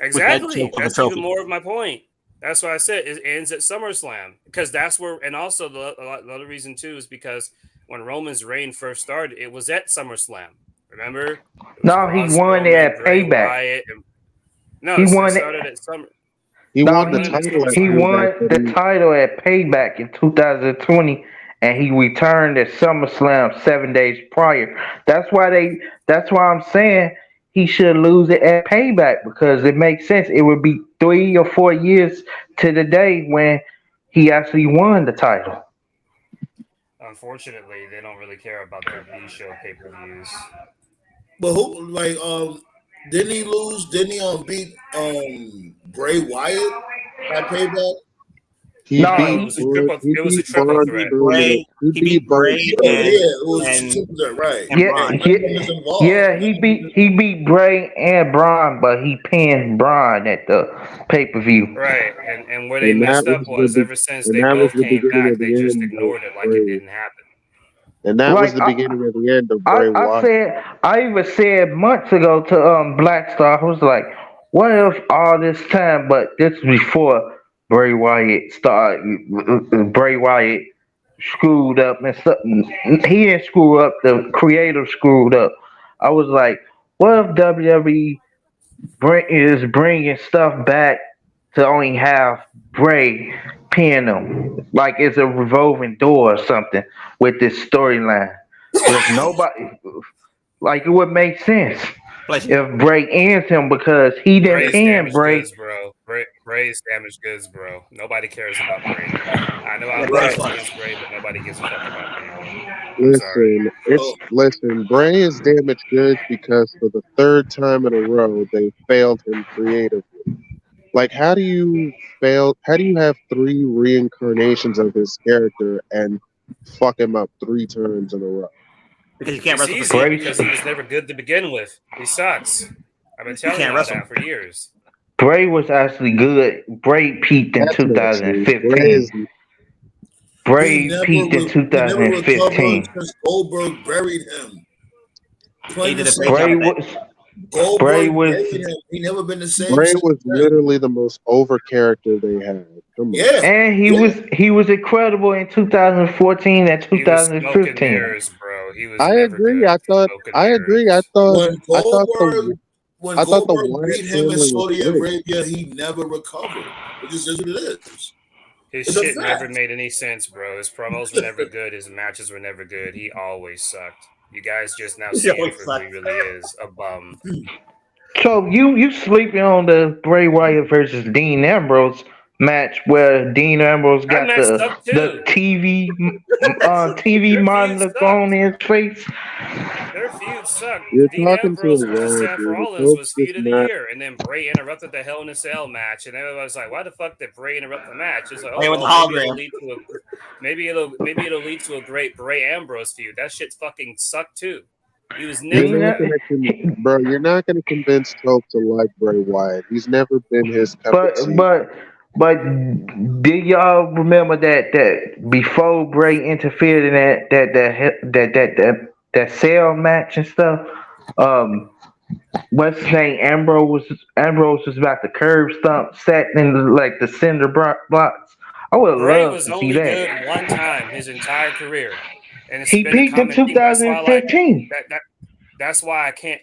G: Exactly. That's
D: trophy.
G: even more of my point. That's why I said it ends at SummerSlam, because that's where, and also the other reason too is because when Roman's reign first started, it was at SummerSlam. Remember? It was
E: No, he won it at
G: Bray
E: Payback.
G: Wyatt,
E: He
G: it
E: won
G: started at Summer.
F: He
E: No,
F: won the
E: he-
F: title.
E: He won the title at Payback in 2020, and he returned at SummerSlam 7 days prior. That's why I'm saying he should lose it at Payback, because it makes sense. It would be 3 or 4 years to the day when he actually won the title.
G: Unfortunately, they don't really care about their B-show pay-per-views.
C: But who, like, didn't he lose? Didn't he beat Bray Wyatt at Payback?
G: It was a triple threat.
D: He beat Bray
E: he beat Bray and Braun, but he pinned Braun at the pay-per-view.
G: Right, and where they messed up was ever since they both came back, they just ignored it like it didn't happen.
F: And that was the beginning of the end of Bray Wyatt.
E: I even said months ago to Black Star, I was like, what if all this time, but this was before Bray Wyatt screwed up and something. He didn't screw up, the creator screwed up. I was like, what if WWE is bringing stuff back to only have Bray pin them, like it's a revolving door or something with this storyline? If nobody, like, it would make sense if Bray ends him, because he didn't pin Bray.
G: Goods, bro. Bray's damaged goods, bro. Nobody cares about Bray. I know I'm biased against Bray, but nobody gives a fuck about Bray.
F: Listen, Bray is damaged goods because for the third time in a row they failed him creatively. Like, how do you have 3 reincarnations of his character and fuck him up 3 times in a row?
D: Because you can't wrestle
G: because he was never good to begin with. He sucks. I've been telling you that for years.
E: Bray was actually good. Bray peaked in 2015. Bray peaked in 2015.
C: Since Goldberg buried him.
E: Bray was
C: he never been the same.
F: Bray was literally the most over character they had.
C: Yeah,
E: and he was incredible in 2014 and 2015.
G: Mirrors, bro. He was
F: I agree. I thought
C: when Goldberg beat him in Saudi Arabia, he never recovered. It just is what it is.
G: His shit never made any sense, bro. His promos were never good. His matches were never good. He always sucked. You guys just now see him for who he really is, a bum.
E: So you sleeping on the Bray Wyatt versus Dean Ambrose match, where Dean Ambrose got the TV monitor on his face?
G: Their feud sucked.
F: You're
G: Dean
F: talking
G: Ambrose
F: to
G: versus
F: a
G: Seth
F: dude.
G: Rollins was feud of the year, and then Bray interrupted the Hell in a Cell match, and everybody was like, "Why the fuck did Bray interrupt the match?" It's like, maybe it'll lead to a great Bray Ambrose feud. That shit fucking sucked too. He was never
F: bro. You're not gonna convince Tope to like Bray Wyatt. He's never been his cup of tea.
E: But do y'all remember that before Bray interfered in that cell match and stuff? What's his name? Ambrose was about to curb stomp, sat in like the cinder blocks. I would love to see that.
G: Bray was only good one time his entire career, and
E: he peaked in 2015.
G: That's why I can't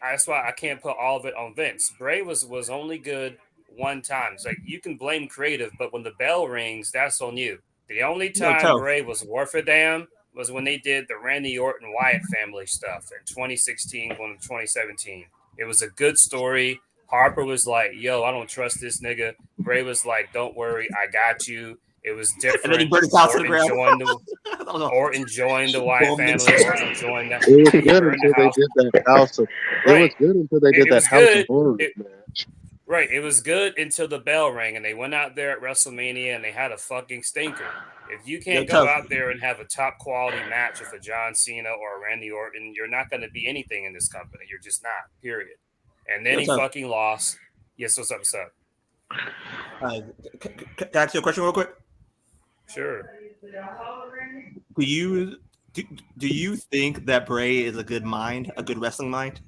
G: put all of it on Vince. Bray was only good one time. It's like, you can blame creative, but when the bell rings, that's on you. The only time Bray was worth a damn was when they did the Randy Orton Wyatt family stuff in 2016 going to 2017. It was a good story. Harper was like, yo, I don't trust this nigga. Bray was like, don't worry, I got you. It was different.
D: And then he burned his house to the ground.
G: Orton joined the Wyatt family. Orton joined that.
F: It was good until they did that house of. It was good until they did that house of horrors, man.
G: Right. It was good until the bell rang and they went out there at WrestleMania and they had a fucking stinker. If you can't go out there and have a top quality match with a John Cena or a Randy Orton, you're not going to be anything in this company. You're just not, period. And then he fucking lost. Yes, what's up, sir?
D: Can I ask you a question real quick?
G: Sure.
D: Do you think that Bray is a good mind, a good wrestling mind?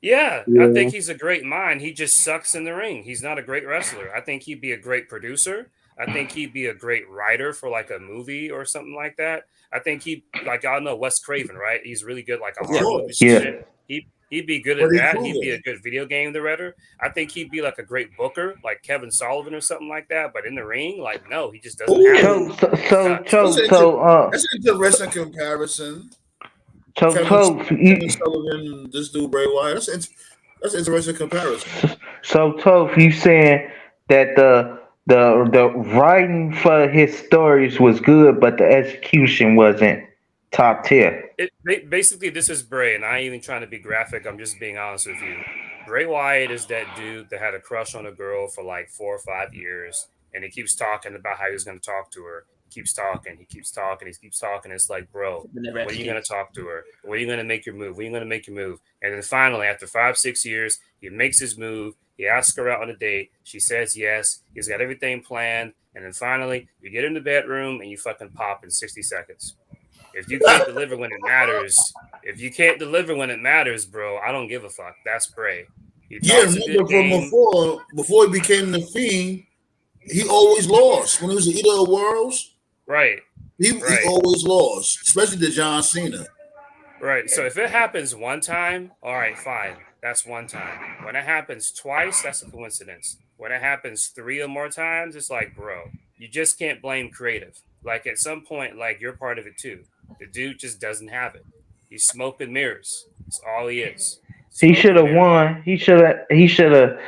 G: Yeah, I think he's a great mind. He just sucks in the ring. He's not a great wrestler. I think he'd be a great producer. I think he'd be a great writer for like a movie or something like that. I think y'all know Wes Craven, right? He's really good, like a horror movie shit. He'd be good at that. He'd be a good video game director. I think he'd be like a great booker, like Kevin Sullivan or something like that. But in the ring, like, no, he just doesn't have it.
C: That's an interesting comparison. Kevin Sullivan, this dude Bray Wyatt. That's an interesting comparison.
E: So Toph, you saying that the writing for his stories was good, but the execution wasn't top tier.
G: Basically, this is Bray, and I ain't even trying to be graphic. I'm just being honest with you. Bray Wyatt is that dude that had a crush on a girl for like 4 or 5 years, and he keeps talking about how he was going to talk to her. He keeps talking. It's like, bro, when are you going to talk to her? When are you going to make your move? And then finally, after 5-6 years, he makes his move. He asks her out on a date. She says yes. He's got everything planned. And then finally, you get in the bedroom and you fucking pop in 60 seconds. If you can't deliver when it matters, bro, I don't give a fuck. That's Bray.
C: Remember from before he became the Fiend, he always lost. When he was the Eater of Worlds,
G: right.
C: He always lost, especially to John Cena.
G: Right. So if it happens one time, all right, fine. That's one time. When it happens twice, that's a coincidence. When it happens 3 or more times, it's like, bro, you just can't blame creative. Like at some point, like you're part of it too. The dude just doesn't have it. He's smoke and mirrors. That's all he is.
E: He should have won. He should have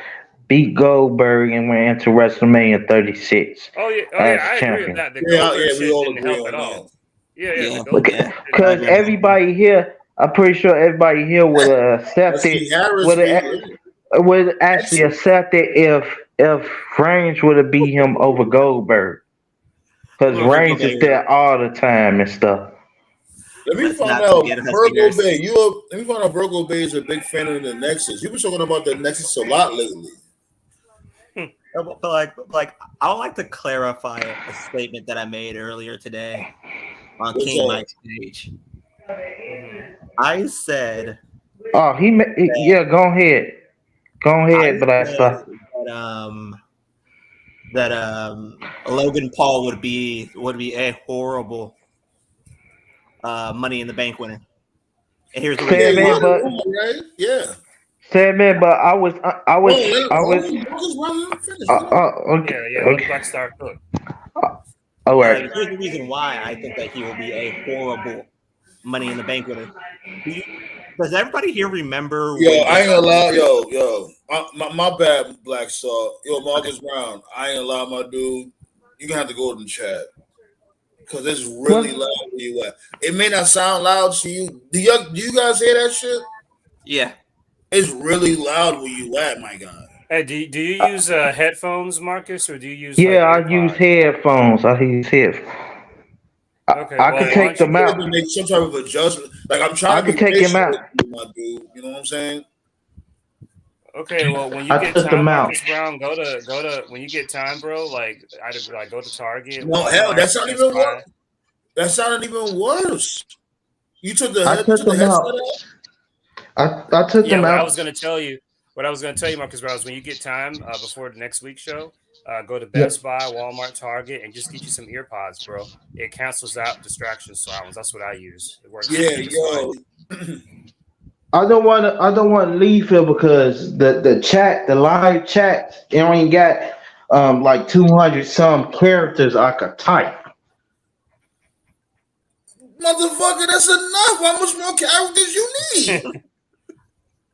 E: beat Goldberg and went into WrestleMania 36.
G: Oh yeah, I agree with that. The Goldberg shit didn't help at all. Yeah.
E: Because everybody here, I'm pretty sure everybody here would accept it. Would actually accept it if Reigns would have beat him over Goldberg. Because Reigns is there all the time and stuff.
C: Let me find out Virgo Bay. Let me find out Virgo Bay is a big fan of the Nexus. You've been talking about the Nexus a lot lately.
D: But like, I would like to clarify a statement that I made earlier today on King Mike's page. I said,
E: "Oh, go ahead,
D: that Logan Paul would be a horrible Money in the Bank winner." And here's the reason.
E: Man, but I was.
G: Okay. Black Star Cook.
E: All right.
D: Here's the reason why I think that he will be a horrible Money in the Bank winner. Does everybody here remember?
C: Yo, I ain't allowed. My bad, Black Star. Yo, Marcus Brown. I ain't allowed, my dude. You're gonna have to go to the chat because it's really loud where you at. It may not sound loud to you. Do you guys hear that shit?
D: Yeah.
C: It's really loud where you at, my God.
G: Hey, do you use headphones, Marcus, or do you use?
E: I use headphones.
G: Okay,
E: I can take them out.
C: To make some type of adjustment. Like I'm trying to
E: take them out,
C: my dude. You know what I'm saying?
G: Okay, well, when you get time, Marcus Brown, go to when you get time, bro. Like either go to Target.
C: No, hell, that's not even worse. That sounded even worse. You took the headset out.
E: I took them out.
G: What I was going to tell you, Marcus Brown, is when you get time before the next week's show, go to Best Buy, Walmart, Target, and just get you some ear pods, bro. It cancels out distraction sounds. That's what I use. It works.
C: Yeah, yo.
E: I don't want to leave here because the live chat, it only got like 200 some characters I could type.
C: Motherfucker, that's enough. How much more characters you need?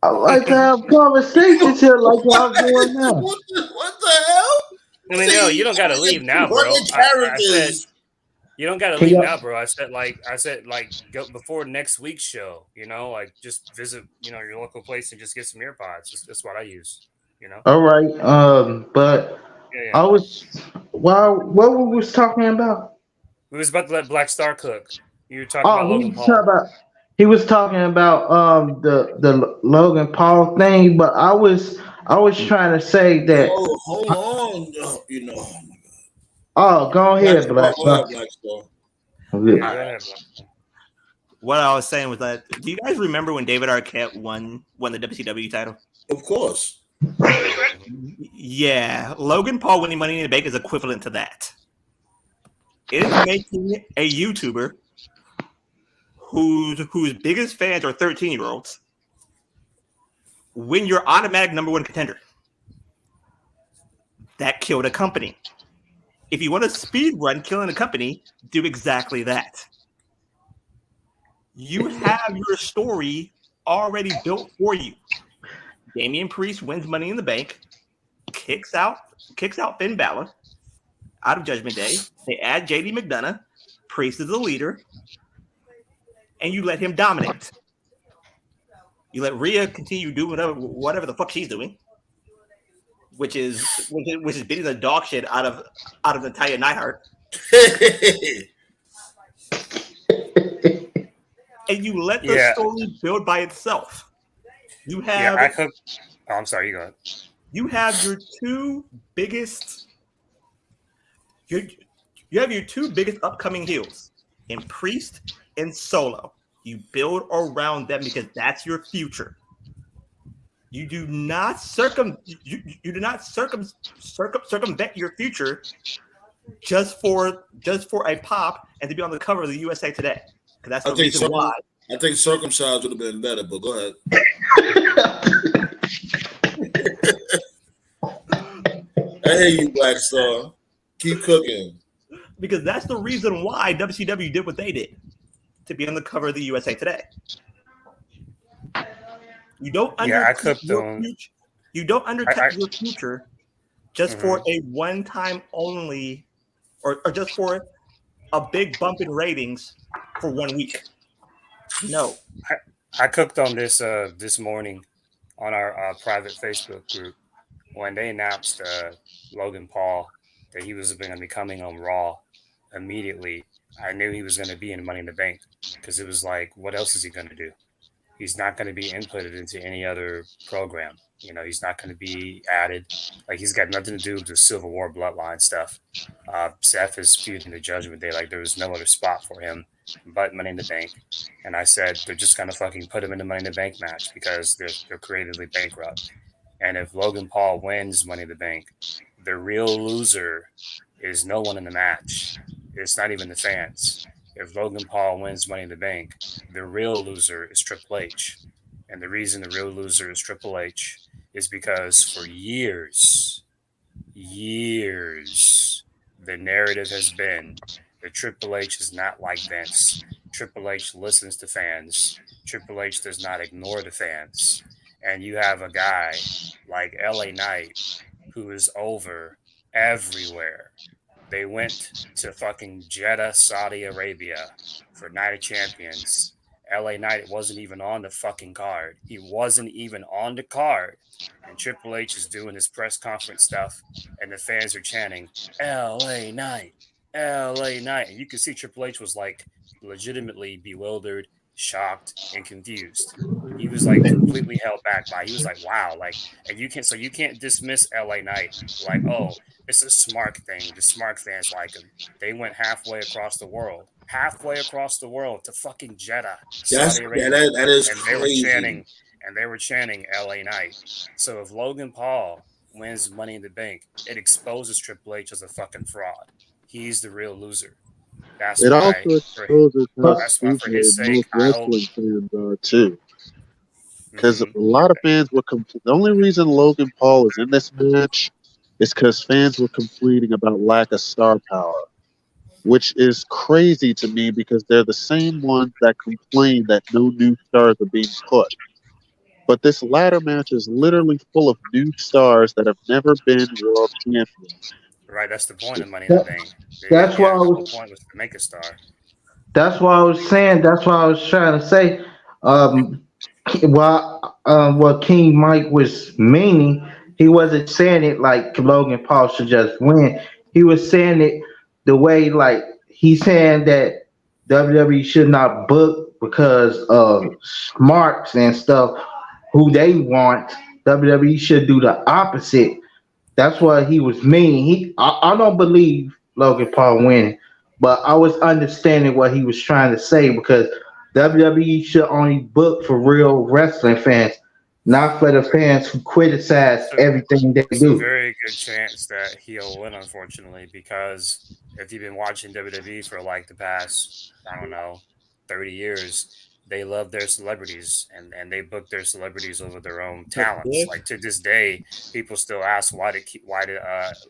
E: I like to have conversations here like y'all doing now.
C: What the hell?
G: I mean, no, you don't got to leave now, bro. I said, you don't got to leave now, bro. I said, go before next week's show. You know, like just visit, your local place and just get some earpods. That's what I use.
E: All right. But
G: Yeah.
E: I was what we was talking about?
G: We was about to let Black Star cook. You were talking about
E: Oh,
G: Logan Paul.
E: he was talking about the Logan Paul thing, but I was trying to say that.
C: Hold on.
E: Oh, go
C: Black
E: ahead,
C: Star,
E: Black
C: go ahead,
E: Star.
C: Black Star.
G: Yeah,
E: Okay.
G: go ahead, Black Star.
D: What I was saying was that, do you guys remember when David Arquette won the WCW title?
C: Of course.
D: Yeah, Logan Paul winning Money in the Bank is equivalent to that. It is making a YouTuber whose biggest fans are 13-year-olds win your automatic number one contender. That killed a company. If you want to speed run killing a company, do exactly that. You have your story already built for you. Damian Priest wins Money in the Bank, kicks out Finn Balor out of Judgment Day. They add JD McDonough. Priest is the leader, and you let him dominate. You let Rhea continue doing whatever the fuck she's doing, which is beating the dog shit out of Natalya Neidhart. And you let the story build by itself. You have.
G: Oh, I'm sorry. You go ahead.
D: You have your two biggest. You have your two biggest upcoming heels in Priest and Solo. You build around them because that's your future. You do not circumvent your future just for a pop and to be on the cover of the USA Today. Because that's the reason why.
C: I think circumcised would have been better, but go ahead. I hear you, Black Star. Keep cooking.
D: Because that's the reason why WCW did what they did, to be on the cover of the USA Today. You don't undercut your future. You don't undercut your future just for a one-time only, or just for a big bump in ratings for 1 week. No.
G: I cooked on this this morning on our private Facebook group when they announced Logan Paul that he was going to be coming on Raw. Immediately, I knew he was going to be in Money in the Bank because it was like, what else is he going to do? He's not going to be inputted into any other program. He's not going to be added. Like, he's got nothing to do with the Civil War Bloodline stuff. Seth is feuding the Judgment Day. Like, there was no other spot for him but Money in the Bank. And I said, they're just going to fucking put him in the Money in the Bank match because they're creatively bankrupt. And if Logan Paul wins Money in the Bank, the real loser is no one in the match. It's not even the fans. If Logan Paul wins Money in the Bank, the real loser is Triple H. And the reason the real loser is Triple H is because for years, the narrative has been that Triple H is not like Vince. Triple H listens to fans. Triple H does not ignore the fans. And you have a guy like LA Knight who is over everywhere. They went to fucking Jeddah, Saudi Arabia for Night of Champions. LA Knight wasn't even on the fucking card. He wasn't even on the card. And Triple H is doing his press conference stuff, and the fans are chanting, LA Knight, LA Knight. And you can see Triple H was like legitimately bewildered, shocked, and confused. He was like completely held back by. He was like, "Wow!" Like, and you can't dismiss LA Knight like, "Oh, it's a Smart thing." The Smart fans like him. They went halfway across the world to fucking Jeddah, Saudi Arabia,
C: that is
G: and
C: crazy.
G: They were chanting LA Knight. So if Logan Paul wins Money in the Bank, it exposes Triple H as a fucking fraud. He's the real loser. That's
F: it
G: why
F: also exposes how stupid
G: for his
F: most
G: sake,
F: wrestling fans are too. Because a lot of fans were the only reason Logan Paul is in this match is because fans were complaining about lack of star power, which is crazy to me because they're the same ones that complain that no new stars are being put. But this ladder match is literally full of new stars that have never been world champions.
G: Right, that's the point of Money in the Bank.
E: That's why
G: the whole point was to make a star.
E: That's why I was saying. That's why I was trying to say. What King Mike was meaning he wasn't saying it like Logan Paul should just win. He was saying it the way like he's saying that WWE should not book because of smarts and stuff who they want. WWE should do the opposite. That's what he was meaning. I don't believe Logan Paul winning, but I was understanding what he was trying to say because WWE should only book for real wrestling fans, not for the fans who criticize everything they
G: It's a
E: do.
G: very good chance that he'll win, unfortunately, because if you've been watching WWE for like the past, I don't know, 30 years, they love their celebrities and they book their celebrities over their own talents. Like to this day, people still ask why did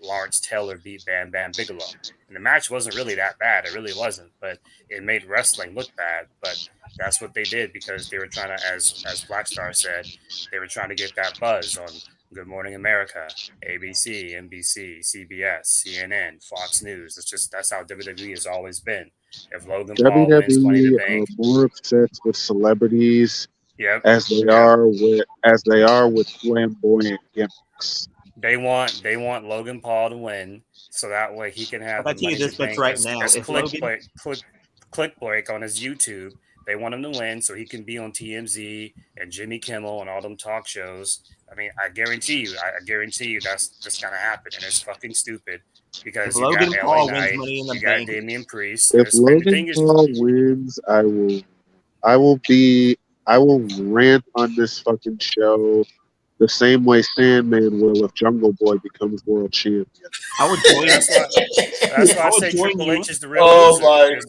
G: Lawrence Taylor beat Bam Bam Bigelow? And the match wasn't really that bad. It really wasn't, but it made wrestling look bad. But that's what they did because they were trying to, as Black Star said, they were trying to get that buzz on Good Morning America, ABC, NBC, CBS, CNN, Fox News. That's how WWE has always been. If Logan Paul wins Money in the
F: WWE
G: Bank,
F: are more obsessed with celebrities
G: yep,
F: as they are with flamboyant gimmicks.
G: they want Logan Paul to win, so that way he can have
D: I'll
G: the
D: tell you
G: Money in
D: this
G: the
D: much
G: Bank
D: right
G: as,
D: now.
G: as
D: If
G: click
D: Logan,
G: break, click break on his YouTube. They want him to win so he can be on TMZ and Jimmy Kimmel and all them talk shows. I mean, I guarantee you that's just gonna happen, and it's fucking stupid
D: if
G: because you got
D: Logan
G: LA
D: Paul wins
G: Knight,
D: Money in the
G: you got
D: Bank,
G: Damian Priest,
F: If
G: and the
F: Logan
G: thing is,
F: Paul wins, I will rant on this fucking show the same way Sandman will if Jungle Boy becomes world champion.
D: I would join.
G: that's why
D: I
G: I
D: would
G: say
D: join
G: Triple
D: you.
G: H is the real
C: Oh
G: loser.
C: my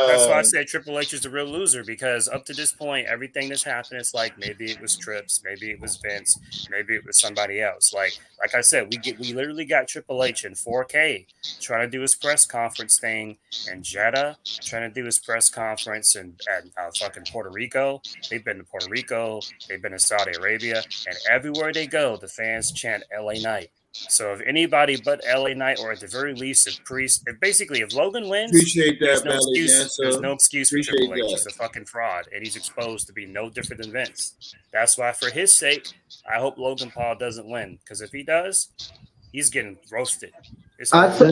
G: That's why I
C: god.
G: say Triple H is the real loser because up to this point, everything that's happened is like maybe it was Trips, maybe it was Vince, maybe it was somebody else. Like I said, we literally got Triple H in 4K trying to do his press conference thing in Jeddah, trying to do his press conference at fucking Puerto Rico. They've been to Puerto Rico, they've been to Saudi Arabia, and everywhere they go, the fans chant LA Knight. So if anybody but LA Knight, or at the very least, if Logan wins,
C: Appreciate
G: there's
C: that,
G: no
C: Belly
G: excuse. There's
C: Dancer.
G: no excuse for
C: Appreciate
G: Triple H.
C: that.
G: He's a fucking fraud, and he's exposed to be no different than Vince. That's why, for his sake, I hope Logan Paul doesn't win. Because if he does, he's getting roasted. It's
E: I,
G: over.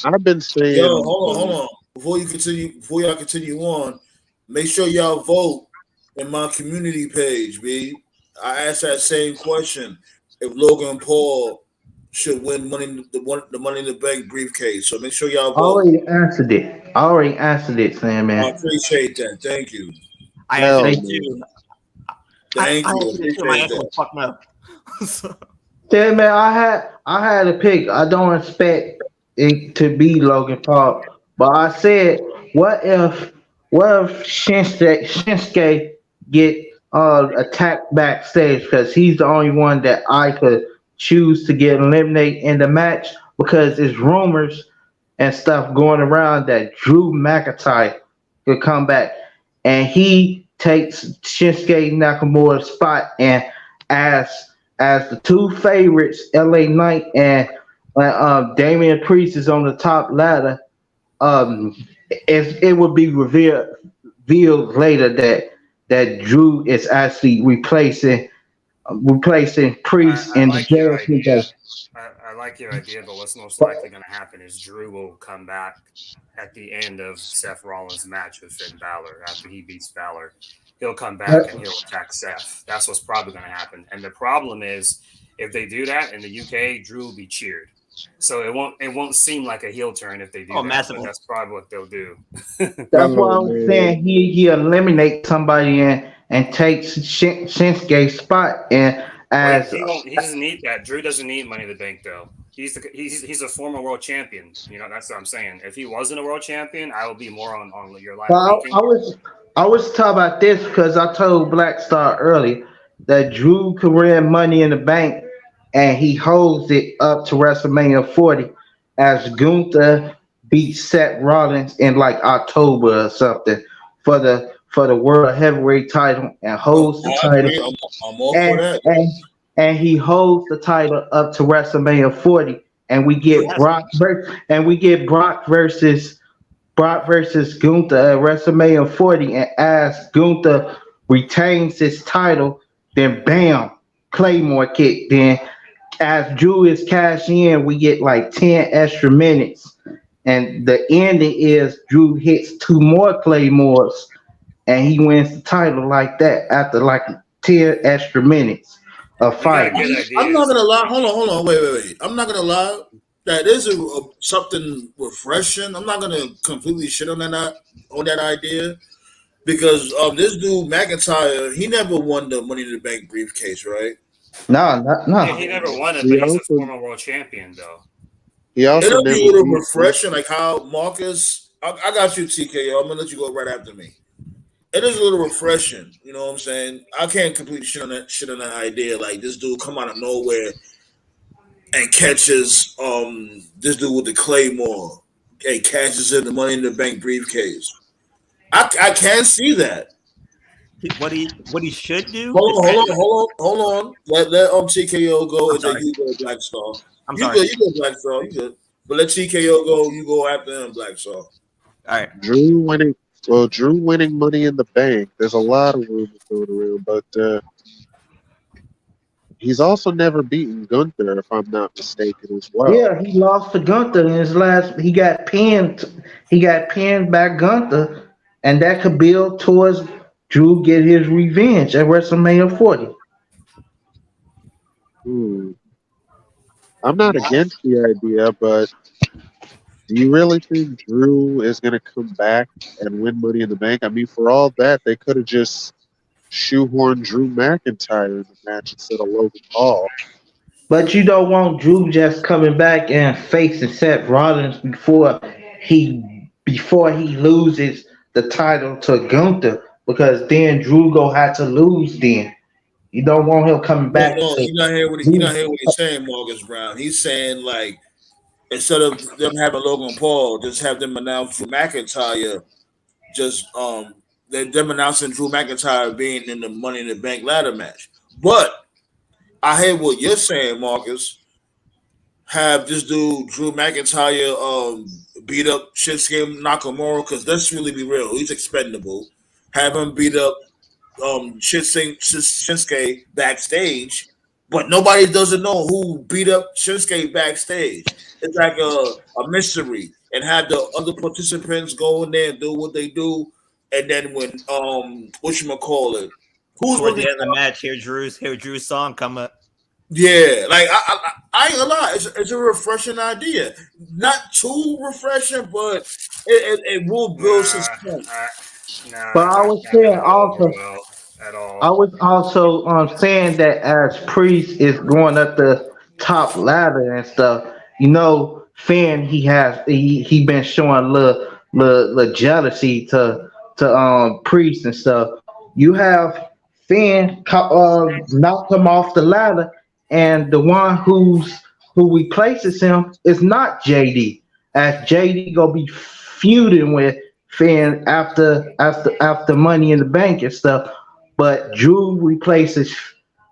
F: I've been
C: Yo,
F: saying
C: hold on. Before y'all continue on, make sure y'all vote in my community page, B. I asked that same question. If Logan Paul should win the Money in the Bank briefcase. So make sure y'all vote.
E: I already answered it, Sandman.
C: I appreciate that. Thank you.
D: I
F: Hell
D: answered it
F: no.
D: too.
C: Thank
D: I
C: you.
D: answered it too. My
C: Appreciate
D: answer
C: that.
D: was fucked up. So,
E: Sandman, I had a pick. I don't expect it to be Logan Paul, but I said, what if Shinsuke get attacked backstage because he's the only one that I could choose to get eliminated in the match because there's rumors and stuff going around that Drew McIntyre could come back and he takes Shinsuke Nakamura's spot and as as the two favorites, LA Knight and Damian Priest is on the top ladder. Um, it would be revealed later that Drew is actually replacing Priest
G: I
E: in the
G: like your
E: Judgment
G: idea.
E: Day.
G: I like your idea, but what's most likely going to happen is Drew will come back at the end of Seth Rollins' match with Finn Balor after he beats Balor. He'll come back and he'll attack Seth. That's what's probably going to happen. And the problem is, if they do that in the UK, Drew will be cheered. So it won't seem like a heel turn if they do that.
D: massively.
G: But that's probably what they'll do.
E: That's why I
F: Oh,
E: was
F: man.
E: saying he eliminates somebody and takes Shinsuke's spot and
G: Well,
E: as
G: he doesn't need that. Drew doesn't need Money in the Bank though. He's a former world champion. You know, that's what I'm saying. If he wasn't a world champion, I would be more on your line of thinking.
E: I was talking about this because I told Black Star earlier that Drew could win Money in the Bank and he holds it up to WrestleMania 40 as Gunther beats Seth Rollins in like October or something for the World Heavyweight title and holds the
C: I
E: title
C: agree. I'm all for
E: and,
C: that.
E: and he holds the title up to WrestleMania 40 and we get Brock versus Gunther at WrestleMania 40, and as Gunther retains his title, then bam, Claymore kick. Then as Drew is cashing in, we get like 10 extra minutes. And the ending is Drew hits 2 more Claymores and he wins the title like that after like 10 extra minutes of
G: You got
E: fighting.
G: good
C: I'm not
G: ideas.
C: gonna lie. Hold on. Wait. I'm not gonna lie. That is something refreshing. I'm not gonna completely shit on that idea because this dude McIntyre, he never won the Money in the Bank briefcase, right?
E: No,
G: Yeah, he
E: no.
G: never won it,
F: He
G: but he's a
F: also
G: former world champion, though.
F: he also
C: It'll be
F: never
C: a little
F: beat
C: refreshing, like how Marcus. I got you, TKO. I'm gonna let you go right after me. It is a little refreshing, you know what I'm saying? I can't completely shit on that idea. Like this dude come out of nowhere and catches this dude with the claymore and catches in the Money in the Bank briefcase. I can see that.
D: What he should do is
C: Hold on. Let TKO go
D: I'm
C: and then
D: sorry.
C: you go Black Star.
D: I'm
C: You
D: sorry.
C: good, you go Black Star, you good. But let TKO go, you go after him, Black Star.
D: All right.
F: Drew winning. Well, Drew winning Money in the Bank. There's a lot of rumors going around, but he's also never beaten Gunther, if I'm not mistaken, as well.
E: Yeah, he lost to Gunther in his last. He got pinned. He got pinned by Gunther, and that could build towards Drew get his revenge at WrestleMania 40.
F: I'm not against the idea, but do you really think Drew is going to come back and win Money in the Bank? I mean, for all that, they could have just shoehorned Drew McIntyre in the match instead of Logan Paul.
E: But you don't want Drew just coming back and facing Seth Rollins before he loses the title to Gunther, because then Drew go have to lose. Then you don't want him coming
C: No,
E: back
C: no,
E: to
C: you
E: lose.
C: not hear what he's saying, Marcus Brown. He's saying like instead of them having Logan Paul, just have them announce Drew McIntyre. Just them announcing Drew McIntyre being in the Money in the Bank ladder match. But I hear what you're saying, Marcus. Have this dude Drew McIntyre beat up Shinsuke Nakamura because let's really be real, he's expendable. Have him beat up Shinsuke backstage, but nobody doesn't know who beat up Shinsuke backstage. It's like a mystery, and have the other participants go in there and do what they do, and then when whatchamacallit, who's
D: Towards
C: really
D: the end of the match, hear Drew's song come up.
C: yeah, like I ain't gonna lie, it's a refreshing idea. Not too refreshing, but it will build suspense.
E: But
G: It's
E: I was
G: not
E: saying
G: gonna go over
E: also,
G: well at
E: I
G: all.
E: was also saying that as Priest is going up the top ladder and stuff, Finn he been showing little jealousy to Priest and stuff. You have Finn knock him off the ladder, and the one who replaces him is not JD. As JD gonna be feuding with Finn after Money in the Bank and stuff, but Drew replaces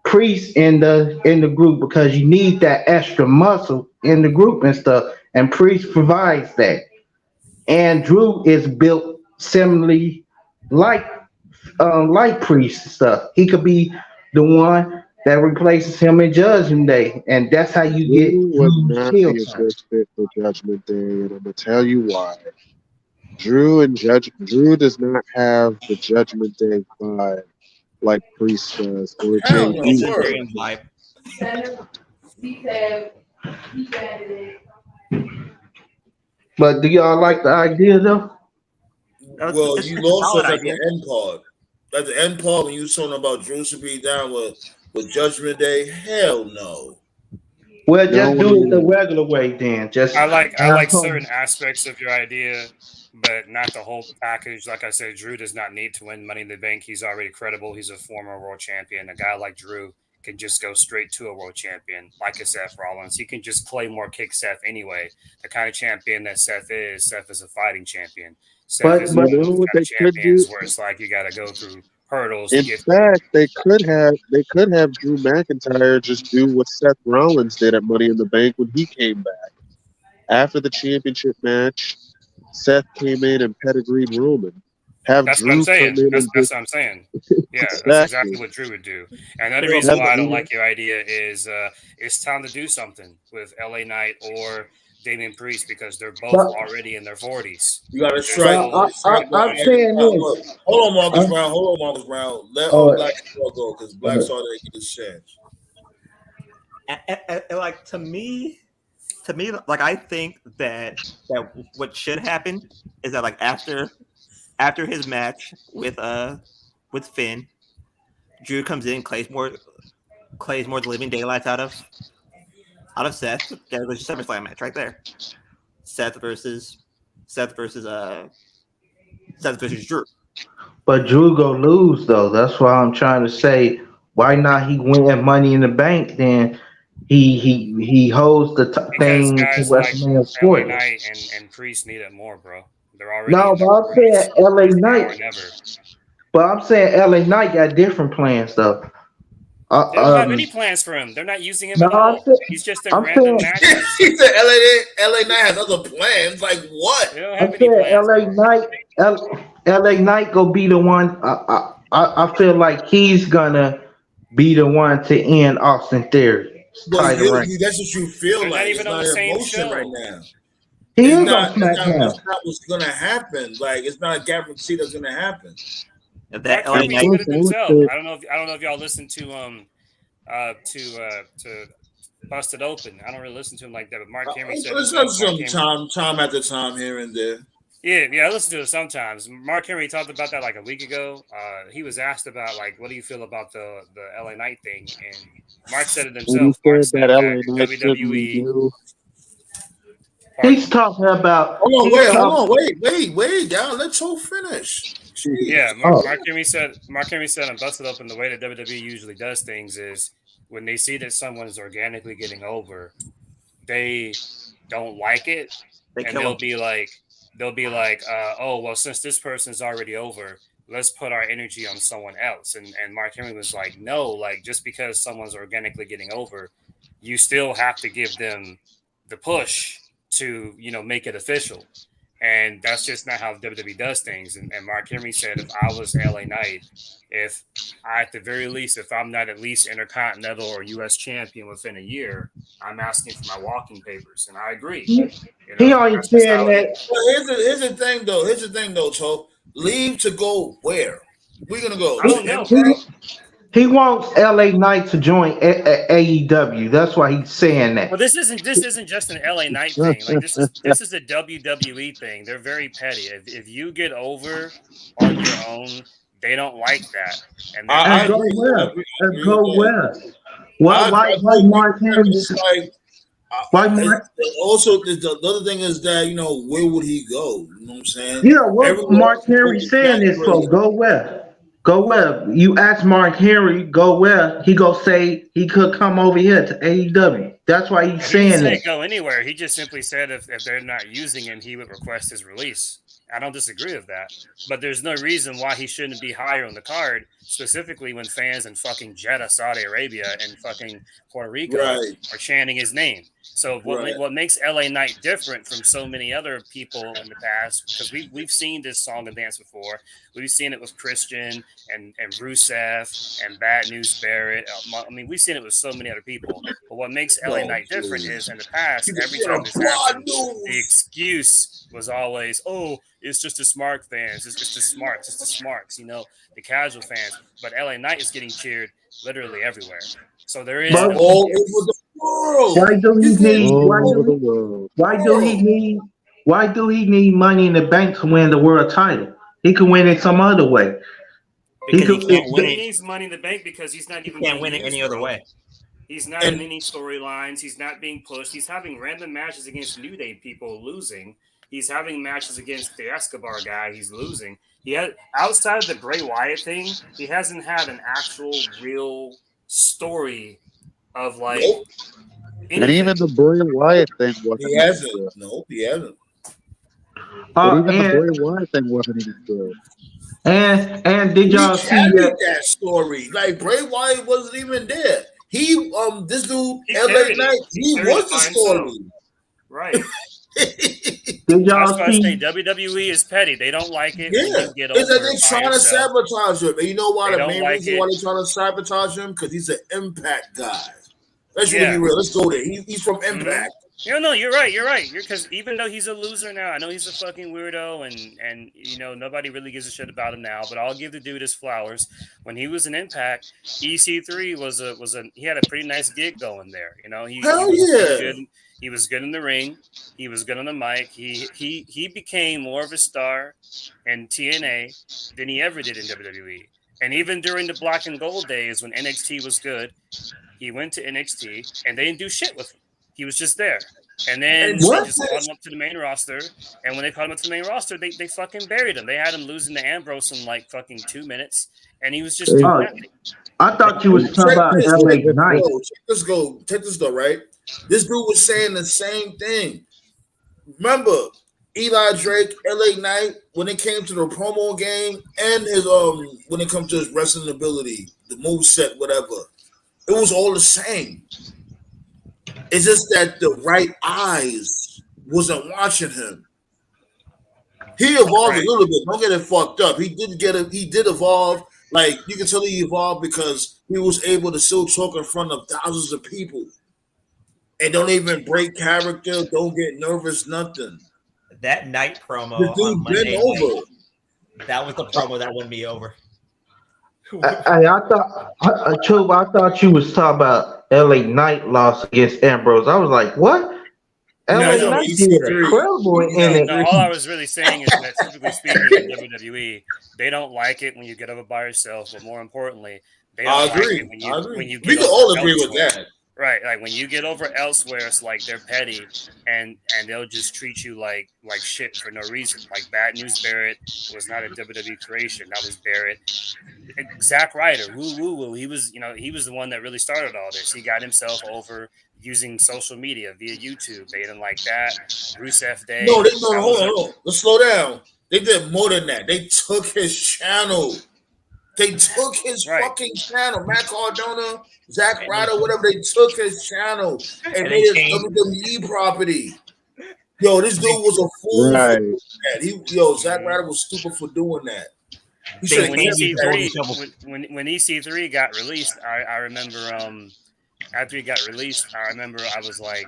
E: Priest in the group because you need that extra muscle in the group and stuff, and Priest provides that. And Drew is built similarly like Priest and stuff. He could be the one that replaces him in Judgment Day, and that's how you get
F: Drew would
E: Drew's
F: not
E: heel
F: be a
E: turn.
F: good fit for Judgment Day, and I'm gonna tell you why. Drew does not have the Judgment Day vibe like Priest does or
C: Hell no,
D: It's
F: JD
D: a
C: word.
F: does.
D: dream life.
E: But do y'all like the idea though?
C: Well, you
D: It's a
C: lost
D: solid
C: us at
D: idea.
C: the end part. At the end part, when you was talking about Drew should be down with Judgment Day, hell no.
E: Well,
F: No
E: just do it the
F: one
E: regular way then. Just
G: I like
E: have him.
G: certain aspects of your idea, but not the whole package. Like I said, Drew does not need to win Money in the Bank. He's already credible. He's a former world champion. A guy like Drew can just go straight to a world champion, like a Seth Rollins. He can just Claymore kick Seth anyway. The kind of champion that Seth is a fighting champion. Seth
E: But
G: isn't
F: You
E: but
G: one of
F: know
G: those
F: what
G: kind
F: they
G: of
F: could do?
G: champions where it's like you got to go through hurdles to
F: In
G: get.
F: fact, they could have Drew McIntyre just do what Seth Rollins did at Money in the Bank when he came back. After the championship match, Seth came in and pedigreed Roman. Have
G: That's what
F: Drew
G: I'm saying.
F: come in
G: That's
F: and
G: what
F: just
G: I'm saying. Yeah, that's
F: exactly.
G: exactly what Drew would do. And another reason why I don't like your idea is it's time to do something with LA Knight or Damian Priest because they're both
E: But
G: already in their 40s.
C: You got to
G: They're
C: strike.
E: but
G: still
E: I'm
C: Hey,
E: saying
C: look,
E: this.
C: hold on, Marcus
E: I'm,
C: Brown. Hold on, Marcus Brown. Let
E: uh,
C: Black Star go because Black Star didn't get his chance.
D: And like to me, like I think that what should happen is that like after his match with Finn, Drew comes in, clays more the living daylights out of Seth. There's your SummerSlam match right there. Seth versus Drew.
E: but Drew go lose though. That's why I'm trying to say. Why not he win Money in the Bank? Then he holds the
G: because
E: thing to
G: guys like
E: WrestleMania
G: LA
E: 40.
G: Knight and Priest need it more, bro. They're already
E: No,
G: in
E: but
G: their
E: I'm
G: 40s.
E: saying LA
G: It's now or
E: Knight.
G: never.
E: But I'm saying LA Knight got different plans though.
G: They don't have any plans for him. They're not using him
E: No,
G: at all. He's just in
E: I'm
G: random
E: saying
G: matches.
C: He said LA Knight has other plans. Like what?
G: They don't
E: I'm
G: have any
E: saying
G: plans for him.
E: LA Knight go be the one. I feel like he's gonna be the one to end Austin Theory's
C: Well,
E: title reign.
C: that's what you feel
G: They're not
C: like.
G: even
C: It's
G: on
C: not
G: the
C: in
G: same
C: motion right
G: show.
C: now.
E: He
C: It's
E: is
C: not.
E: on SmackDown.
C: It's not what's gonna happen. Like it's not guaranteed that's gonna happen.
D: That
G: Mark
D: LA
G: Henry
D: Knight,
G: said it himself. I don't know if y'all listened to Busted Open. I don't really listen to him like that, but Mark Henry said
C: It's
G: himself.
C: some time after time here and there.
G: Yeah, I listen to it sometimes. Mark Henry talked about that like a week ago. He was asked about like, what do you feel about the LA Knight thing, and Mark said it
F: And he
G: himself. Mark
F: said
G: said
F: that LA
G: that
F: Knight shouldn't
G: WWE.
F: review.
E: He's talking about.
C: Hold
E: He's talking,
C: on, wait, y'all. Let Joe finish. Jeez.
G: Yeah,
E: Oh.
G: Mark Henry said on Busted Open, the way that WWE usually does things is when they see that someone's organically getting over, they don't like it,
D: they
G: and
D: kill
G: they'll
D: him.
G: be like, oh well, since this person's already over, let's put our energy on someone else. And Mark Henry was like, no, like just because someone's organically getting over, you still have to give them the push to make it official. And that's just not how WWE does things. And Mark Henry said, if I was LA Knight, if I, at the very least, if I'm not at least Intercontinental or U.S. champion within a year, I'm asking for my walking papers. And I agree.
E: he only
G: That's just
E: saying
G: how it
E: that.
G: is.
C: Well, here's the thing, though, Joe. Leave to go where? We're gonna go.
G: I don't know.
E: He wants LA Knight to join AEW. That's why he's saying that.
G: Well, this isn't just an LA Knight thing. Like this is a WWE thing. They're very petty. If you get over on your own, they don't like that. And
C: I
E: And go
C: agree.
E: where? And go
C: with that.
E: where? Why Mark Henry?
C: It's like
E: Why Mark?
C: also the other thing is that where would he go? You know what I'm saying?
E: Yeah, what
C: Everyone
E: Mark
C: else
E: Henry
C: is
E: saying this for? Go where? Go where? You ask Mark Henry, go where? He go say he could come over here to AEW. That's why he's
G: he didn't
E: saying
G: say
E: that.
G: go anywhere. He just simply said if they're not using him, he would request his release. I don't disagree with that. But there's no reason why he shouldn't be higher on the card, specifically when fans in fucking Jeddah, Saudi Arabia, and fucking Puerto Rico
C: Right.
G: are chanting his name. So
C: Right.
G: what makes LA Knight different from so many other people in the past, because we've seen this song and dance before. We've seen it with Christian and Rusev and Bad News Barrett. I mean, we've seen it with so many other people. But what makes LA Knight different is in the past, every time this happened, the excuse was always, oh, it's just the smart fans. It's just the smarts. It's the smarts, the casual fans. But LA Knight is getting cheered literally everywhere. So there is
E: But
C: all over the world.
E: why do he need?
F: All
E: Why
F: over the
E: do,
F: world.
E: why do he need? Why do he need Money in the Bank to win the world title? He can win it some other way.
D: Because he can't win
G: He
D: it.
G: needs Money in the Bank because he's not even
D: Can't
G: being
D: win it
G: used,
D: any other
G: bro.
D: way.
G: He's not in any storylines. He's not being pushed. He's having random matches against New Day people losing. He's having matches against the Escobar guy. He's losing. He had outside of the Bray Wyatt thing, he hasn't had an actual real story of like.
C: Nope.
F: And even the Bray Wyatt thing wasn't.
C: He hasn't. Nope, he hasn't.
F: But even the Bray Wyatt thing wasn't even good.
E: And did y'all see
C: that story? Like Bray Wyatt wasn't even there. He this dude LA Knight, he was the story.
G: Right.
E: Did
G: That's
E: y'all
G: why I say
E: see?
G: WWE is petty. They don't like it
C: Yeah,
G: when you get
C: it's
G: over
C: like they
G: by
C: trying to
G: yourself.
C: sabotage him. And you know why?
G: They
C: The
G: don't
C: main
G: like
C: reason
G: it.
C: why they trying to sabotage him because he's an Impact guy. Let's really
G: Yeah.
C: be real. Let's go there. He's from
G: Mhm.
C: Impact.
G: No, you're right. You're right. Because even though he's a loser now, I know he's a fucking weirdo, and you know nobody really gives a shit about him now. But I'll give the dude his flowers. When he was an Impact, EC3 was a he had a pretty nice gig going there. You know, he
C: Hell
G: was pretty
C: yeah.
G: good. He was good in the ring. He was good on the mic. He became more of a star in TNA than he ever did in WWE. And even during the Black and Gold days when NXT was good, he went to NXT and they didn't do shit with him. He was just there. And then
C: And
G: they
E: What?
G: just called him up to the main roster. And when they called him up to the main roster, they fucking buried him. They had him losing to Ambrose in like fucking 2 minutes. And he was just doing
E: Oh,
G: nothing.
E: I thought you was talking
C: check
E: about
C: this.
E: LA
C: Check this.
E: Knight.
C: Yo, check this though, right? This dude was saying the same thing. Remember, Eli Drake, LA Knight, when it came to the promo game and his when it comes to his wrestling ability, the move set, whatever, it was all the same. It's just that the right eyes wasn't watching him. He evolved
G: Right.
C: a little bit. Don't get it fucked up. He did evolve. Like you can tell he evolved because he was able to still talk in front of thousands of people. And don't even break character, don't get nervous, nothing.
D: That night promo
C: The
D: on
C: dude
D: Monday
C: been over.
D: night, that was the promo that won me over.
E: I thought you was talking about LA Knight loss against Ambrose. I was like, what?
C: No,
E: LA
C: no,
E: Knight
C: he's
E: did
C: three.
E: incredible in
G: No,
E: it.
G: all I was really saying is that typically speaking in WWE, they don't like it when you get over by yourself, but more importantly, they
C: I
G: don't like
C: agree.
G: it
C: I agree.
G: when you
C: We
G: get
C: can
G: over
C: all agree with
G: elsewhere.
C: that.
G: Right, like when you get over elsewhere, it's like they're petty and they'll just treat you like shit for no reason. Like Bad News Barrett was not a WWE creation. That was Barrett. Zack Ryder, woo. He was the one that really started all this. He got himself over using social media via YouTube. They didn't like that. Rusev Day.
C: No, hold on. Let's slow down. They did more than that. They took his channel. They took his fucking channel. Matt Cardona, Zack Ryder, whatever. They took his channel and made it WWE property. Yo, this dude was a fool for that. Zack Ryder was stupid for doing that.
G: When EC3 got released, I remember after he got released, I remember I was like,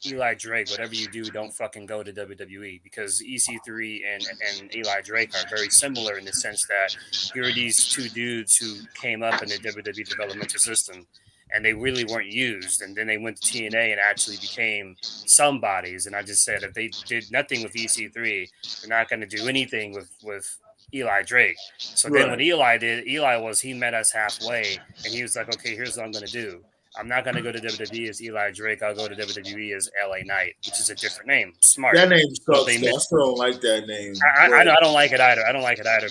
G: Eli Drake, whatever you do, don't fucking go to WWE, because EC3 and Eli Drake are very similar in the sense that here are these two dudes who came up in the WWE developmental system and they really weren't used. And then they went to TNA and actually became somebodies. And I just said, if they did nothing with EC3, they're not going to do anything with Eli Drake. So then what Eli did, he met us halfway and he was like, okay, here's what I'm going to do. I'm not going to go to WWE as Eli Drake. I'll go to WWE as LA Knight, which is a different name. Smart.
C: That name sucks. I still don't like that name.
G: I don't like it either.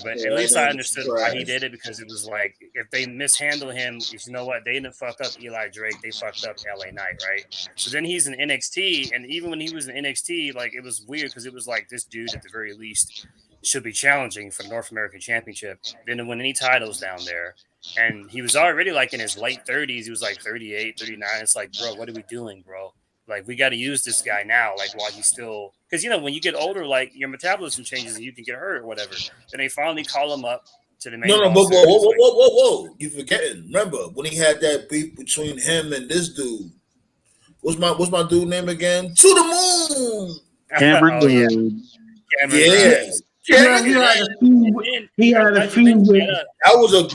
G: But at least I understood why he did it, because it was like, if they mishandle him, you know what? They didn't fuck up Eli Drake. They fucked up LA Knight, right? So then he's in NXT, and even when he was in NXT, like, it was weird because it was like, this dude at the very least should be challenging for the North American Championship. Didn't win any titles down there. And he was already like in his late 30s. He was like 38, 39. It's like, bro, what are we doing, bro? Like, we got to use this guy now, like, while he's still... Because, when you get older, like, your metabolism changes and you can get hurt or whatever. Then they finally call him up to the main roster.
C: Whoa. You forgetting. Remember, when he had that beef between him and this dude. What's my dude name again? To the moon!
F: Cameron Grimes.
E: He had a feud with.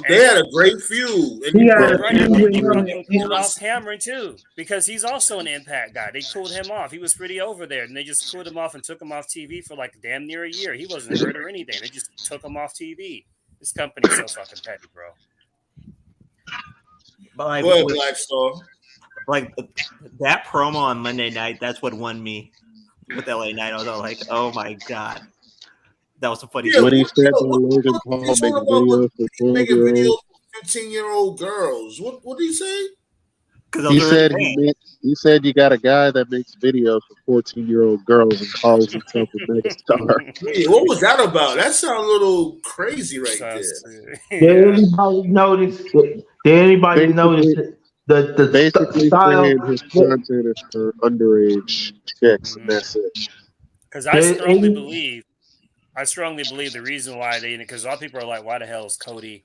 C: They had a great feud.
E: He had a feud with
G: him. Pulled off Cameron too, because he's also an Impact guy. They cooled him off. He was pretty over there, and they just cooled him off and took him off TV for like damn near a year. He wasn't hurt or anything. They just took him off TV. This company's so fucking petty, bro.
D: But
C: go ahead, Black Star.
D: Like that promo on Monday night, that's what won me with LA Knight. I was like, oh my god. That was a funny.
F: What he said to Logan Paul making videos for
C: 15-year-old girls. What did he say?
F: He said you got a guy that makes videos for 14-year-old girls and calls himself a megastar.
C: Hey, what was that about? That sounds a little crazy right there.
E: Did anybody notice?
F: Basically
E: style.
F: saying his content is for underage chicks, and that's it.
G: Because I strongly believe the reason why because a lot of people are like, why the hell is Cody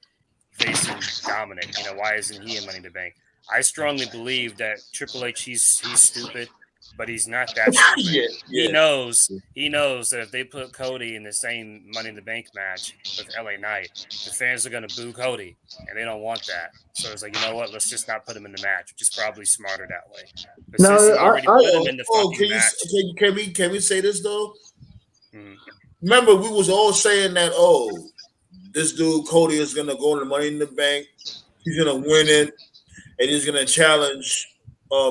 G: facing Dominic? Why isn't he in Money in the Bank? I strongly believe that Triple H, he's stupid, but he's not that stupid. He knows that if they put Cody in the same Money in the Bank match with LA Knight, the fans are going to boo Cody, and they don't want that. So it's like, you know what? Let's just not put him in the match, which is probably smarter that way. But since you already put him in the fucking match,
C: can we say this though?
G: Mhm.
C: Remember, we was all saying that this dude Cody is gonna go in the Money in the Bank. He's gonna win it, and he's gonna challenge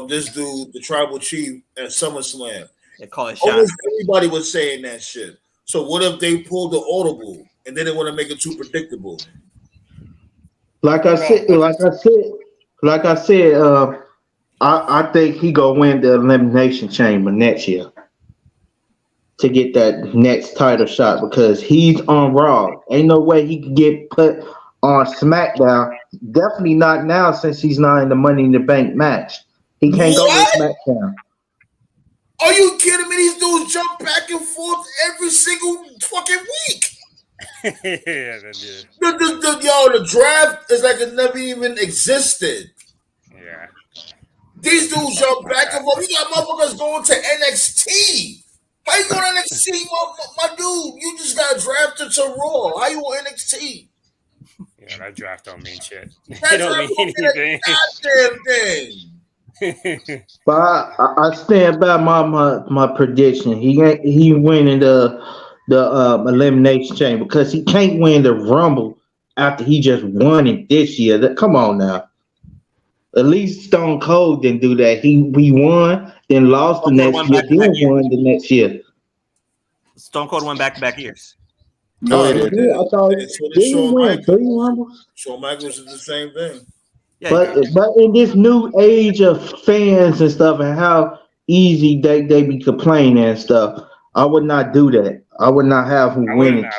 C: this dude, the Tribal Chief, at SummerSlam.
D: They call it shot.
C: Almost everybody was saying that shit. So what if they pulled the audible and they didn't want to make it too predictable?
E: Like I said, I think he gonna win the Elimination Chamber next year to get that next title shot because he's on Raw. Ain't no way he can get put on SmackDown. Definitely not now since he's not in the Money in the Bank match. He can't go to SmackDown.
C: Are you kidding me? These dudes jump back and forth every single fucking week.
G: Yeah, they did.
C: The draft is like it never even existed.
G: Yeah.
C: These dudes jump back and forth. You got motherfuckers going to NXT. How you going to NXT, my dude? You just got drafted to Raw. How you on NXT?
G: Yeah, that draft don't mean shit.
C: That
G: It don't mean anything.
C: Goddamn thing.
E: But I stand by my prediction. He winning the Elimination Chamber because he can't win the Rumble after he just won it this year. Come on now. At least Stone Cold didn't do that. We won, then lost the next year, then won the next year.
D: Stone Cold won back-to-back years.
C: No,
E: I thought he win 3 Rumbles.
C: Shawn Michaels is the same thing.
D: Yeah,
E: But in this new age of fans and stuff and how easy they be complaining and stuff, I would not do that. I would not have him winning.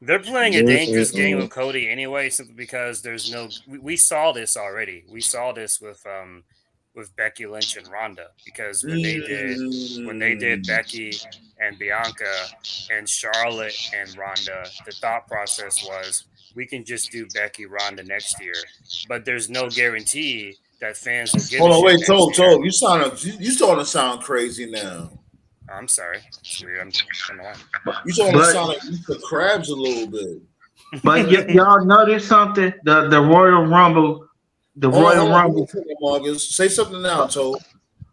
G: They're playing a dangerous game with Cody anyway, simply because there's no. We saw this already. We saw this with Becky Lynch and Ronda because when they did Becky and Bianca and Charlotte and Ronda, the thought process was we can just do Becky Ronda next year, but there's no guarantee that fans will give.
C: Hold on, wait, Told, you starting to sound crazy now.
G: I'm sorry. It's weird.
C: You starting to sound like Mr. Krabs a little bit.
E: But y'all notice something? The Royal Rumble. The Royal Rumble.
C: August. Say something now, Told.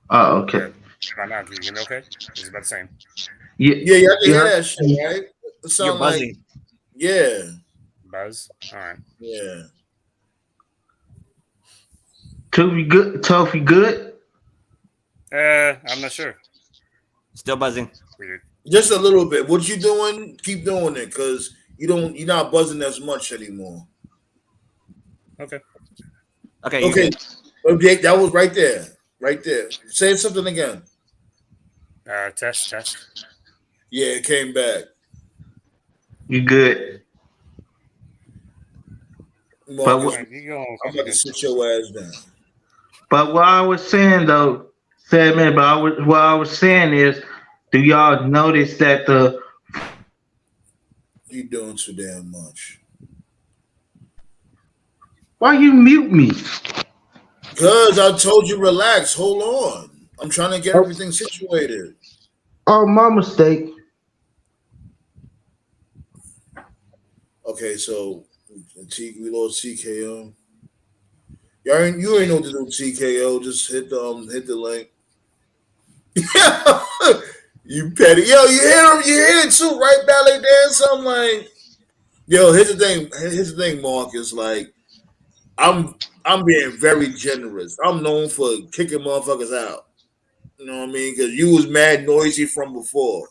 E: Oh, okay.
G: Can you hear me okay? It's about the same.
C: Yeah, I can hear that shit, right? It sounds
D: You're buzzing.
C: Yeah.
G: Buzz? All right.
C: Yeah.
E: Tofi good?
G: I'm not sure.
D: Still buzzing.
G: Weird.
C: Just a little bit. What you doing? Keep doing it, because you're not buzzing as much anymore.
G: Okay.
C: Okay. That was right there. Right there. Say something again.
G: Test.
C: Yeah, it came back.
E: You good?
C: Marcus, I'm about to sit your ass down.
E: But what I was saying though, what I was saying is, do y'all notice that
C: you doing too damn much?
E: Why you mute me?
C: Because I told you relax. Hold on. I'm trying to get everything situated.
E: Oh, my mistake.
C: Okay, so we lost TKO. You ain't know what to do, TKO. Just hit the link. You petty. Yo, you hear him? You hear it too, right? Ballet dance. I'm like, yo, here's the thing, Marcus. Like, I'm being very generous. I'm known for kicking motherfuckers out. You know what I mean? Because you was mad noisy from before.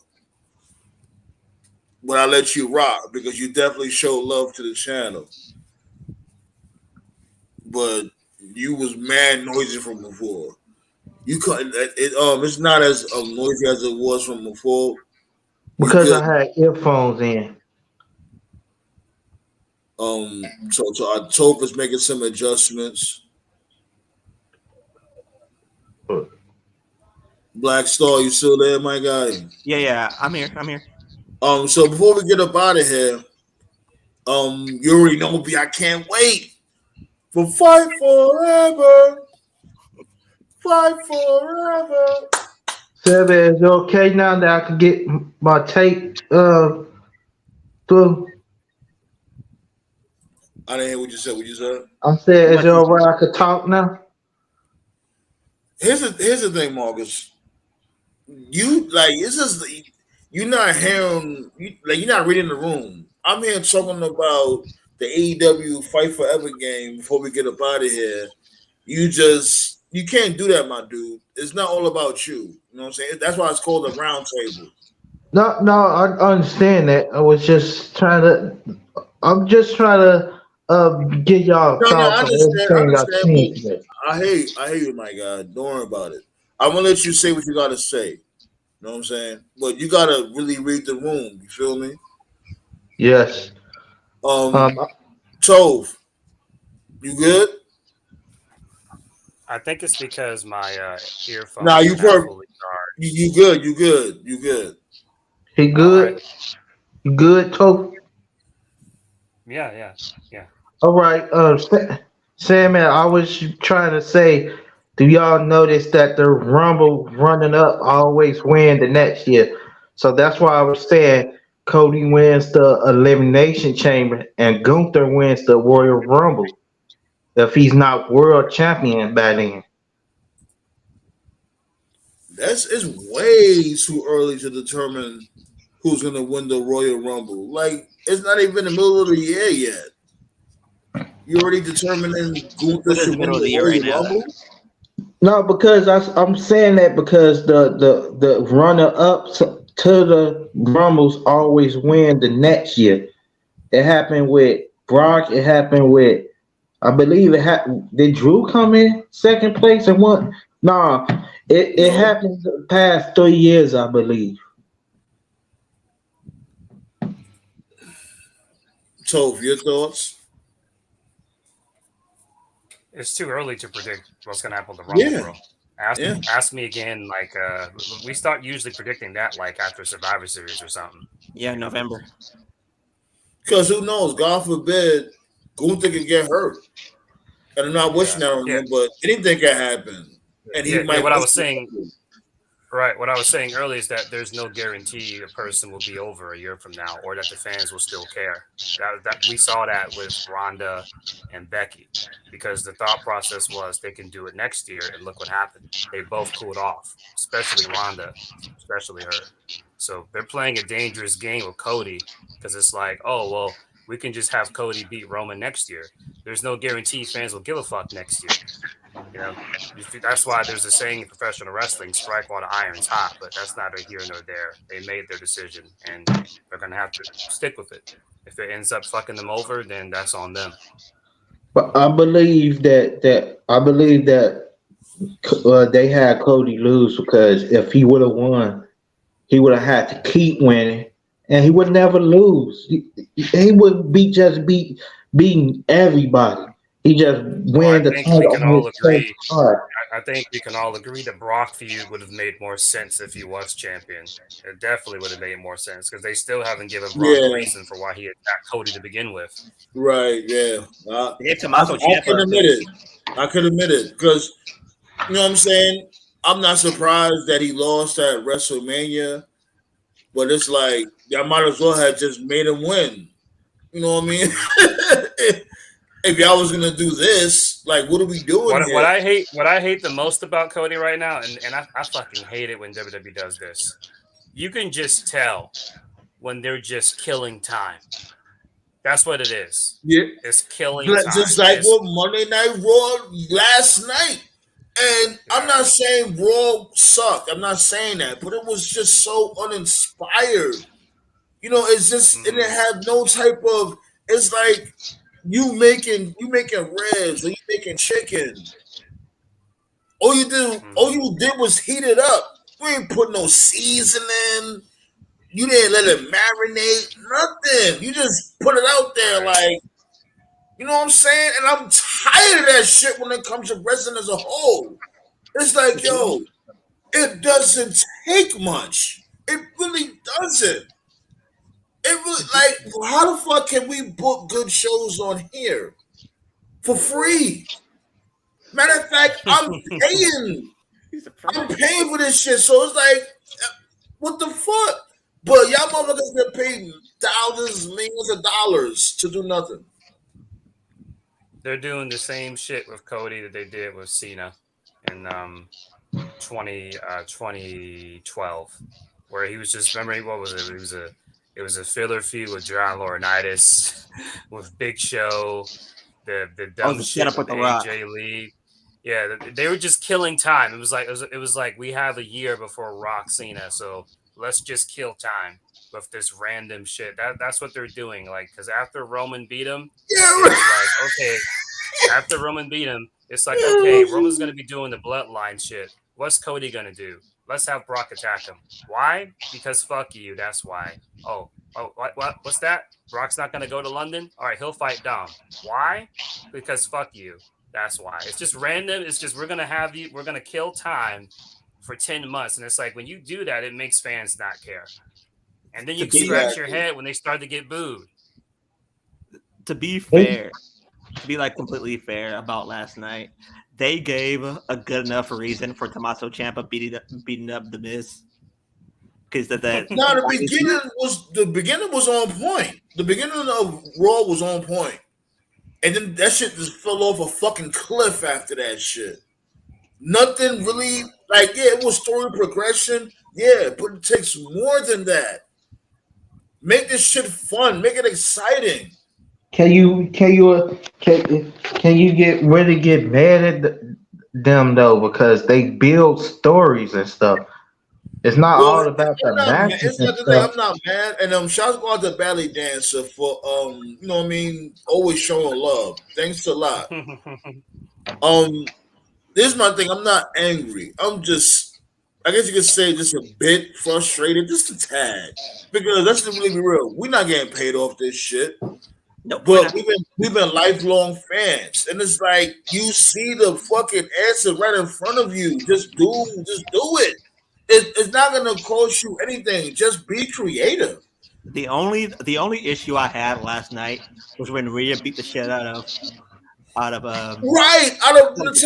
C: But I let you rock because you definitely show love to the channel. But you was mad noisy from before. You couldn't. It's not as noisy as it was from before.
E: Because I had earphones in.
C: So October's making some adjustments. Black Star, you still there, my guy?
D: Yeah, I'm here. I'm here.
C: So before we get up out of here, you already know me. I can't wait for Fight Forever. Fight Forever.
E: Seven, is it okay now that I can get my tape through?
C: I didn't hear what you said. What you said?
E: I said, is it all right I could talk now?
C: Here's the thing, Marcus. You like it's just you're not hearing you're not reading the room. I'm here talking about the AEW Fight Forever game before we get up out of here. You can't do that, my dude. It's not all about you. You know what I'm saying? That's why it's called a round table.
E: No, I understand that. I'm just trying to get y'all
C: No,
E: thoughts
C: I
E: on
C: understand. I
E: everything I've
C: understand,
E: seen
C: but
E: today.
C: I hear you, my God. Don't worry about it. I'm gonna let you say what you gotta say. You know what I'm saying? But you gotta really read the room. You feel me?
E: Yes.
C: Um,
E: Um,
C: Tove, you good?
G: I think it's because my
C: Nah,
G: earphones
C: you
G: are not
C: perfect.
G: fully charged.
C: You good. You good. You good.
E: he
G: All right.
E: good? You good, Toby?
G: Yeah.
E: All right. Sam, I was trying to say, do y'all notice that the Rumble running up always win the next year? So that's why I was saying Cody wins the Elimination Chamber and Gunther wins the Royal Rumble if he's not world champion by then.
C: It's way too early to determine who's gonna win the Royal Rumble. Like it's not even the middle of the year yet. You already determining Gunther
D: It is
C: should win
D: middle of the
C: the
D: year right
C: Royal
D: now.
C: Rumble?
E: No, because I'm saying that because the runner ups to the Rumbles always win the next year. It happened with Brock. It happened with I believe it had. Did Drew come in second place and what? Nah, it
C: No.
E: happened the past 3 years, I believe.
C: Tove, your thoughts?
G: It's too early to predict what's gonna happen with the Rumble,
C: Yeah.
G: bro. Ask
C: Yeah.
G: ask me again. Like we start usually predicting that like after Survivor Series or something.
D: Yeah, November.
C: Because who knows? God forbid Gunther can get hurt. And I'm not
G: Yeah,
C: wishing that on
G: yeah,
C: him, but anything can happen. And he
G: yeah.
C: might
G: What I
C: miss
G: was
C: the
G: saying,
C: Rumble.
G: right? What I was saying earlier is that there's no guarantee a person will be over a year from now, or that the fans will still care. That we saw that with Ronda and Becky, because the thought process was they can do it next year, and look what happened. They both cooled off, especially Ronda, especially her. So they're playing a dangerous game with Cody because it's like, oh well, we can just have Cody beat Roman next year. There's no guarantee fans will give a fuck next year. You know, that's why there's a saying in professional wrestling: "Strike while the iron's hot." But that's neither here nor there. They made their decision, and they're gonna have to stick with it. If it ends up fucking them over, then that's on them.
E: But I believe that they had Cody lose because if he would have won, he would have had to keep winning, and he would never lose. He would be just beating everybody. He just
G: Well, I
E: win the
G: think we
E: title
G: can
E: on his
G: all
E: first
G: agree.
E: card.
G: I think we can all agree the Brock feud would have made more sense if he was champion. It definitely would have made more sense because they still haven't given Brock a
C: Yeah,
G: reason for why he attacked Cody to begin with.
C: right. Yeah.
D: They gave
C: I
D: Tommaso
C: can
D: Ciampa
C: admit
D: too.
C: it. I can admit it. Because, you know what I'm saying? I'm not surprised that he lost at WrestleMania, but it's like, y'all might as well have just made him win. You know what I mean?
G: Mhm.
C: If y'all was going to do this, like, what are we doing
G: What
C: here?
G: I hate the most about Cody right now, and I fucking hate it when WWE does this. You can just tell when they're just killing time. That's what it is.
C: Yeah.
G: It's killing
C: Just
G: time.
C: like
G: It's
C: what Monday Night Raw last night. And I'm
G: yeah.
C: not saying Raw sucked. I'm not saying that, but it was just so uninspired. You know, it's just it didn't
G: Mhm.
C: have no type of. It's like you making ribs or you making chicken. All
G: Mhm.
C: you did was heat it up. You ain't put no seasoning. You didn't let it marinate. Nothing. You just put it out there
G: Right.
C: like you know what I'm saying. And I'm tired of that shit when it comes to wrestling as a whole. It's like, yo, It doesn't take much. It really doesn't. It really how the fuck can we book good shows on here for free? Matter of fact, I'm paying. I'm paying for this shit. So it's like, what the fuck? But y'all motherfuckers get paid thousands, millions of dollars to do nothing.
G: They're doing the same shit with Cody that they did with Cena in 2012, where he was just, remember, what was it? It was a filler feud with John Laurinaitis, with Big Show, the dumb shit
D: up with
G: with
D: The Rock.
G: AJ Lee. Yeah, they were just killing time. It was like we have a year before Rock Cena, so let's just kill time with this random shit. That's what they're doing. Like, because after Roman beat him, okay. After Roman beat him, it's like, okay, Roman's gonna be doing the bloodline shit. What's Cody gonna do? Let's have Brock attack him. Why? Because fuck you. That's why. Oh, what? What's that? Brock's not gonna go to London. All right, he'll fight Dom. Why? Because fuck you. That's why. It's just random. It's just we're gonna kill time for 10 months, and it's like when you do that, it makes fans not care. And then you scratch your head when they start to get booed.
D: To be fair, to be like completely fair about last night, they gave a good enough reason for Tommaso Ciampa beating up The Miz. Because the
C: beginning was on point. The beginning of Raw was on point, and then that shit just fell off a fucking cliff after that shit. Nothing really it was story progression, but it takes more than that. Make this shit fun, make it exciting.
E: Can you really get mad at them though, because they build stories and stuff. It's not all about the matches.
C: I'm not mad, and shouts go out to Ballet Dancer for always showing love. Thanks a lot. This is my thing. I'm not angry. I'm just, I guess you could say, just a bit frustrated, just a tad, because let's really be real. We're not getting paid off this shit. No, but we've been lifelong fans, and it's like you see the fucking answer right in front of you. Just do it. It's not gonna cost you anything. Just be creative.
D: The only issue I had last night was when Rhea beat the shit out of Natalia. It's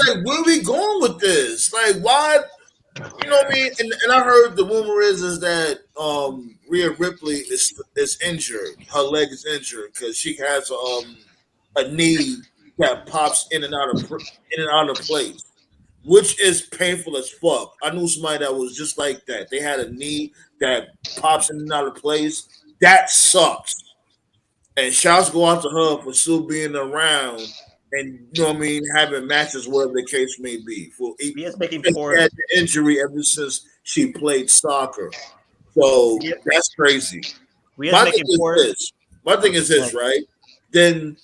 C: like, where are we going with this? Like, why? You know what I mean? And I heard the rumor is that Rhea Ripley is injured. Her leg is injured because she has a knee that pops in and out of place, which is painful as fuck. I knew somebody that was just like that. They had a knee that pops in and out of place. That sucks. And shouts go out to her for still being around and, you know what I mean, having matches, whatever the case may be. She has had the injury ever since she played soccer. So that's crazy. My thing is this, right? Then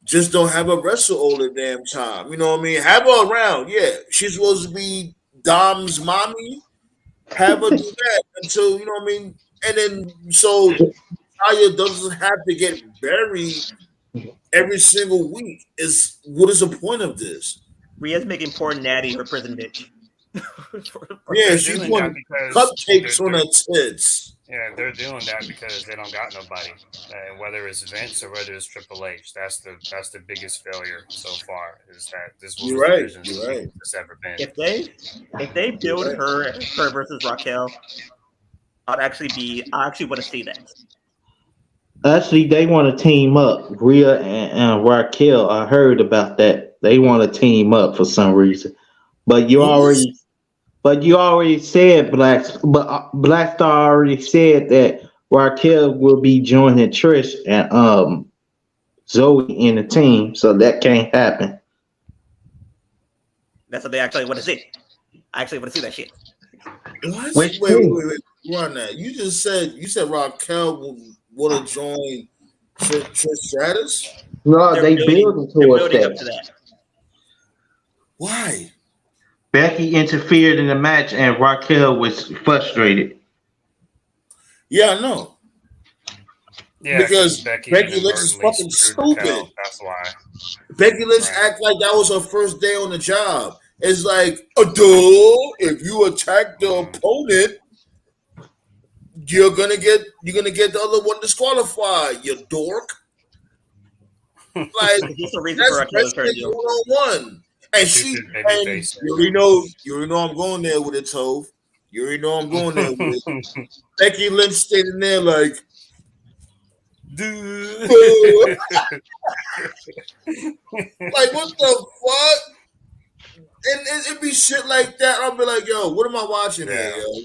C: just don't have her wrestle all the damn time. You know what I mean? Have her around. Yeah. She's supposed to be Dom's mommy. Have her do that until, you know what I mean? And then so Nia doesn't have to get buried every single week. What is the point of this?
D: Rhea's making poor Natty her prison bitch.
C: Yeah, she's putting cupcakes on her tits.
G: Yeah, they're doing that because they don't got nobody. Whether it's Vince or whether it's Triple H, that's the biggest failure so far. Is that this was
C: You're right.
G: It's ever been.
D: If they build her versus Raquel, I actually want to see that.
E: Actually, they want to team up. Rhea and Raquel. I heard about that. They want to team up for some reason. But you already said Black Star already said that Raquel will be joining Trish and Zoe in the team, so that can't happen.
D: That's what they actually want to see. I actually want to see that shit.
C: Wait. Run that. You said Raquel want to join Trish Stratus?
E: No, they building towards that.
C: Why?
E: Becky interfered in the match and Raquel was frustrated.
C: Yeah, I know.
G: Yeah,
C: because Becky Lynch is fucking stupid.
G: That's why.
C: Becky Lynch act like that was her first day on the job. It's like, if you attack the opponent, you're gonna get the other one disqualified, you dork. Like
D: He's a reason for
C: that's
D: a killer
C: wrestling
D: deal.
C: 101. And
G: Stupid
C: and
G: babyface.
C: you already know I'm going there with it, Tove. You already know I'm going there with it. Becky Lynch standing there like, dude. Like, what the fuck? And it'd be shit like that. I'll be like, yo, what am I watching here, yo?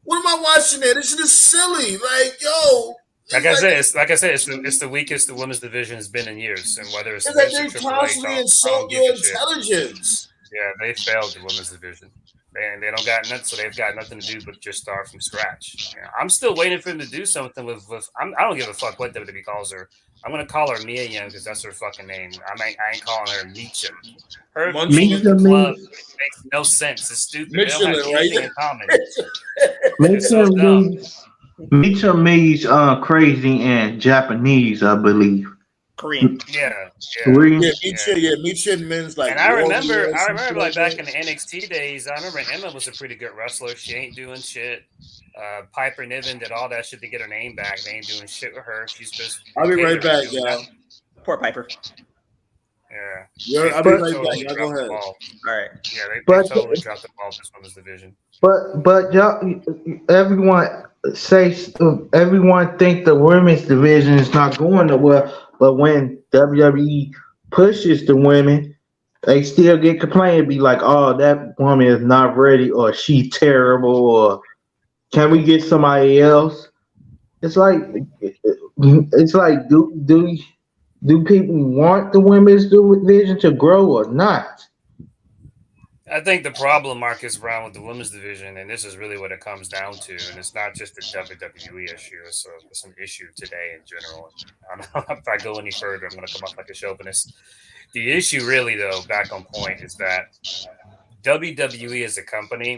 C: What am I watching here? This shit is silly. Like, yo.
G: Like I said, it's the weakest the women's division has been in years, and whether it's
C: like
G: Vince or
C: they
G: Triple H,
C: constantly insult your intelligence.
G: Yeah, they failed the women's division. They don't got nothing, so they've got nothing to do but just start from scratch. Yeah, I'm still waiting for him to do something with I don't give a fuck what WWE calls her. I'm gonna call her Mia Young because that's her fucking name. I ain't calling her Misha. Her being in the club makes no sense. It's stupid. They don't have anything in common. It's so dumb.
E: Misha means crazy in Japanese, I believe.
D: Korean.
G: Yeah.
E: Korean.
C: Misha means like.
G: And I remember like back in the NXT days, I remember Emma was a pretty good wrestler. She ain't doing shit. Piper Niven did all that shit to get her name back. They ain't doing shit with her. She's just.
C: I'll be right back, y'all.
D: Poor Piper.
C: Yeah. I'll be right back. Y'all go ahead.
D: All right.
G: Yeah, they totally dropped the ball in this women's division.
E: But y'all, everyone think the women's division is not going that well. But when WWE pushes the women, they still get complained, be like, "Oh, that woman is not ready," or "She's terrible," or "Can we get somebody else?" It's like do people want the women's division to grow or not?
G: I think the problem, Marcus Brown, with the women's division, and this is really what it comes down to, and it's not just a WWE issue, it's an issue today in general. I don't know if I go any further, I'm going to come off like a chauvinist. The issue really, though, back on point, is that WWE as a company,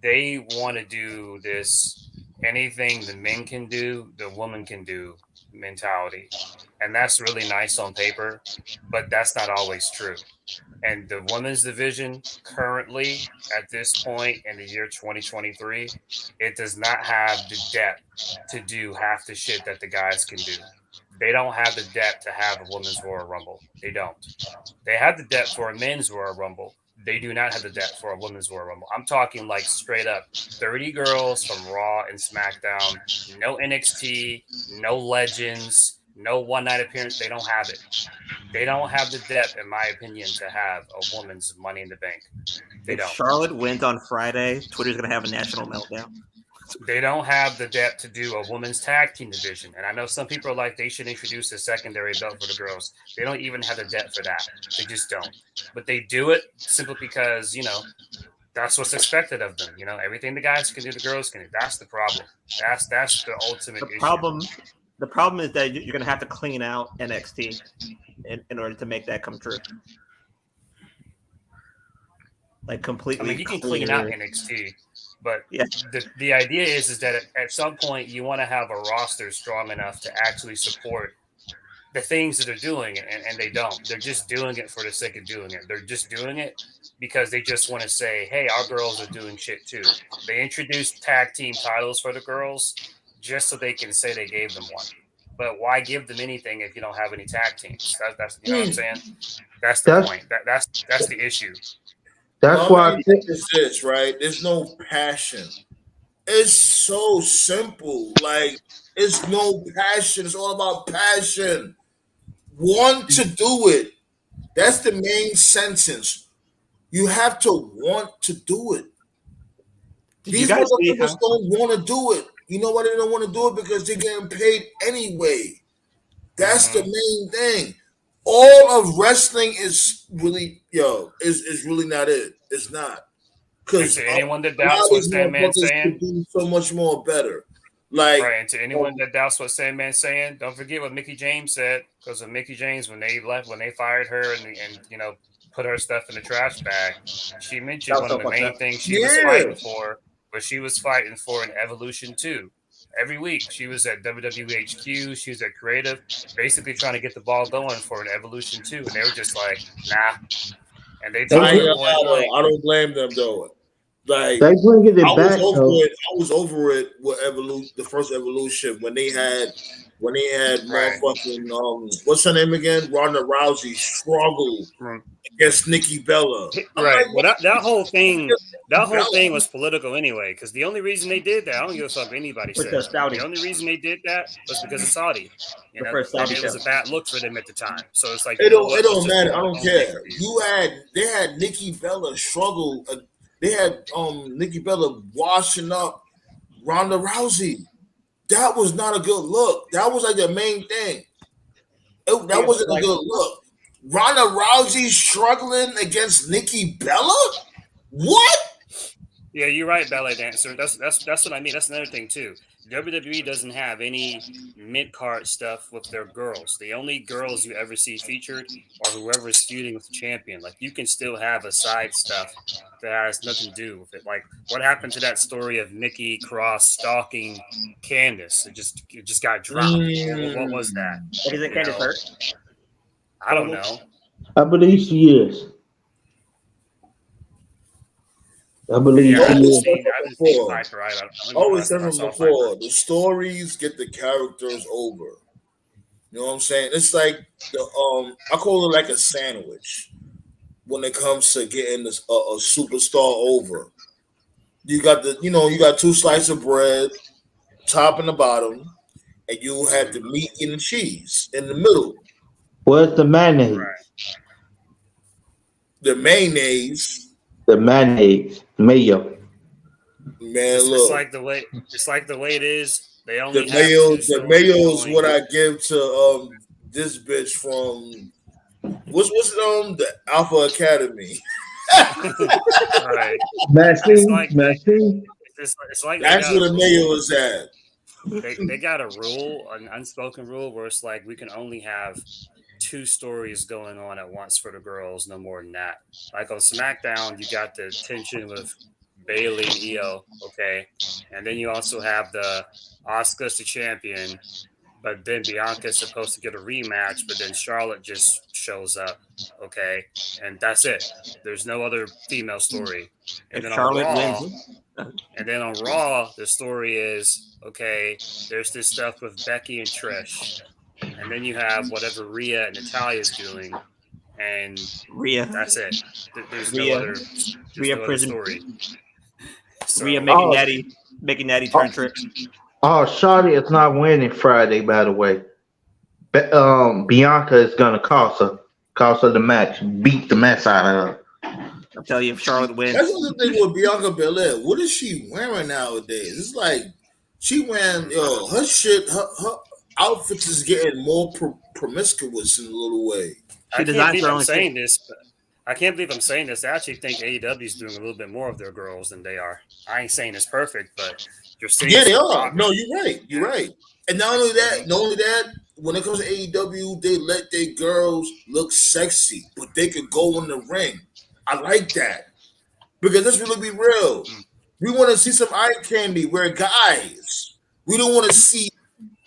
G: they want to do this anything the men can do, the woman can do mentality. And that's really nice on paper, but that's not always true. And the women's division currently at this point in the year 2023, it does not have the depth to do half the shit that the guys can do. They don't have the depth to have a women's Royal Rumble. They don't. They have the depth for a men's Royal Rumble. They do not have the depth for a women's Royal Rumble. I'm talking like straight up 30 girls from Raw and SmackDown, no NXT, no legends, no one night appearance. They don't have it. They don't have the depth, in my opinion, to have a woman's Money in the Bank. They don't.
D: If Charlotte wins on Friday, Twitter's going to have a national meltdown.
G: They don't have the depth to do a women's tag team division. And I know some people are like, they should introduce a secondary belt for the girls. They don't even have the depth for that. They just don't. But they do it simply because, that's what's expected of them. Everything the guys can do, the girls can do. That's the problem. That's the ultimate issue.
D: The problem is that you're going to have to clean out NXT in order to make that come true. Like completely.
G: I mean, you can clean out NXT, but the idea is that at some point you want to have a roster strong enough to actually support the things that they're doing, and they don't. They're just doing it for the sake of doing it. They're just doing it because they just want to say, hey, our girls are doing shit too. They introduced tag team titles for the girls just so they can say they gave them one. But why give them anything if you don't have any tag teams? That's you know what I'm saying? That's the point. That's the issue.
E: That's why
C: I think it's this, right? There's no passion. It's so simple. Like, it's no passion. It's all about passion. Want to do it. That's the main sentence. You have to want to do it. These motherfuckers don't want to do it. You know why they don't want to do it? Because they're getting paid anyway. That's the main thing. All of wrestling is really, is really not it. It's not. Because
G: to anyone that doubts what Sandman's saying,
C: do so much more better. Like,
G: right. And to anyone that doubts what Sandman's saying, don't forget what Mickie James said. Because of Mickie James, when they fired her and put her stuff in the trash bag, she mentioned one of the main things she was fighting for. But she was fighting for an Evolution 2. Every week, she was at WWE HQ. She was at Creative, basically trying to get the ball going for an Evolution 2. And they were just like, nah. and they
E: They
G: told
C: I ain't
G: her
C: gonna
G: point
C: lie,
G: blank.
C: though. I don't blame them though. Like
E: they bringing
C: I
E: it
C: was
E: back
C: over
E: though.
C: it. I was over it with the first Evolution when they had
G: Right.
C: motherfucking what's her name again? Ronda Rousey struggle against Nikki Bella. I'm
G: Right.
C: like,
G: Well, that whole thing,
C: Bella?
G: was political anyway. Because the only reason they did that, I don't give a fuck what anybody says.
D: Because Saudi.
G: The only reason they did that was because of Saudi. You
D: The
G: know,
D: first Saudi
G: it was
D: show.
G: a bad look for them at the time. So it's like,
C: It
G: you know
C: don't.
G: what?
C: It
G: Let's
C: don't
G: just
C: matter.
G: do
C: I
G: our
C: don't
G: own
C: care.
G: pay-per-view.
C: They had Nikki Bella struggle. They had Nikki Bella washing up Ronda Rousey. That was not a good look. That was like the main thing. That wasn't a good look. Ronda Rousey struggling against Nikki Bella. What?
G: Yeah, you're right, ballet dancer. That's what I mean. That's another thing too. WWE doesn't have any mid card stuff with their girls. The only girls you ever see featured are whoever's feuding with the champion. Like you can still have a side stuff that has nothing to do with it. Like what happened to that story of Nikki Cross stalking Candice? It just got dropped. What was that?
D: Isn't Candice hurt?
G: I don't know.
E: I believe she is. I believe
G: Yeah, I
E: she
G: haven't
E: is.
G: seen Piper. I
C: always said from before, the stories get the characters over. You know what I'm saying? It's like I call it like a sandwich when it comes to getting a superstar over. You got you got two slices of bread, top and the bottom, and you have the meat and the cheese in the middle.
E: Where's the mayonnaise?
G: Right.
C: The mayonnaise.
E: The mayonnaise, mayo.
C: Man,
G: It's
C: look.
G: It's like the way it is. They only
C: The
G: have
C: mayo.
G: two
C: The mayo is
G: stories
C: what
G: going.
C: I give to this bitch from what's the Alpha Academy.
G: Right.
E: Maxine,
G: It's like
E: Maxine.
G: it's like they
C: That's
G: got
C: where
G: a
C: the mayo
G: rule.
C: is at.
G: They got a rule, an unspoken rule, where it's like we can only have two stories going on at once for the girls, no more than that. Like on SmackDown, you got the tension with Bailey and Io, okay, and then you also have the Asuka's the champion, but then Bianca's supposed to get a rematch, but then Charlotte just shows up, okay, and that's it. There's no other female story. And
D: If
G: then
D: Charlotte
G: on Raw,
D: wins,
G: and then on Raw, the story is okay. There's this stuff with Becky and Trish, and then you have whatever Rhea and Natalia's doing, and
D: Rhea,
G: that's it. There's
D: Rhea-
G: no other.
D: Rhea
G: no other
D: prison.
G: story. So,
D: Rhea making Natty turn trick.
E: Oh, Charlotte is not winning Friday, by the way. Bianca is gonna cost her the match, beat the mess out of her.
D: I'll tell you, if Charlotte wins,
C: That's the thing with Bianca Belair. What is she wearing nowadays? It's like she wearing her shit. Her outfits is getting more promiscuous in a little way.
G: I can't believe I'm saying this, but I can't believe I'm saying this. I actually think AEW is doing a little bit more of their girls than they are. I ain't saying it's perfect, but you're seeing.
C: Yeah, they are. No, you're right. You're right. And not only that, when it comes to AEW, they let their girls look sexy, but they could go in the ring. I like that because let's really be real. We want to see some eye candy. We're guys. We don't want to see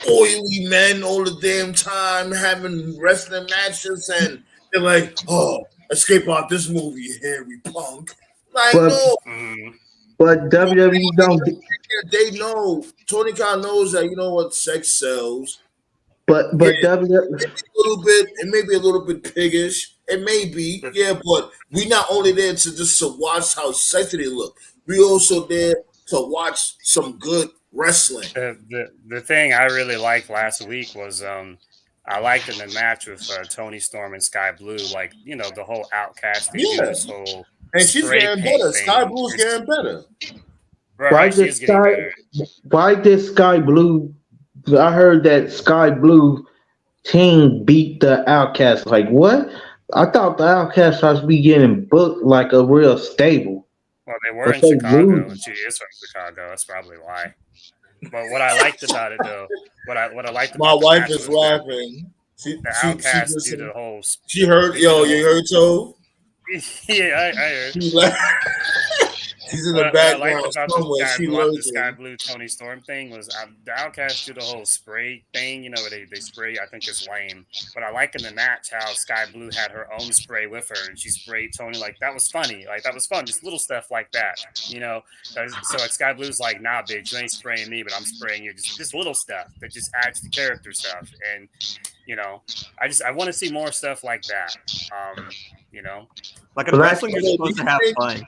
C: oily men all the damn time having wrestling matches and they're like, oh, escape out this movie, you hairy punk. Like, no.
E: But WWE don't.
C: They know. Tony Khan knows that, you know what, sex sells.
E: But WWE.
C: It may be a little bit piggish. It may be, yeah, but we not only there to watch how sexy they look. We also there to watch some good wrestling.
G: The thing I really liked last week was I liked in the match with Tony Storm and Sky Blue, like, you know, the whole Outcast thing, this whole
C: and she's getting better. Sky Blue's getting better.
G: Right, she's getting better.
E: Why did Sky Blue? I heard that Sky Blue team beat the Outcast. Like what? I thought the Outcast was be getting booked like a real stable.
G: Well, they were in Chicago, and she is from Chicago. That's probably why. But what I liked about it, though, what I liked about
C: my wife is laughing.
G: The Outcast do the whole.
C: She heard, you heard so.
G: Yeah, I heard.
C: She's in the
G: What I liked
C: background
G: about
C: somewhere. She
G: the
C: lurking.
G: Sky Blue Tony Storm thing was the Outcast do the whole spray thing. You know, where they spray. I think it's lame. But I like in the match how Sky Blue had her own spray with her, and she sprayed Tony. Like that was funny. Like that was fun. Just little stuff like that. You know. So like Sky Blue's like, nah, bitch, you ain't spraying me, but I'm spraying you. Just little stuff that just adds to character stuff. And you know, I want to see more stuff like that. You know,
D: like in wrestling, you're supposed to have fun.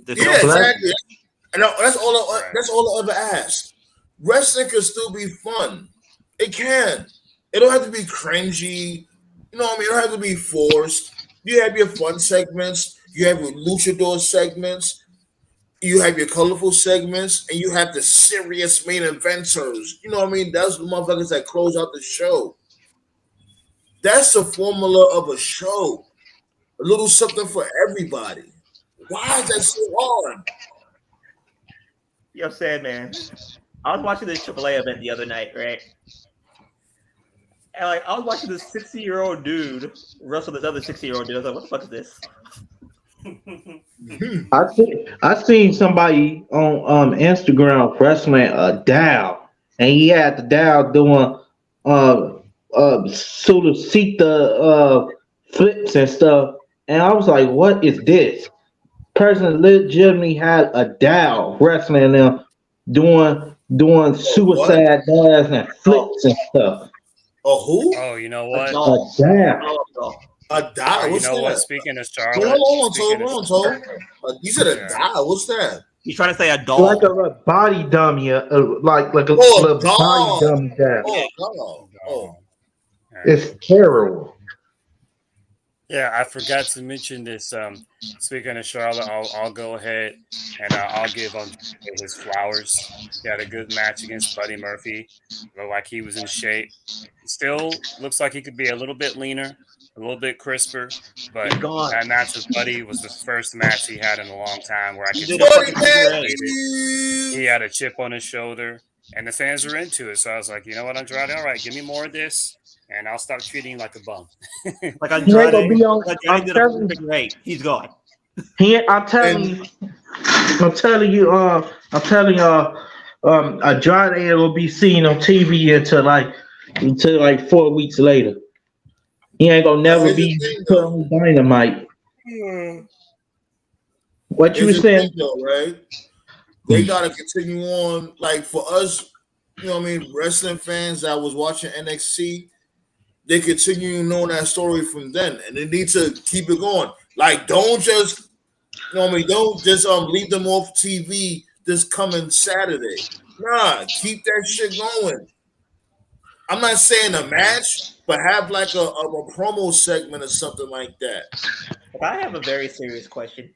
C: Yeah, exactly. And that's all. That's all I ever asked. Wrestling can still be fun. It can. It don't have to be cringy. You know what I mean? It don't have to be forced. You have your fun segments. You have your luchador segments. You have your colorful segments, and you have the serious main eventers. You know what I mean? That's the motherfuckers that close out the show. That's the formula of a show. A little something for everybody. Why is that so hard?
D: Yo, sad man. I was watching this AAA event the other night, right? And like I was watching this 60-year-old dude wrestle this other 60-year-old dude. I was like, what the fuck is this?
E: I seen somebody on Instagram wrestling a Dow, and he had the Dow doing sort of flips and stuff, and I was like, what is this? Person legitimately had a Dow wrestling them doing suicide dives and flips and stuff.
C: A who?
G: Oh, you know what?
E: A Dow.
C: A Dow.
G: You
C: What's
G: know
C: that?
G: what? Speaking of Charlotte,
C: Hold on. You said a Dow. What's that?
D: He's trying to say a doll.
E: Like a body dummy, like a
C: Oh,
E: body dummy Dow.
C: Oh.
E: It's terrible.
G: Yeah, I forgot to mention this. Speaking of Charlotte, I'll go ahead and I'll give his flowers. He had a good match against Buddy Murphy. Looked like he was in shape. Still looks like he could be a little bit leaner, a little bit crisper. But that match with Buddy was the first match he had in a long time where I could tell he had a chip on his shoulder, and the fans were into it. So I was like, you know what, Andrade? All right, give me more of this. And I'll stop treating you like a bum.
D: Like Andrade did a great. He's gone.
E: I'm telling y'all, Andrade will be seen on TV until like 4 weeks later. He ain't gonna never be put on Dynamite. What you saying?
C: Right? They gotta continue on. Like for us, you know what I mean, wrestling fans that was watching NXT. They continue knowing that story from then, and they need to keep it going. Like, don't just, you know what I mean? Don't just leave them off TV this coming Saturday. Nah, keep that shit going. I'm not saying a match, but have like a promo segment or something like that.
D: I have a very serious question,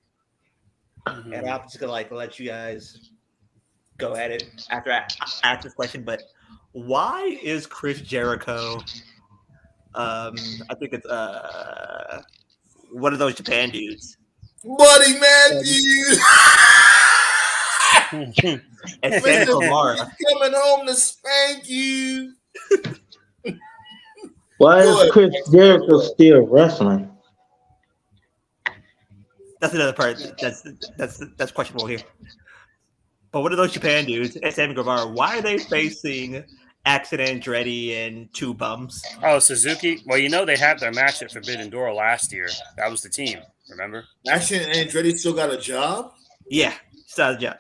D: and I'm just gonna let you guys go at it after I ask this question. But why is Chris Jericho? I think it's one of those Japan dudes.
C: Buddy Matthews.
D: And Sammy Guevara
C: coming home to spank you.
E: Why is Chris Jericho still wrestling?
D: That's another part. That's questionable here. But what are those Japan dudes and Sammy Guevara? Why are they facing Accident Andretti and two bums?
G: Oh, Suzuki. Well, you know they had their match at Forbidden Door last year. That was the team. Remember?
C: Accident Andretti still got a job?
D: Yeah, still has a job.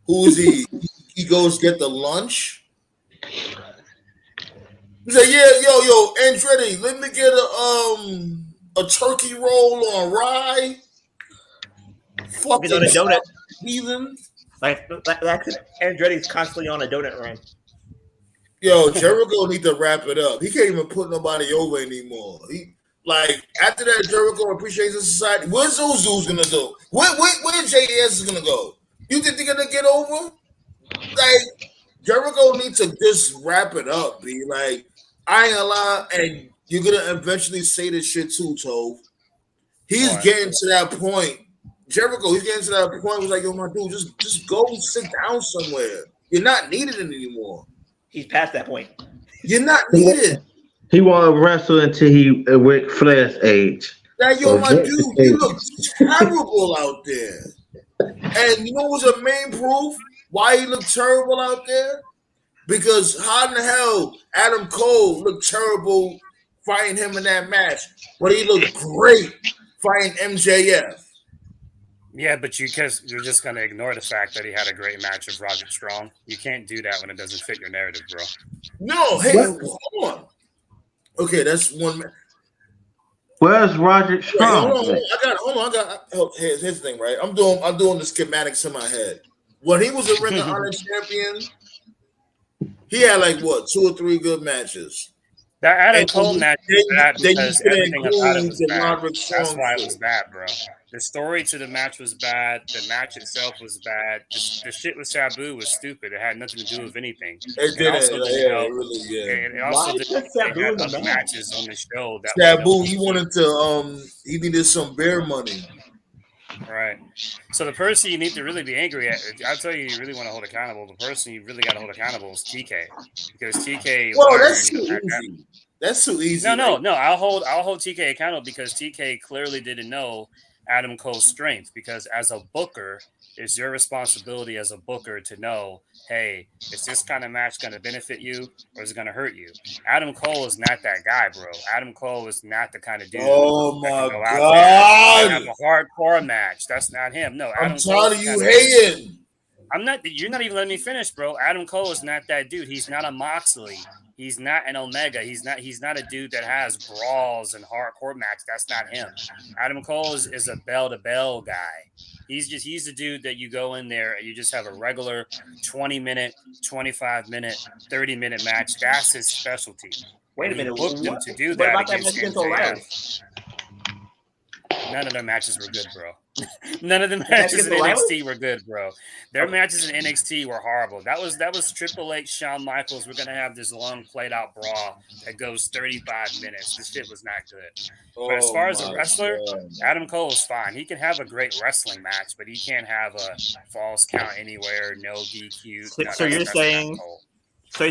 C: Who is he? He goes get the lunch. He said, "Yeah, yo, Andretti, let me get a turkey roll on rye." Fucking
D: donut.
C: Heathen.
D: Like Andretti's constantly on a donut run.
C: Yo, Jericho need to wrap it up. He can't even put nobody over anymore. After that, Jericho Appreciation Society. Where's Usos gonna do? Where JS is gonna go? You think they're gonna get over? Like, Jericho needs to just wrap it up. Be like, I ain't gonna lie, and you're gonna eventually say this shit too, Tove. He's getting to that point. Jericho, he's getting to that point. Was like, yo, my dude, just go sit down somewhere. You're not needed anymore.
D: He's past that point.
C: You're not needed.
E: He want to wrestle until he Ric Flair's age.
C: That yo, my dude, you look terrible out there. And you know what's the main proof why he looked terrible out there? Because how in the hell Adam Cole looked terrible fighting him in that match, but he looked great fighting MJF.
G: Yeah, but because you're just gonna ignore the fact that he had a great match with Roderick Strong. You can't do that when it doesn't fit your narrative, bro.
C: No, hey, hold on. Okay, that's one.
E: Where's Roderick Strong?
C: Here's the thing, right? I'm doing the schematics in my head. When he was a Ring of Honor champion, he had like what 2 or 3 good matches.
G: That Adam Cole match was bad because everything about it was bad. That's why it was bad, bro. The story to the match was bad. The match itself was bad. The shit with Sabu was stupid. It had nothing to do with anything.
C: It also
G: didn't have other matches on the show. That
C: Sabu, he wanted to he needed some bear money.
G: Right. So the person you need to really be angry at, I'll tell you really want to hold accountable. The person you really got to hold accountable is TK. Because TK
C: that's too easy. That's too easy.
G: No. I'll hold TK accountable because TK clearly didn't know Adam Cole's strength, because as a booker, it's your responsibility as a booker to know, hey, is this kind of match going to benefit you or is it going to hurt you? Adam Cole is not that guy, bro. Adam Cole is not the kind of dude.
C: Oh my God!
G: Have a hardcore match. That's not him. No,
C: I'm tired of you hating.
G: I'm not. You're not even letting me finish, bro. Adam Cole is not that dude. He's not a Moxley. He's not an Omega. He's not a dude that has brawls and hardcore match. That's not him. Adam Cole is a bell-to-bell guy. He's the dude that you go in there and you just have a regular 20-minute, 25-minute, 30-minute match. That's his specialty.
D: Wait a minute.
G: Booked him to do
D: what
G: that
D: about that match against O'Reilly?
G: None of their matches were good, bro. None of the matches in NXT were good, bro. Their matches in NXT were horrible. That was Triple H, Shawn Michaels. We're gonna have this long played out brawl that goes 35 minutes. This shit was not good. But as far as a wrestler, Adam Cole is fine. He can have a great wrestling match, but he can't have a false count anywhere, no DQ.
D: So you're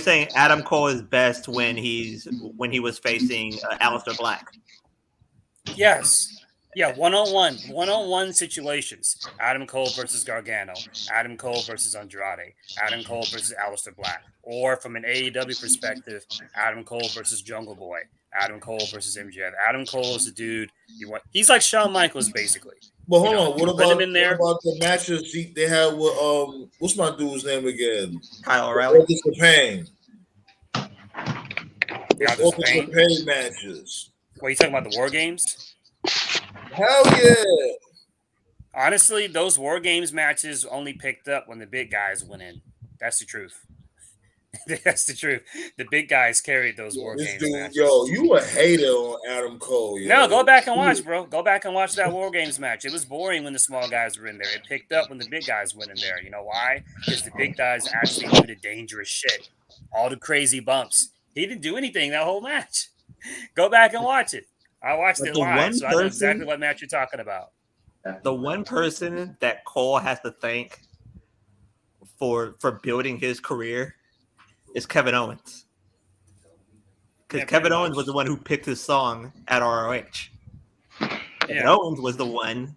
D: saying Adam Cole is best when he was facing Aleister Black?
G: Yes. Yeah, one-on-one situations. Adam Cole versus Gargano, Adam Cole versus Andrade, Adam Cole versus Aleister Black. Or from an AEW perspective, Adam Cole versus Jungle Boy, Adam Cole versus MJF. Adam Cole is the dude you want. He's like Shawn Michaels, basically.
C: But hold on, what about the matches they had with what's my dude's name again?
D: Kyle O'Reilly.
C: Pain. Pain matches.
G: What are you talking about? The War Games?
C: Hell yeah!
G: Honestly, those War Games matches only picked up when the big guys went in. That's the truth. That's the truth. The big guys carried those War Games matches.
C: Yo, you a hater on Adam Cole. Yo.
G: No, go back and watch, bro. Go back and watch that War Games match. It was boring when the small guys were in there. It picked up when the big guys went in there. You know why? Because the big guys actually do the dangerous shit. All the crazy bumps. He didn't do anything that whole match. Go back and watch it. I watched it live, so I know exactly what match you're talking about.
D: The one person that Cole has to thank for building his career is Kevin Owens. Because Kevin Owens was the one who picked his song at ROH. Kevin Owens was the one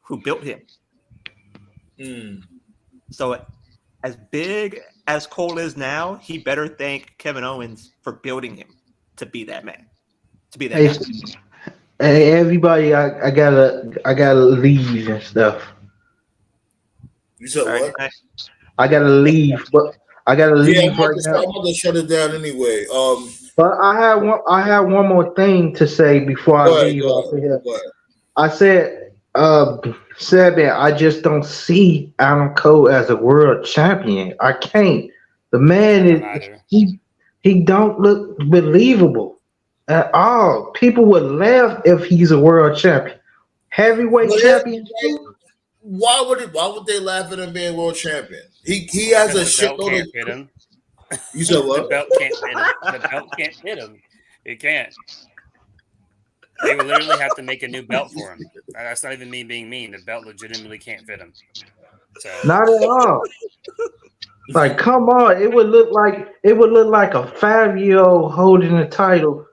D: who built him. So as big as Cole is now, he better thank Kevin Owens for building him to be that man.
E: Hey, everybody! I gotta leave and stuff.
C: You said what?
E: I gotta leave, but I gotta leave right now.
C: I'm gonna shut it down anyway.
E: But I have one more thing to say before I leave off of here. I said, Seven, I just don't see Adam Cole as a world champion. I can't. The man is he don't look believable at all. People would laugh if he's a world champion. Heavyweight champion.
C: Why would they laugh at him being world champion? He has a shitload of
G: him.
C: You said what?
G: The belt can't hit him. The belt can't hit him. It can't. They would literally have to make a new belt for him. That's not even me being mean. The belt legitimately can't fit him. So.
E: Not at all. Like, come on! It would look like a 5-year-old holding the title,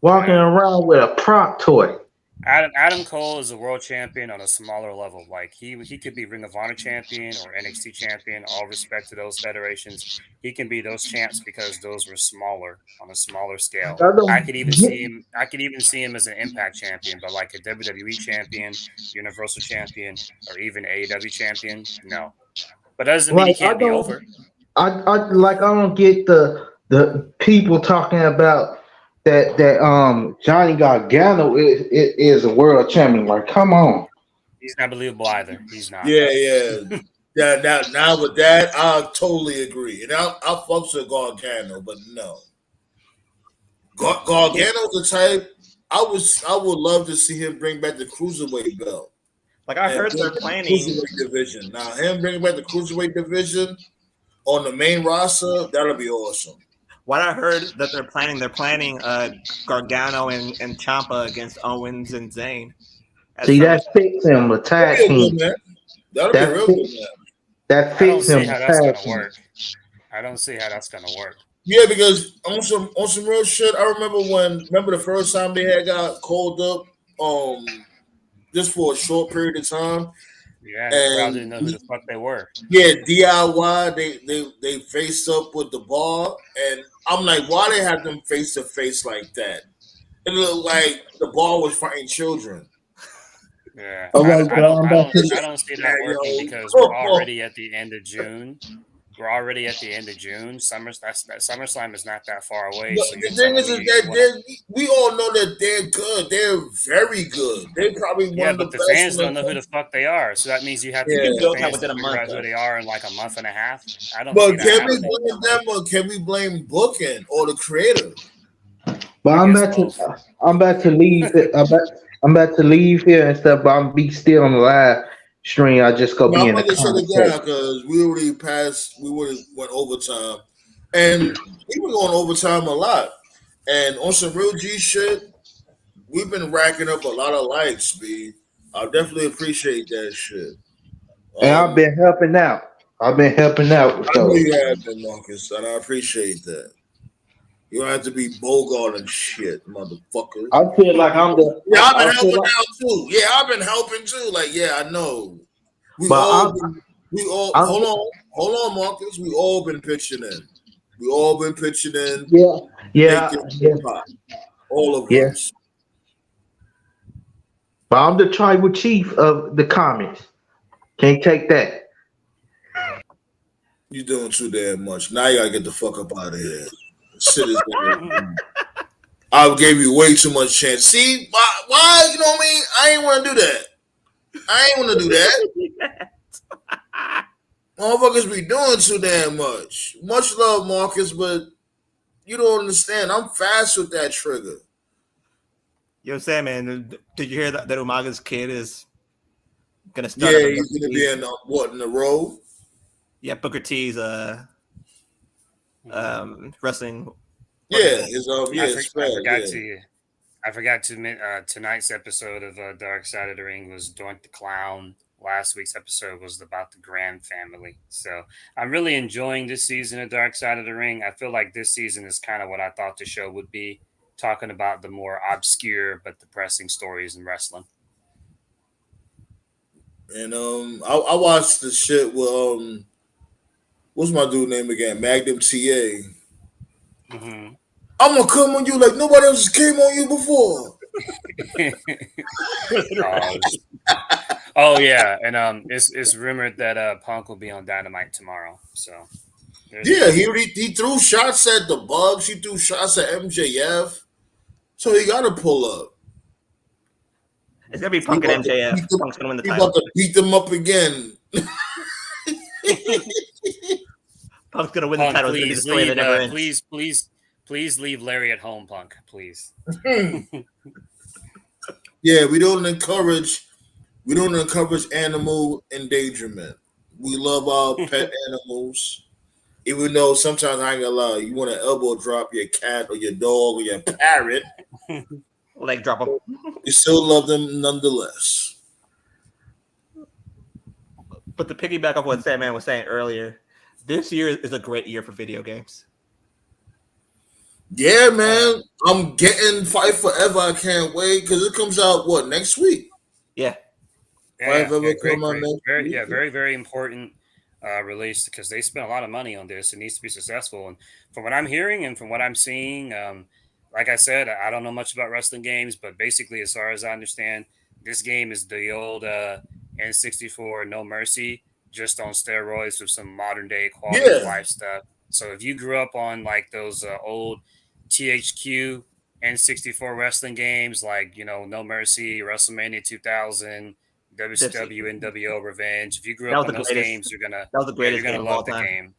E: walking around with a prop toy.
G: Adam Cole is a world champion on a smaller level. Like he could be Ring of Honor champion or NXT champion. All respect to those federations. He can be those champs because those were smaller on a smaller scale.
E: I
G: I
E: don't
G: could even see him. I could even see him as an Impact champion, but like a WWE champion, Universal champion, or even AEW champion. No, but that doesn't mean he
E: like I
G: can't be
E: don't
G: over.
E: I don't get the people talking about that Johnny Gargano is a world champion. Like, come on.
G: He's not believable either. He's not.
C: Yeah. Now with that, I totally agree. And I fucks with Gargano, but no. Gargano's the type I would love to see him bring back the cruiserweight belt.
D: Like I
C: And
D: heard
C: bring
D: they're
C: back the
D: planning.
C: cruiserweight division. Now him bringing back the cruiserweight division on the main roster, that'll be awesome.
D: What I heard that they're planning Gargano and Ciampa against Owens and Zayn.
E: See, that fits him a tag
C: That'll be a
E: team.
C: good match. That'll be a real good match.
E: That
G: I don't
E: fits
G: see
E: him
G: how
E: a
G: that's
E: tag
G: gonna
E: team.
G: work. I don't see how that's gonna work.
C: Yeah, because on some real shit, I remember the first time they had got called up, just for a short period of time.
G: Yeah, the crowd
C: And
G: didn't know who the fuck they were.
C: yeah, DIY, they faced up with the bar, and I'm like, why they have them face to face like that? It looked like the bar was fighting children.
G: Yeah,
E: All right,
G: I don't see that
C: Yeah,
G: working
C: yo.
G: because we're already at the end of June. We're already at the end of June. SummerSlam is not that far away.
C: But
G: So
C: the
G: you're
C: thing is
G: telling me
C: that we all know that they're good. They're very good. They're probably one
G: yeah,
C: of the
G: but the
C: best.
G: fans don't know who the fuck they are. So that means you have to
C: Yeah.
G: get the
D: build that
G: fans
D: within
G: to
D: a
G: figure out
D: month,
G: who they are in like a month and a half. I don't
C: But
G: see that
C: can we
G: happening.
C: blame them or can we blame booking or the creator?
E: But
G: I
E: I'm
G: guess
E: about to
G: both.
E: I'm about to leave. I'm about to leave here and stuff. But I'm be still on the live stream. I just go
C: No,
E: be
C: I'm
E: in the
C: about to shut
E: comments.
C: it down because we already passed. We would have went overtime, and we were going overtime a lot. And on some real G shit, we've been racking up a lot of likes. B, I definitely appreciate that shit.
E: And I've been helping out. I've been helping out with
C: I know
E: those.
C: you have been, Marcus, and I appreciate that. You don't have to be Bogart and shit, motherfucker.
E: I feel like I'm the.
C: Yeah, I've been
E: I feel
C: helping
E: like,
C: out too. Yeah, I've been helping too. Like, yeah, I know.
E: but I'm
C: Hold on, Marcus. We all been pitching in. We all been pitching in.
E: yeah.
C: Making it pop. All of
E: Yeah.
C: us.
E: But I'm the tribal chief of the comments. Can't take that.
C: You doing too damn much. Now you gotta get the fuck up out of here. Shit is. I gave you way too much chance. See why? You know what I mean? I ain't want to do that. I ain't want to do that. Motherfuckers be doing too damn much. Much love, Marcus, but you don't understand. I'm fast with that trigger.
D: Yo, Sam, man, did you hear that Umaga's kid is gonna start?
C: Yeah, he's gonna be in the row.
D: Yeah, Booker T's wrestling.
C: Yeah, his
G: I forgot to tonight's episode of Dark Side of the Ring was Doink the Clown. Last week's episode was about the Grand family. So I'm really enjoying this season of Dark Side of the Ring. I feel like this season is kind of what I thought the show would be, talking about the more obscure but depressing stories in wrestling.
C: And I watched the shit with what's my dude name again? Magnum TA.
G: Mm-hmm.
C: I'm gonna come on you like nobody else came on you before.
G: Oh yeah, and it's rumored that Punk will be on Dynamite tomorrow. So
C: yeah, he threw shots at the Bugs. He threw shots at MJF. So he got to pull up.
D: It's gonna be Punk and MJF. Punk's gonna win the title.
C: About to beat them up again.
D: Punk's gonna win the title.
G: Please leave Larry at home, Punk. Please.
C: Yeah, we don't encourage animal endangerment. We love our pet animals. Even though sometimes I ain't gonna lie, you want to elbow drop your cat or your dog or your parrot.
D: Leg drop them.
C: You still love them nonetheless.
D: But to piggyback off what Sandman was saying earlier, this year is a great year for video games.
C: Yeah, man. I'm getting Fight Forever. I can't wait because it comes out next week.
D: Yeah.
C: Fight Forever
G: Great,
C: come out
G: great,
C: next
G: very,
C: week.
G: very, very important release because they spent a lot of money on this. It needs to be successful, and from what I'm hearing and from what I'm seeing, like I said, I don't know much about wrestling games, but basically, as far as I understand, this game is the old N64 No Mercy, just on steroids with some modern day quality of
C: Yeah,
G: life stuff. So if you grew up on like those old THQ N64 wrestling games, like No Mercy, WrestleMania 2000,
D: This,
G: WCW, NWO, Revenge. If you grew
D: that
G: up
D: was
G: on
D: the
G: those
D: greatest.
G: games, you're gonna
D: That was the
G: you're
D: greatest
G: gonna
D: game of all
G: love the
D: time.
G: game,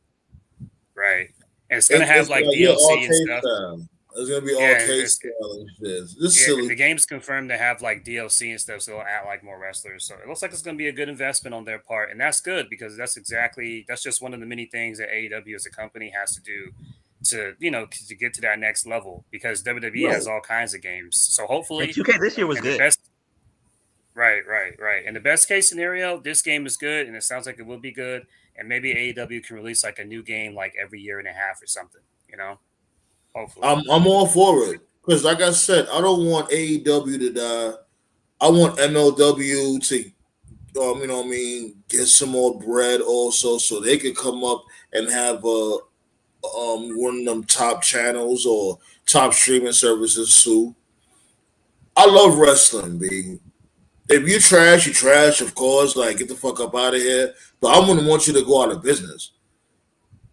G: right? And it's gonna have
C: it's
G: like DLC and
C: arcade
G: stuff.
C: style. It's gonna be
G: Yeah,
C: arcade style and shit. This
G: yeah.
C: silly.
G: The game's confirmed to have like DLC and stuff, so they'll add like more wrestlers. So it looks like it's gonna be a good investment on their part, and that's good because that's just one of the many things that AEW as a company has to do to get to that next level because WWE
C: Right.
G: has all kinds of games. So
D: And
G: hopefully,
D: 2K this year was
G: and the
D: good.
G: best Right. In the best case scenario, this game is good, and it sounds like it will be good. And maybe AEW can release like a new game like every year and a half or something. Hopefully.
C: I'm all for it because, like I said, I don't want AEW to die. I want MLW to, you know what I mean, get some more bread also, so they could come up and have one of them top channels or top streaming services too. I love wrestling, B. If you trash, you trash, of course. Like, get the fuck up out of here. But I wouldn't want you to go out of business.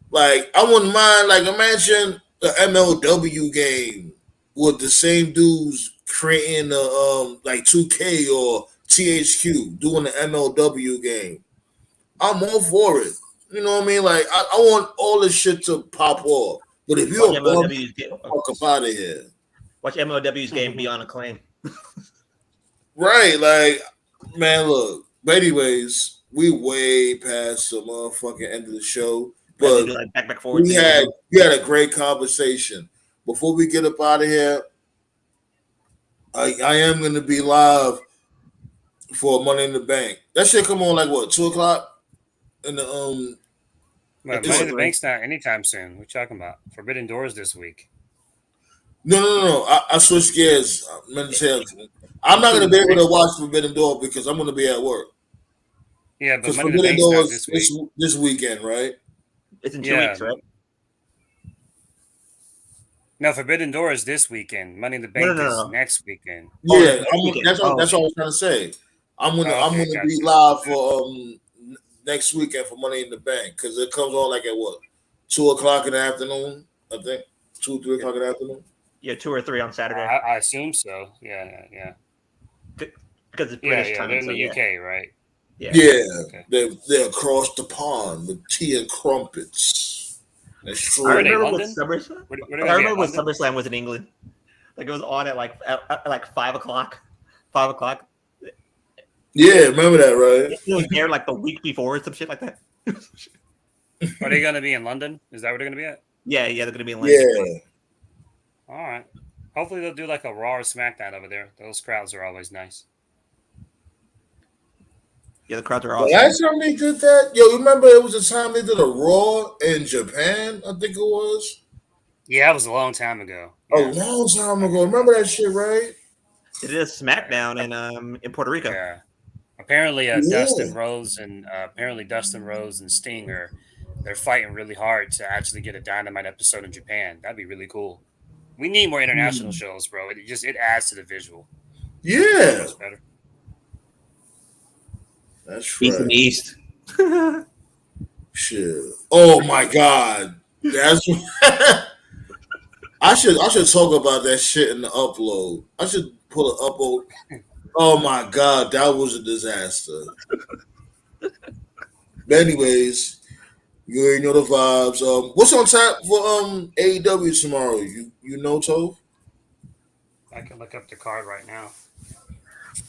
C: Like, I wouldn't mind. Like, imagine the MLW game with the same dudes creating the like 2K or THQ doing the MLW game. I'm all for it. You know what I mean? Like, I want all this shit to pop off. But if
D: Watch
C: you're a bum,
D: MLW's
C: get
D: game.
C: the fuck up out of here.
D: Watch MLW's game Beyond Acclaim.
C: Right, like, man, look. But anyways, we way past the motherfucking end of the show.
D: We have to
C: But
D: do like back forward
C: we
D: thing.
C: had a great conversation. Before we get up out of here, I am gonna be live for Money in the Bank. That shit come on like what, 2 o'clock? In the
G: But
C: it's
G: Money in the Bank's not anytime soon. What you talking about? Forbidden Doors this week.
C: no. I switched gears. I'm not gonna be able to watch Forbidden Door because I'm gonna be at work.
G: Yeah, but
C: Because
G: Money in the
C: Forbidden
G: Bank's
C: Door
G: not
C: is
G: this week.
C: this weekend, right?
D: It's in 2 weeks, right?
G: No, Forbidden Door is this weekend. Money in the Bank is next weekend.
C: Yeah,
D: weekend.
C: that's what I was trying to say. I'm gonna
G: Gotcha.
C: be live for next weekend for Money in the Bank because it comes on like at what, 2 o'clock in the afternoon? I think 2-3 o'clock in the afternoon.
D: Yeah, 2 or 3 on Saturday.
G: I assume so. Yeah.
D: Because it's British time.
G: They're in the
D: so,
G: UK, right?
C: Yeah,
G: Okay.
C: they're across the pond with tea and crumpets. That's true.
D: I
G: Are they
D: remember
G: London?
D: I remember when SummerSlam was in England. Like it was on at like 5 o'clock. 5 o'clock.
C: Yeah, remember that, right?
D: It was aired like the week before or some shit like that.
G: Are they going to be in London? Is that where they're going to be at?
D: Yeah, they're gonna be in London.
C: Yeah.
G: All right. Hopefully they'll do like a Raw or SmackDown over there. Those crowds are always nice.
D: Yeah, the crowds are
C: The
D: awesome.
C: last time they did that, remember it was the time they did a Raw in Japan, I think it was.
G: Yeah, it was a long time ago.
C: A long time ago. Remember that shit, right?
D: They did a SmackDown in Puerto Rico.
G: Yeah. Apparently, Dustin Rhodes and Sting they're fighting really hard to actually get a Dynamite episode in Japan. That'd be really cool. We need more international shows, bro. It adds to the visual.
C: Yeah,
G: That's better.
C: that's
D: East and
C: right.
D: East.
C: Shit. Oh my god. That's I should talk about that shit in the upload. I should pull an upload. Oh my god, that was a disaster. But anyways, you already know the vibes. What's on tap for AEW tomorrow? You know, Tove?
G: I can look up the card right now.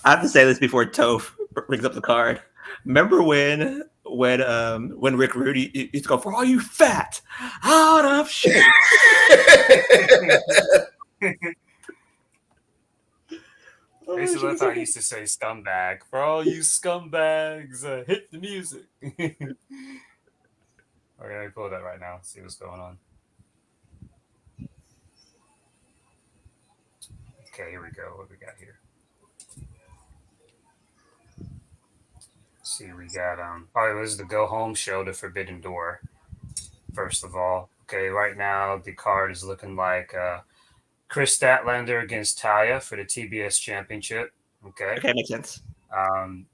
D: I have to say this before Toph brings up the card. Remember when Rick Rude used to go, for all you fat, out of shape.
G: Basically, that's how I used to say scumbag. For all you scumbags, hit the music. Okay, let me pull that right now. See what's going on. Okay, here we go. What we got here? Let's see, we got this is the go home show, the Forbidden Door. First of all, okay, right now the card is looking like Chris Statlander against Taya for the TBS Championship. Okay,
D: makes sense.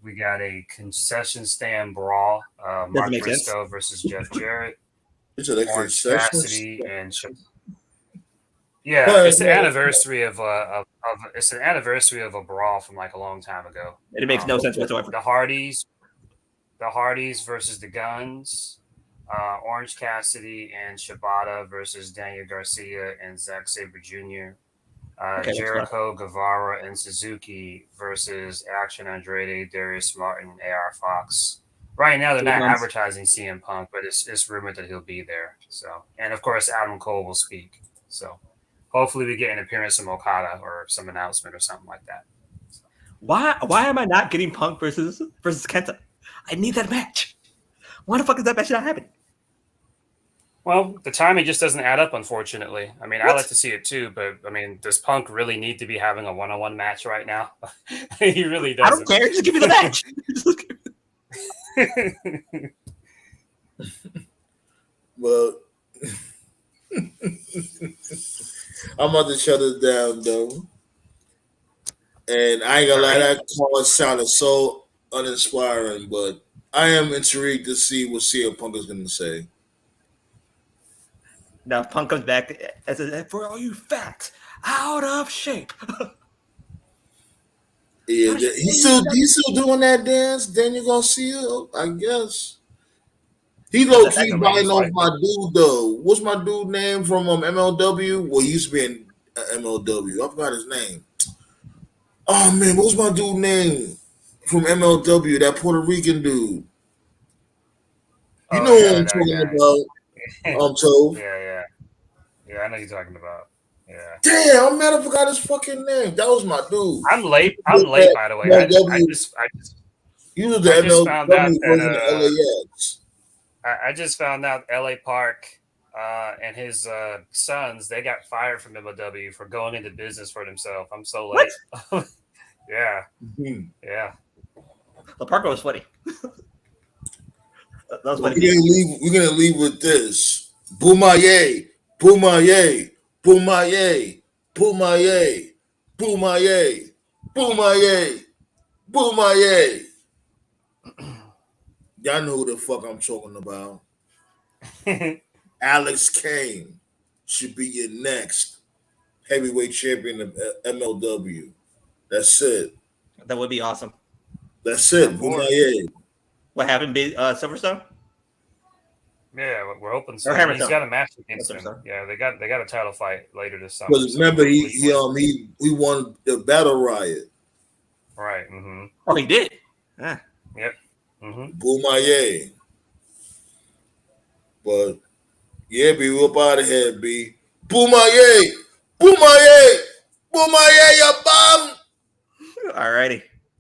G: We got a concession stand brawl. Mark
D: make sense.
G: Briscoe versus Jeff Jarrett.
C: Is it a
G: Orange
C: concession?
G: Cassidy and yeah, it's the anniversary of it's an anniversary of a brawl from like a long time ago.
D: It makes no sense whatsoever.
G: The Hardys versus the Guns. Orange Cassidy and Shibata versus Daniel Garcia and Zack Sabre Jr. Jericho, Guevara, and Suzuki versus Action Andrade, Darius Martin, AR Fox. Right now, they're not advertising CM Punk, but it's rumored that he'll be there. So, and of course, Adam Cole will speak. So, hopefully, we get an appearance from Okada or some announcement or something like that.
D: Why am I not getting Punk versus Kenta? I need that match. Why the fuck is that match not happening?
G: Well, the timing just doesn't add up, unfortunately. I mean, I like to see it too, but I mean, does Punk really need to be having a one-on-one match right now? He really doesn't.
D: I don't care. Just give me the match.
C: Well, I'm about to shut it down though. And I ain't gonna lie, that call sounded so uninspiring, but I am intrigued to see what CM Punk is gonna say.
D: Now Punk comes back as for all you fat, out of shape.
C: Yeah, he's still doing that dance. Daniel Garcia, I guess. He low key biting off my dude though. What's my dude name from MLW? Well, he used to be in MLW. I forgot his name. Oh man, what's my dude name from MLW? That Puerto Rican dude. You know what I'm talking about? Tove.
G: Yeah, I know you're talking about. Yeah.
C: Damn, I'm mad I forgot his fucking name. That was my dude.
G: I'm late, by the way. I just
C: found out that LAX.
G: I just found out LA Park and his sons, they got fired from MLW for going into business for themselves. I'm so late. Yeah. Mm-hmm. Yeah.
D: The Parker was funny. That was funny.
C: We're gonna leave with this. Boomaye, Boomaye, Boomaye, Boomaye, Boomaye, Boomaye, Boomaye. Y'all know who the fuck I'm talking about. Alex Kane should be your next heavyweight champion of MLW. That's it.
D: That would be awesome.
C: That's it. Boomaye.
D: What happened? Silverstone?
G: Yeah, we're hoping so. He's got a match against him. Yeah, they got a title fight later this summer.
C: Because remember, he won the Battle Riot.
G: Right. Mm-hmm.
D: Oh, he did.
G: Yep. Mm-hmm.
C: Boomaye. But yeah, B, we up out of here, B. Boomaye, Boomaye, Boomaye, ya bum.
D: Alrighty.